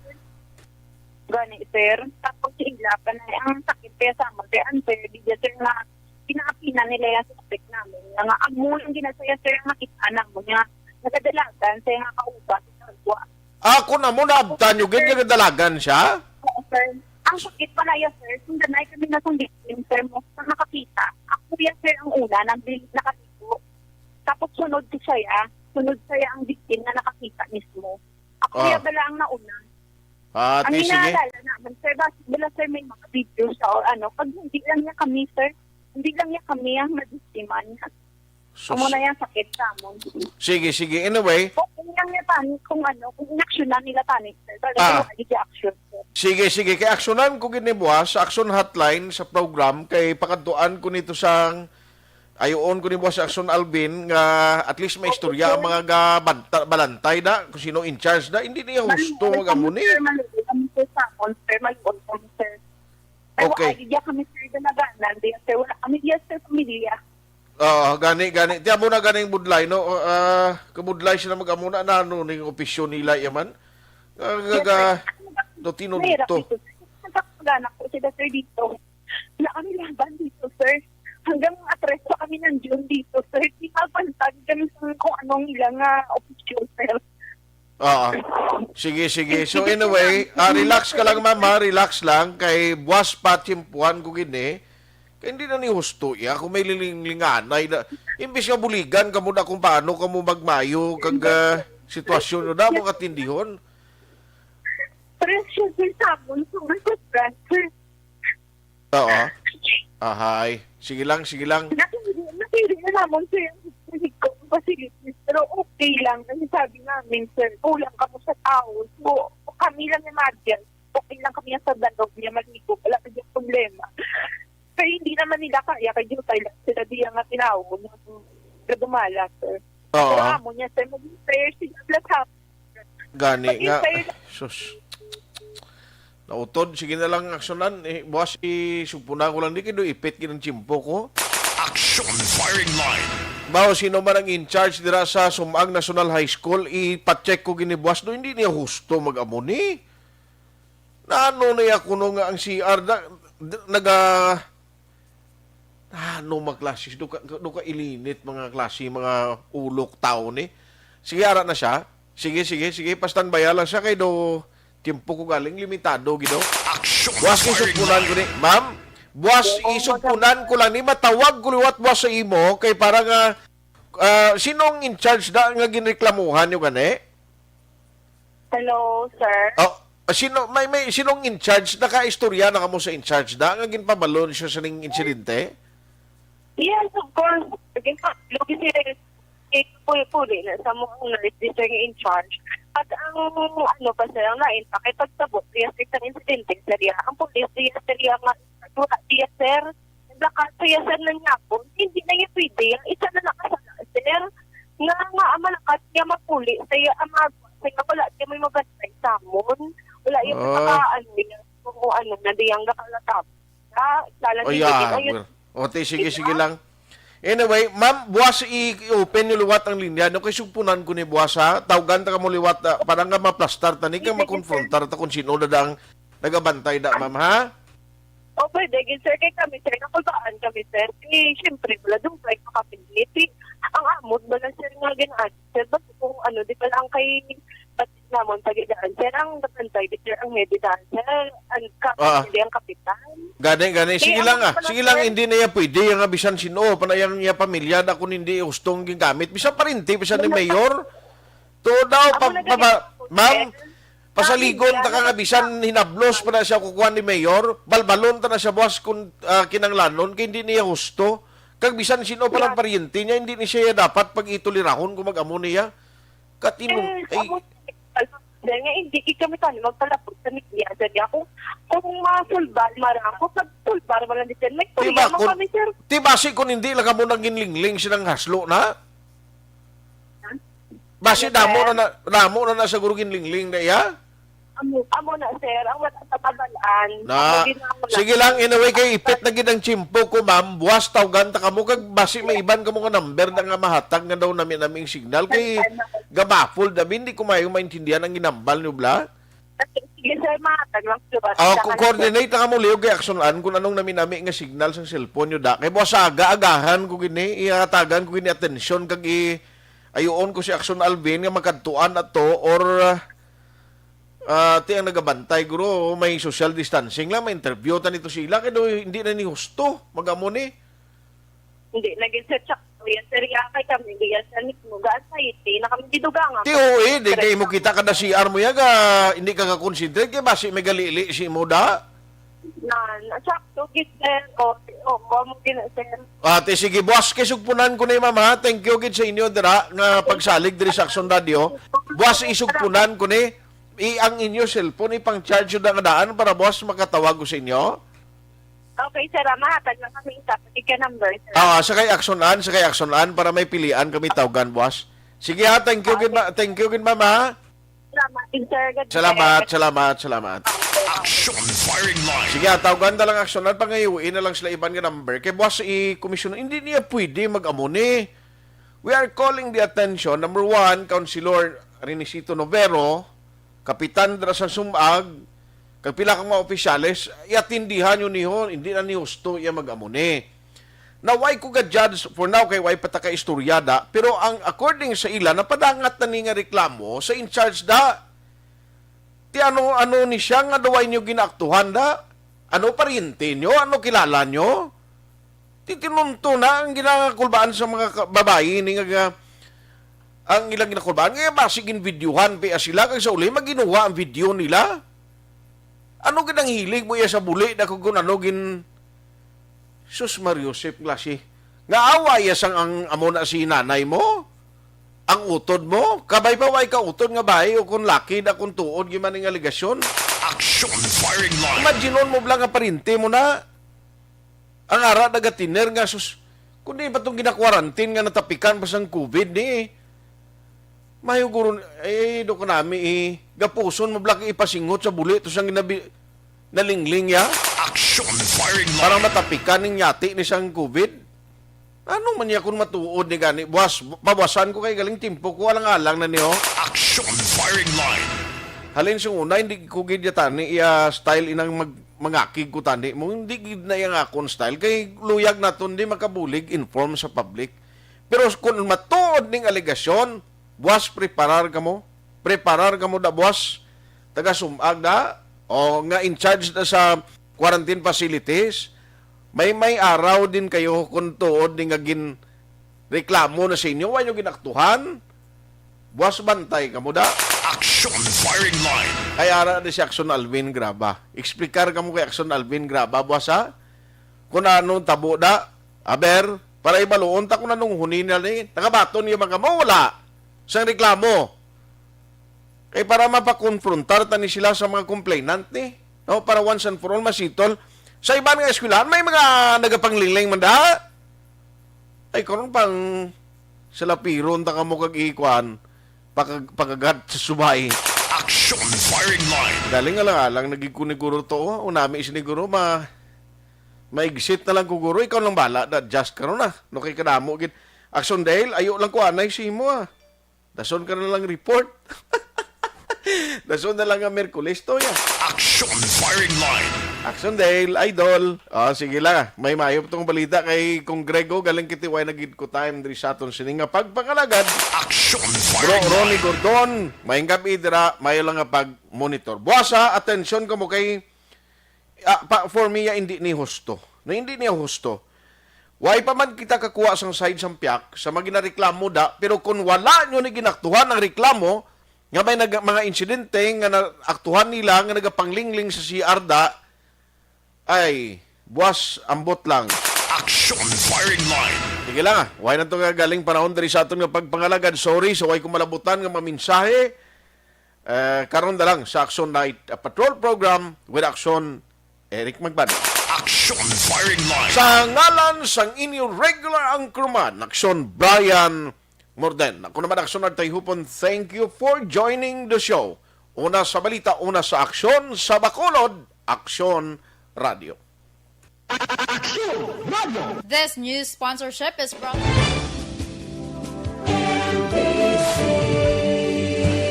Gani, sir. Tapos sila pa na ang sakit kaya sa mga sir, di sir na pinakapina nila yung suspect namin. Nga amulang ginasaya sir ang makita na mo niya. Nagkadalagan sa nga kaubat. Ako na mo, naabtan yung gandalagan siya? Oo, sir. Ang sakit pa na yan, sir. Kung danay kami na kung victim, sir, mo sa nakakita. Ako yan, sir, ang una, nakatigo. Tapos sunod siya ang victim na nakakita mismo. Ako yan bala ang nauna. Ang Sige. inaalala naman, sir, bala, sir, may mga videos siya o ano. Pag hindi lang niya kami, sir, hindi lang niya kami ang madiktiman. Amo na yan sakit sa amon. Sige. Anyway, Kung lang niya tani, kung inaksyonan nila tani, sir, talaga action, sir. sige. Kay aksyonan ko ginibuas sa action hotline sa program kay pakadtuan ko nito sang ayoon ko ni Boss Action Alvin nga at least may istorya ang mga balantay na kung sino in charge na hindi niya husto mag-amuni. Okay. Ay, kami sir ganaganan. Wala kami sir pamilya. Gani. Tiyan mo na ganing budlay, no? Kabudlay sila mag-amuna na ano ning opisyon nila yaman. Dotino dito. Nagkakaganak ko sila sir dito. Wala kami laban dito sir. Hanggang atres pa kami ng June dito sir. Di mapantag kami sa kung anong ilang opisyon sir. Sige. So anyway, relax ka lang mama, relax lang kay buwas patimpuan ko gini. Kaya hindi na ni husto ya kung may lilinglinganay na imbis nga buligan ka muna kung paano ka mo magmayo kag sitwasyon na mo katindihon. Pressure sir sabon so sir. Ahay. Sige lang. Napili na naman sir yung facilities. Pero okay lang. Kasi sabi namin sir, kulang ka mo sa tao. So, kami lang imagine. Okay lang kami sa danog niya maligo. Wala ka yung problema. Pero hindi naman nila kaya kay Jutay lang sila diyan nga tinawag na dumala sir. So, amo niya sir, maging prayer siya plus half. Gani nga. Sus. Nautod, sige na lang aksyonan. Buwas, isupuna ko lang di kido ipit kinang chimpo ko. Action firing line. Bao, sino man ang in-charge dira sa Sumang National High School, ipacheck ko ginibuwas do, hindi niya husto mag-amuni. Naano na ya kuno nga ang CR maklasis do ka ilinit mga klase mga ulok tao ni. Sige ara na siya. Sige pastan bayalan siya kay do tiempo ko galing limitado gido. Buwas isupunan ko ni ma'am. Buwas isupunan ko lang ni matawag ko liwat buwas sa imo kay para nga sinong in charge da nga ginreklamuhan yo gani? Hello sir. Sinong in charge naka-istorya na kamo sa in charge da nga ginpabalon siya sa ning insidente? Yes, of course. Again, look at puli na sa mga nurse district in charge. At ang pa sir, ang lain pa, kay pagtabot, siya sa incidente, ang police, siya nga, siya sir, siya sir na niya po, hindi na niya pwede, ang isa na nakasala, sir, nga malakas niya magpuli, siya wala siya may magantay sa amon, wala yung na diyang nakalatap. Sige lang. Anyway, ma'am, buwas i-open yung liwat ang linya. No, kay sugpunan ko ni buwas ha. Tawagan ta ka mo liwat. Parang nga maplastar ta. Ni ka makonfrontar ta kung sino na dang nagabantay da, ma'am ha? O pwede, sir, kay kami, sir. Nakulbaan kami, sir. Siyempre, wala doon flight makapiniti. Ang amod, wala, sir, nga ganaan. Sir, ba't kung di pa lang kay batis namon pagidaan, sir, ang napantay, sir, ang medidan, sir, ang kapitan. Gani. Sige lang, hindi na yan pwede. Yung bisan sino, panayang niya pamilya na kung hindi hustong gingamit. Bisan parinti, bisan ni Mayor. To daw, ma'am, pasaligon ta ka nga bisan hinablos pa na siya kukuha ni Mayor. Balbalon ta na siya buwas kung kinanglanon, kaya hindi niya husto. Kag bisan sino palang parinti niya, hindi ni siya dapat pag itulirahon kung mag-amo niya. Katinong, dahil nga hindi kami tayo magpalapot sa media. Dahil ako, kung masulbar, marako, pag sulbar, wala din sir. May tuliyan mo kami, sir. Basi kung hindi, laga mo nang ginlingling silang haslo na? Basi damo na sa guru ginlingling na iya? amo na, sir, ang wala sa tabalaan. Na, sige lang, anyway, kay ipit na ginang chimpo ko, ma'am, buwas tawgan ta kamo, kag basi may iban kamo ka number na nga mahatag nga daw namin naming signal, kay gamapol, dabi, hindi ko maintindihan ang ginambal niyo, bla? Sige, sir, mahatag lang. Kung coordinate na kamo, Leo, kay aksyonan, kung anong namin nga signal sa cellphone niyo, da, kay buwas aga-agahan ko gini, ihatagan ko gini atensyon, kag ayoon ko si Action Alvin nga magkantuan na to, or ti ang nagabantay, guro, may social distancing lang, may interview ta nito sila, kaya hindi na ni husto, mag-amo ni. Hindi, nag-set check. Sir, kay kami, hindi yan sa mismo. Gaan sa iti, na kami diduga nga. Ti, di kayo mo kita kada CR mo yaga, hindi ka kakonsider, kaya basi may galili si mo da? Sakto, gid, sir. O, mo din, sir. Ate, sige, boss, kisugpunan ko na yung mama, thank you gid sa inyo, dira, nga pagsalig diri sa Action Radio. Boss, isugpunan ko ni, ang inyo cellphone, ipang-charge yun na daan para boss makatawag ko sa inyo. Okay, sir, mahatag lang kami isa. Pati ka number, sir. Sakay aksyonan para may pilian kami tawgan, boss. Sige ha, thank you gid mama. Salamat din, sir. Salamat. Action firing line. Sige ha, tawgan na lang aksyonan, pangayuin na lang sila iban nga number. Kay boss, i-komisyon, hindi niya pwede mag-amuni. We are calling the attention, number 1, Councilor Renisito Novero, Kapitan Dra sa Sumag, kag pila kang mga opisyales, iatindihan yun niyo, hindi na ni husto iya mag-amuni. Na why ko ga-judge for now kay why pataka istoryada, pero ang according sa ila, napadangat na ni nga reklamo sa in-charge da. Ti ano ni siya nga daway niyo ginaktuhan da? Ano parinti niyo? Ano kilala niyo? Ti tinunto na ang ginakakulbaan sa mga babae ni nga ang ilang ginakulbaan. Kaya basigin videohan pa sila kag sa uli maginuha ang video nila. Ano ginang hilig mo iya sa buli na kung ano gin Sus Mariosep klase. Nga away sang ang amo na si nanay mo? Ang utod mo? Kabay pa way ka utod nga bahay o kung laki na kung tuod giman ng aligasyon? Action firing line. Imaginon mo blang nga parinte mo na ang ara nagatiner nga sus kundi ba itong ginakwarantin nga natapikan pa sang COVID ni mayo guro do ko nami gapuson mo blang ipasingot sa buli to sang ginabi nalingling ya. Action firing line. Parang matapikan ng yati ni sang COVID. Ano man niya kung matuod ni gani? Buwas, pabawasan ko kay galing timpo ko, alang-alang na niyo. Action firing line. Halin sa una, hindi ko gid tani iya style inang mangakig ko tani mo. Hindi gid na yung akon style. Kay luyag na to, hindi makabulig, inform sa public. Pero kung matuod ning aligasyon, buwas, preparar ka mo da buwas. Taga-sumag da, o nga in charge na sa quarantine facilities, may araw din kayo kung tuod ni nga gin reklamo na sa inyo, why nyo ginaktuhan? Buwas bantay ka mo da. Action firing line. Kaya ara na si Action Alvin Graba. Explicar ka mo kay Action Alvin Graba, buwas ha? Kung anong tabo da, aber, para ibaluon ta kung anong hunin na ni, nakabaton niya mga mo, wala. Sang reklamo. Kaya para mapakonfrontar ta ni sila sa mga complainant ni, no? Para once and for all masitol. Sa iba nga eskwelahan, may mga nagapanglingling man da. Ay, karon pang sa lapiron, taka mo kag-ikuan, pagagad sa subay. Action firing line. Galing alang-alang, nagikunikuro to. Unami isiniguro, maigsit na lang kuguro. Ikaw lang bala, just ka na. No, kay kadamo. Action dahil, ayo lang ko anay si mo. Dason ka na lang report. Dason na lang ang Merkulis to yan. Action firing line. Action Dale, idol. Sige lang. May mayop tong balita kay Kong Grego. Galing kitiway na gid ko time diri sa aton sininga pagpangalagad. Action firing line. Ronnie Gordon, may gabi dira, may lang nga pag-monitor. Buwasa, attention ka mo kay for me, hindi ni husto. No, hindi niya husto. Why pa man kita kakuha sang side sang piyak sa maginareklamo da, pero kung wala nyo ni ginaktuhan ang reklamo, nga may mga insidente nga naaktuhan nila nga nagapanglingling sa CR da, ay buwas ambot lang. Action firing line. Sige lang why na ito nga galing panahon dari sa aton nga pagpangalagad. Sorry, so why kumalabutan nga maminsahe. Karon na lang sa Action Night Patrol Program with Action Eric Magbado. Action firing line. Sa ngalan sang inyo regular anchorman, Action Brian Morden. Ako naman Action Artay Hupon, thank you for joining the show. Una sa balita, una sa aksyon, sa Bacolod, Aksyon Radio. This news sponsorship is brought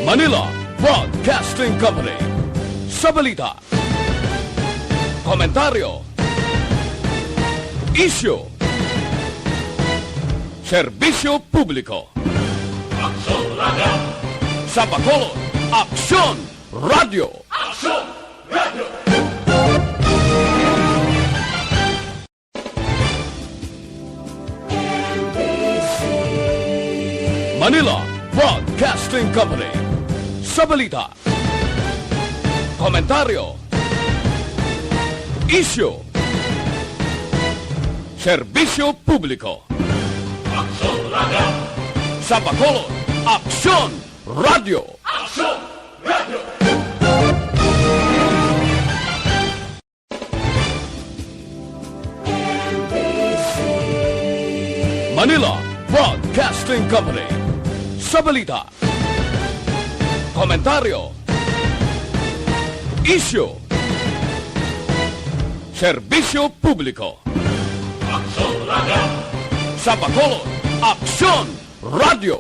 Manila Broadcasting Company. Sa balita, komentaryo, issue, serbisyo publiko. Sa Bacolod, Aksyon Radio. Manila Broadcasting Company. Sa balita, komentaryo, issue, serbisyo publiko. Sa Bacolod, Aksyon Radio. Manila Broadcasting Company. Sa balita, komentaryo, issue, serbisyo publiko. Sa Bacolod, Aksyon Radio.